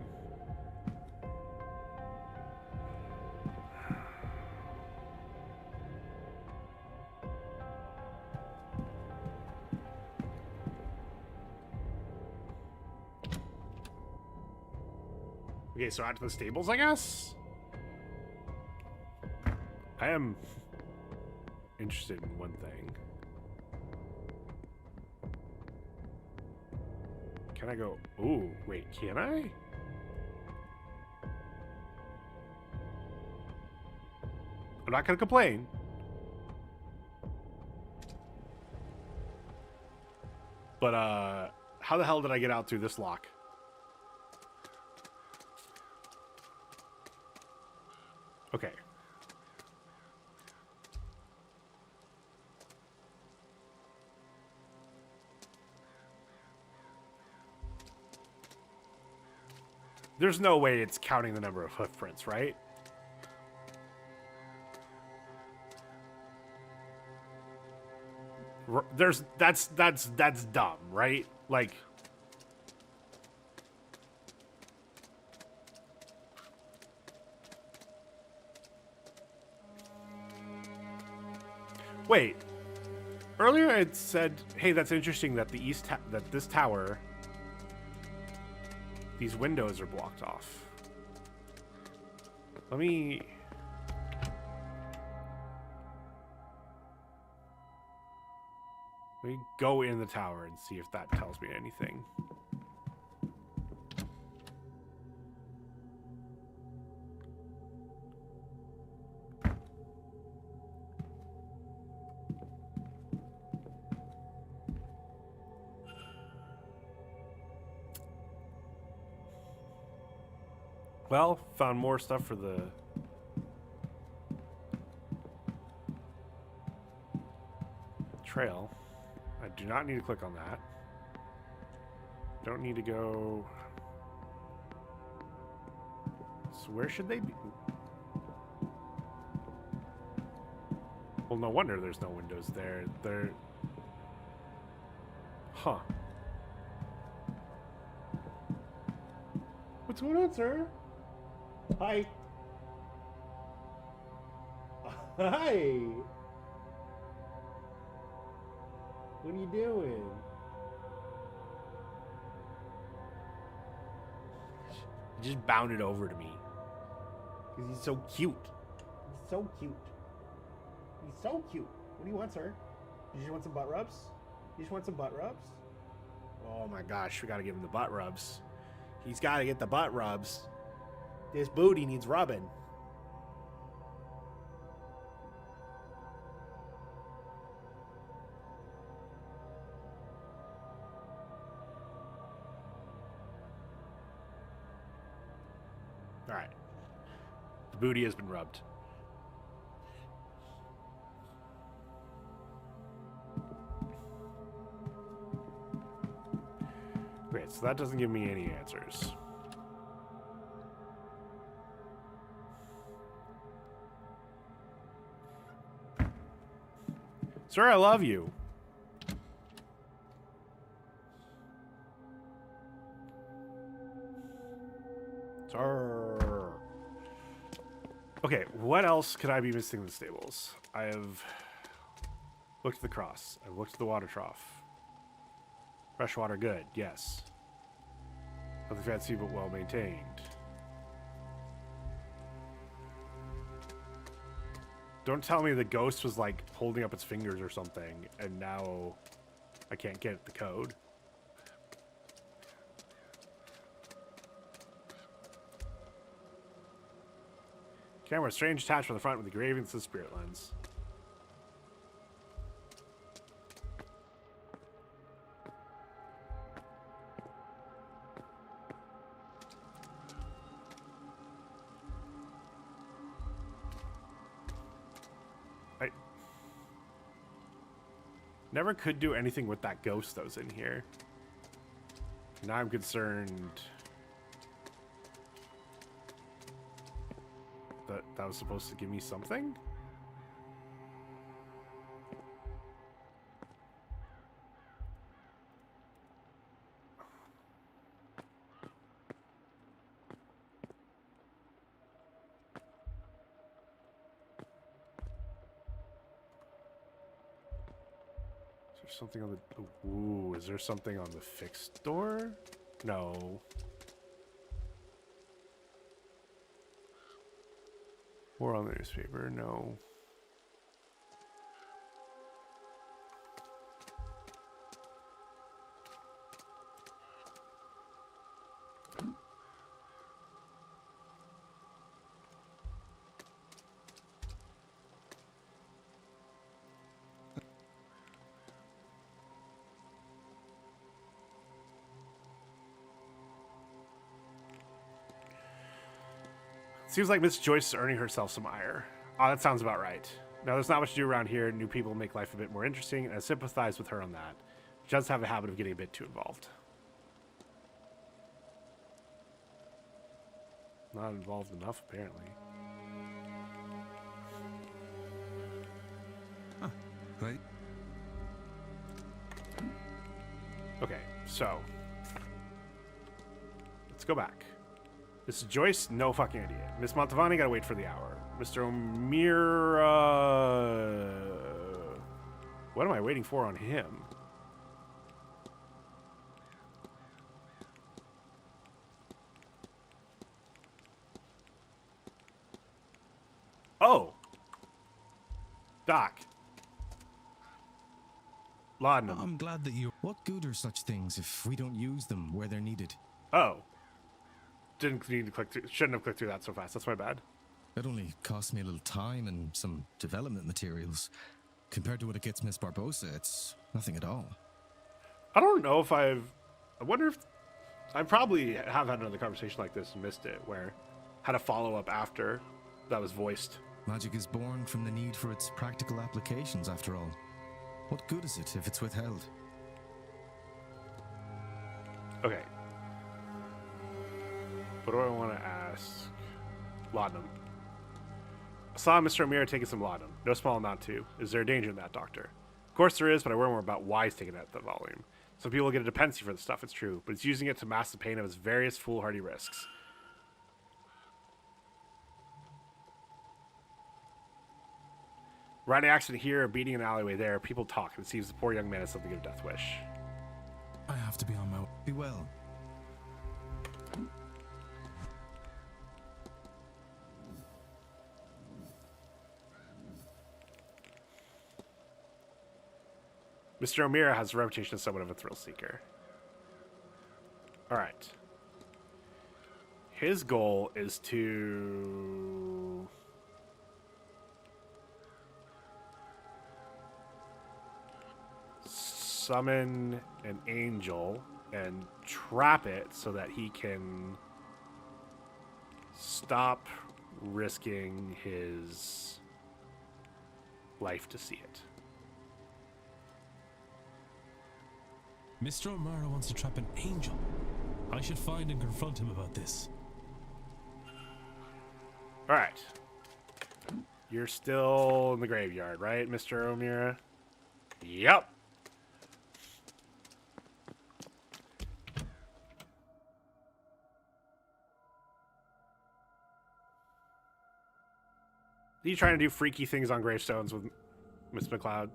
Okay, so out to the stables, I guess? I am interested in one thing. Can I go? Ooh, wait, can I? I'm not gonna complain. But, how the hell did I get out through this lock? Okay. There's no way it's counting the number of hoof prints, right? That's dumb, right? Like wait. Earlier I had said, "Hey, that's interesting that that this tower, these windows are blocked off." Let me go in the tower and see if that tells me anything. Well, found more stuff for the trail. I do not need to click on that. Don't need to go... So where should they be? Well, no wonder there's no windows there. They're... Huh. What's going on, sir? Hi. Hi. What are you doing? He just bounded over to me. Because he's so cute. He's so cute. He's so cute. What do you want, sir? You just want some butt rubs? You just want some butt rubs? Oh my gosh, we gotta give him the butt rubs. He's gotta get the butt rubs. This booty needs rubbing. Alright. The booty has been rubbed. Great, so that doesn't give me any answers. Sir, I love you. Sir. Okay, what else could I be missing in the stables? I have looked at the cross. I've looked at the water trough. Fresh water, good, yes. Nothing fancy but well maintained. Don't tell me the ghost was like holding up its fingers or something, and now I can't get the code. Camera, strange attached from the front with engravings to the spirit lens. Never could do anything with that ghost that was in here. Now I'm concerned that that was supposed to give me something? Something on the... Ooh, is there something on the fixed door? No. Or on the newspaper? No. Seems like Miss Joyce is earning herself some ire. Oh, that sounds about right. Now, there's not much to do around here. New people make life a bit more interesting, and I sympathize with her on that. She does have a habit of getting a bit too involved. Not involved enough, apparently. Huh. Right. Okay, so let's go back. This is Joyce, no fucking idea. Miss Montavani, gotta wait for the hour. Mr. O'Meara... What am I waiting for on him? Oh! Doc. Laudanum. I'm glad that you... What good are such things if we don't use them where they're needed? Oh. Didn't need to click through. Shouldn't have clicked through that so fast. That's my bad. It only cost me a little time and some development materials. Compared to what it gets Miss Barbosa, it's nothing at all. I don't know if I wonder if... I probably have had another conversation like this and missed it, where I had a follow-up after that was voiced. Magic is born from the need for its practical applications, after all. What good is it if it's withheld? Okay. What do I want to ask? Laudanum. I saw Mr. O'Meara taking some laudanum. No small amount, too. Is there a danger in that, Doctor? Of course there is, but I worry more about why he's taking that volume. Some people get a dependency for the stuff, it's true, but he's using it to mask the pain of his various foolhardy risks. Riding accident here, a beating in an alleyway there. People talk, and it seems the poor young man has something of a death wish. I have to be on my way. Be well. Mr. O'Meara has a reputation as somewhat of a thrill seeker. Alright. His goal is to... summon an angel and trap it so that he can stop risking his life to see it. Mr. O'Meara wants to trap an angel. I should find and confront him about this. Alright. You're still in the graveyard, right, Mr. O'Meara? Yep. Are you trying to do freaky things on gravestones with Miss McLeod?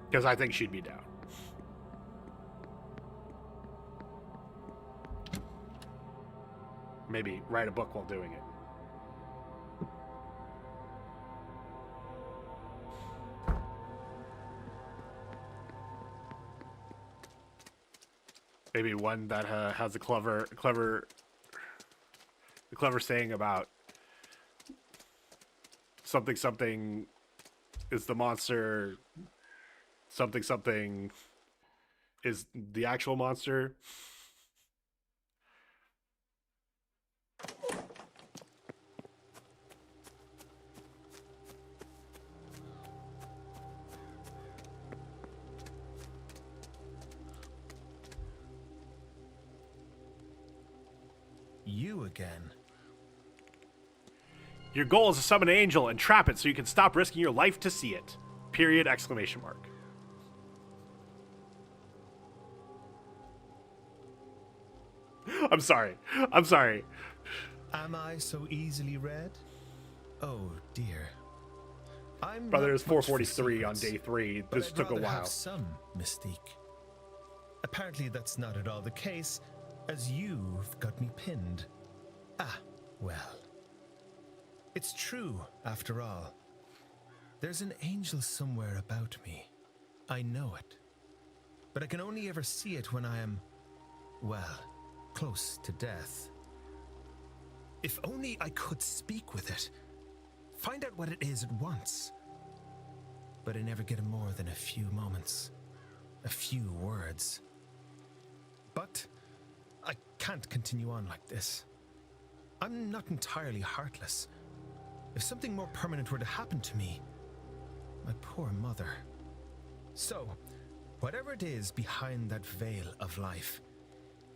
Because I think she'd be down. Maybe write a book while doing it. Maybe one that has a clever saying about something is the monster, something is the actual monster. You again. Your goal is to summon an angel and trap it so you can stop risking your life to see it. Period, exclamation mark. I'm sorry. Am I so easily read? Oh dear. I'm Brother, not it's much for 4:43 on secrets, day 3. but This I'd took a rather while. have some mystique. Apparently that's not at all the case, as you've got me pinned. Ah, well. It's true, after all. There's an angel somewhere about me. I know it. But I can only ever see it when I am, well, close to death. If only I could speak with it. Find out what it is at once. But I never get more than a few moments. A few words. But I can't continue on like this. I'm not entirely heartless. If something more permanent were to happen to me, my poor mother. So, whatever it is behind that veil of life,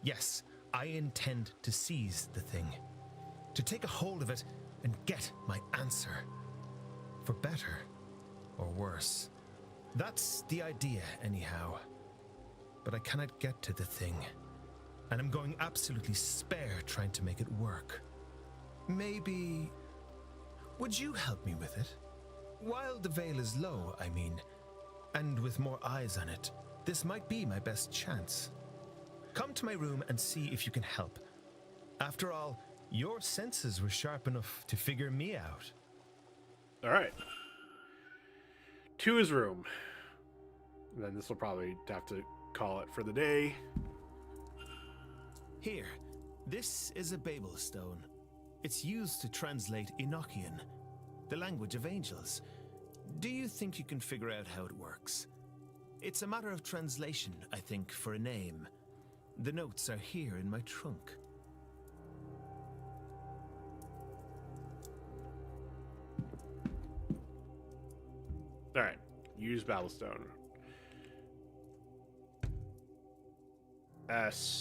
yes, I intend to seize the thing, to take a hold of it and get my answer. For better or worse. That's the idea, anyhow. But I cannot get to the thing, and I'm going absolutely spare trying to make it work. Maybe... would you help me with it? While the veil is low, I mean, and with more eyes on it, this might be my best chance. Come to my room and see if you can help. After all, your senses were sharp enough to figure me out. All right. To his room. And then this will probably have to call it for the day. Here, this is a Babel stone. It's used to translate Enochian, the language of angels. Do you think you can figure out how it works? It's a matter of translation, I think, for a name. The notes are here in my trunk. Use Battlestone. S-U-Y...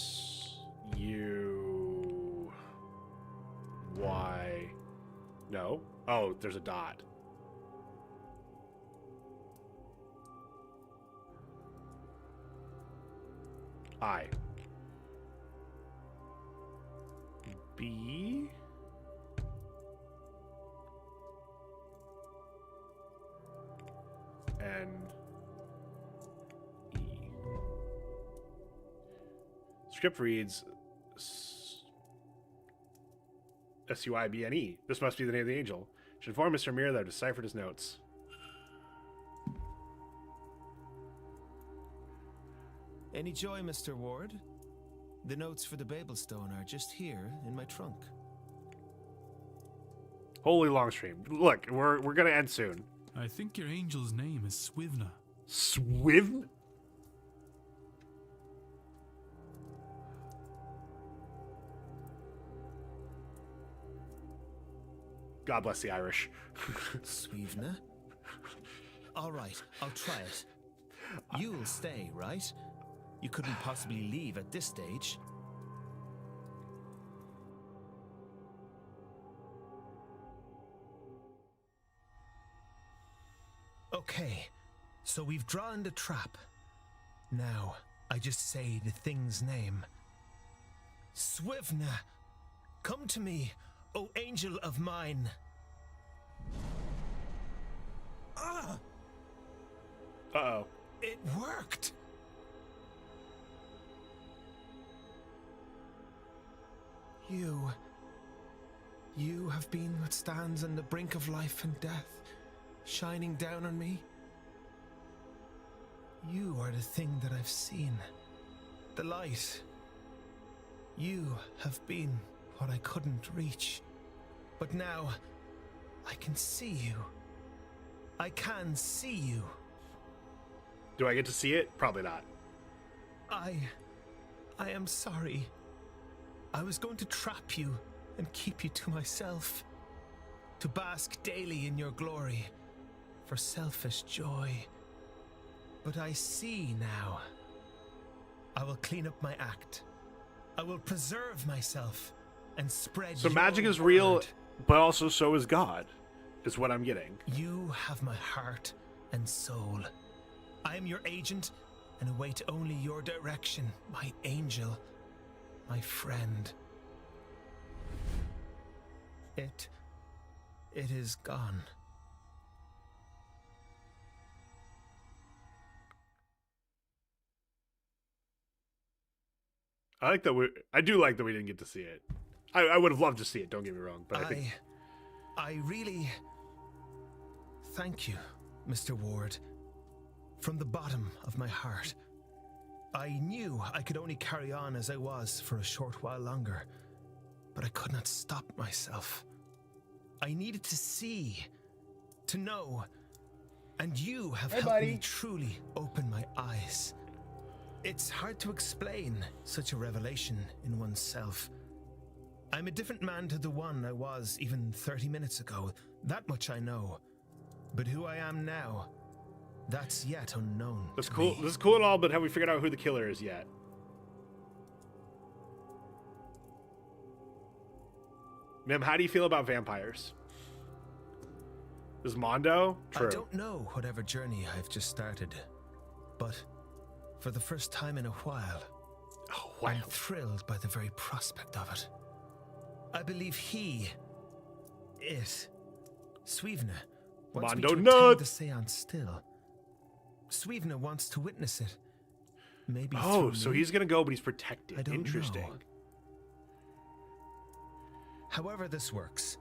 No. Oh, there's a dot. I. B. N. E. Script reads S-U-I-B-N-E. This must be the name of the angel. Should inform Mr. Mir that I've deciphered his notes. Any joy, Mr. Ward? The notes for the Babelstone are just here in my trunk. Holy long stream. Look, we're gonna end soon. I think your angel's name is Swivna. Swivn? God bless the Irish. Swivna? All right, I'll try it. You'll stay, right? You couldn't possibly leave at this stage. Okay, so we've drawn the trap. Now, I just say the thing's name. Swivna, come to me, O angel of mine. Ah! Uh-oh. It worked! You have been what stands on the brink of life and death, shining down on me. You are the thing that I've seen, the light. You have been what I couldn't reach, but now I can see you. I can see you. Do I get to see it? Probably not. I am sorry. I was going to trap you and keep you to myself, to bask daily in your glory, for selfish joy. But I see now. I will clean up my act. I will preserve myself and spread. So your magic is word. real, but also so is God, is what I'm getting. You have my heart and soul. I am your agent and await only your direction, my angel, my friend. It is gone. I do like that we didn't get to see it. I would have loved to see it, don't get me wrong, but I really thank you, Mr. Ward, from the bottom of my heart. I knew I could only carry on as I was for a short while longer, but I could not stop myself. I needed to see, to know, and you have helped me truly open my eyes. It's hard to explain such a revelation in oneself. I'm a different man to the one I was even 30 minutes ago. That much I know. But who I am now, that's yet unknown. That's cool. This is cool and all, but have we figured out who the killer is yet? Mim, how do you feel about vampires? Is Mondo true? I don't know whatever journey I've just started, but for the first time in a while, I'm thrilled by the very prospect of it. I believe Swivna, wants Mondo me to nut. attend the seance still. Swivna wants to witness it. Maybe. Oh, through so me? he's gonna go, but he's protected. I don't Interesting. know. However this works,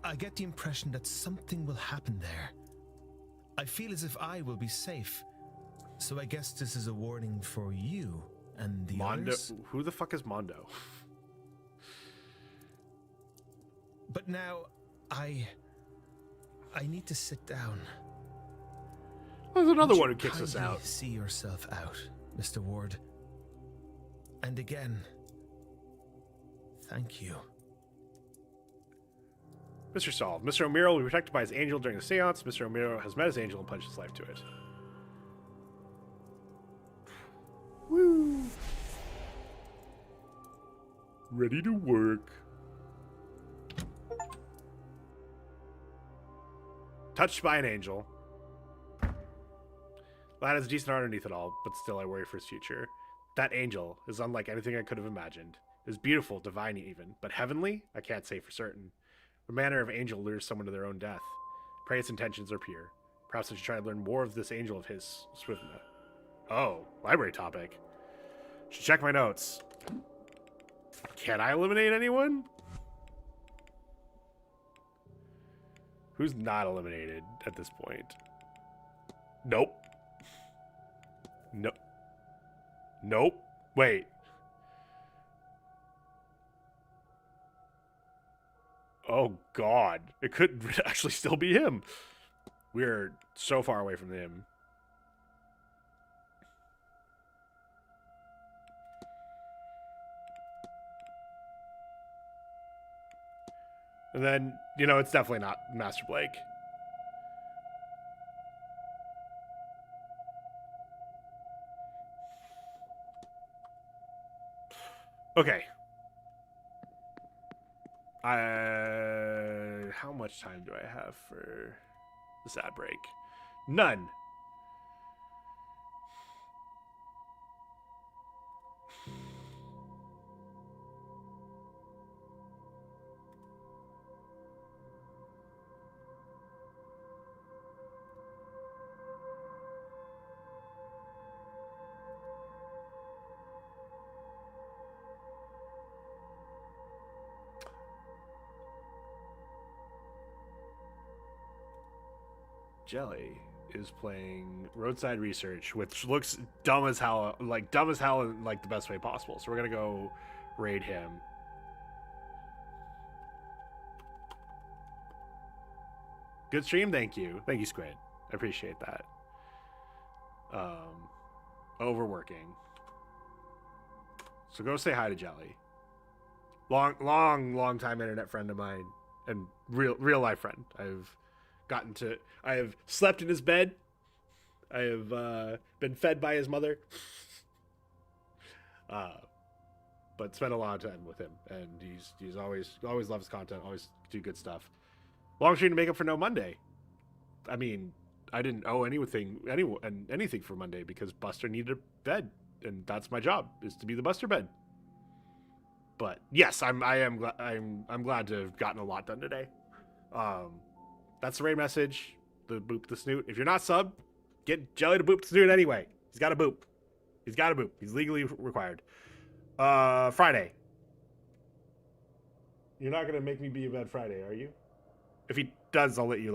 I get the impression that something will happen there. I feel as if I will be safe. So I guess this is a warning for you and the Mondo. others. Who the fuck is Mondo? But now, I need to sit down. There's another Would one you who kicks us kindly out. See yourself out, Mr. Ward. And again, thank you. Mr. Solve. Mr. O'Meara will be protected by his angel during the seance. Mr. O'Meara has met his angel and pledged his life to it. Ready to work. Touched by an angel. Lad has decent art underneath it all, but still I worry for his future. That angel is unlike anything I could have imagined. It is beautiful, divine even, but heavenly? I can't say for certain. The manner of angel lures someone to their own death. Pray its intentions are pure. Perhaps I should try to learn more of this angel of his. Oh, library topic. Should check my notes. Can I eliminate anyone? Who's not eliminated at this point? Nope. Nope. Nope. Wait. Oh, God. It could actually still be him. We're so far away from him. And then, you know, it's definitely not Master Blake. Okay. How much time do I have for this ad break? None. Jelly is playing Roadside Research, which looks dumb as hell, in like the best way possible. So we're gonna go raid him. Good stream, thank you, Squid. I appreciate that. Overworking. So go say hi to Jelly. Long time internet friend of mine and real life friend. I have slept in his bed. I have been fed by his mother. But spent a lot of time with him, and he's always loves content, always do good stuff. Long stream to make up for no Monday. I mean, I didn't owe anything for Monday because Buster needed a bed, and that's my job, is to be the Buster bed. But yes, I'm glad to have gotten a lot done today. That's the raid message. The boop the snoot. If you're not sub, get Jelly to boop the snoot anyway. He's got to boop. He's legally required. Friday. You're not gonna make me be a bad Friday, are you? If he does, I'll let you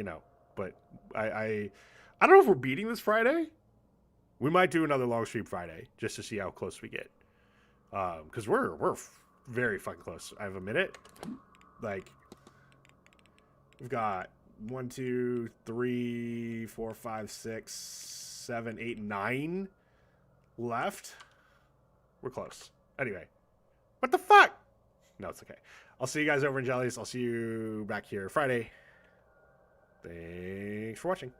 know. But I don't know if we're beating this Friday. We might do another long stream Friday just to see how close we get. Because we're very fucking close. I have a minute. Like, we've got 1, 2, 3, 4, 5, 6, 7, 8, 9 left. We're close. Anyway, what the fuck? No, it's okay. I'll see you guys over in Jellies. I'll see you back here Friday. Thanks for watching.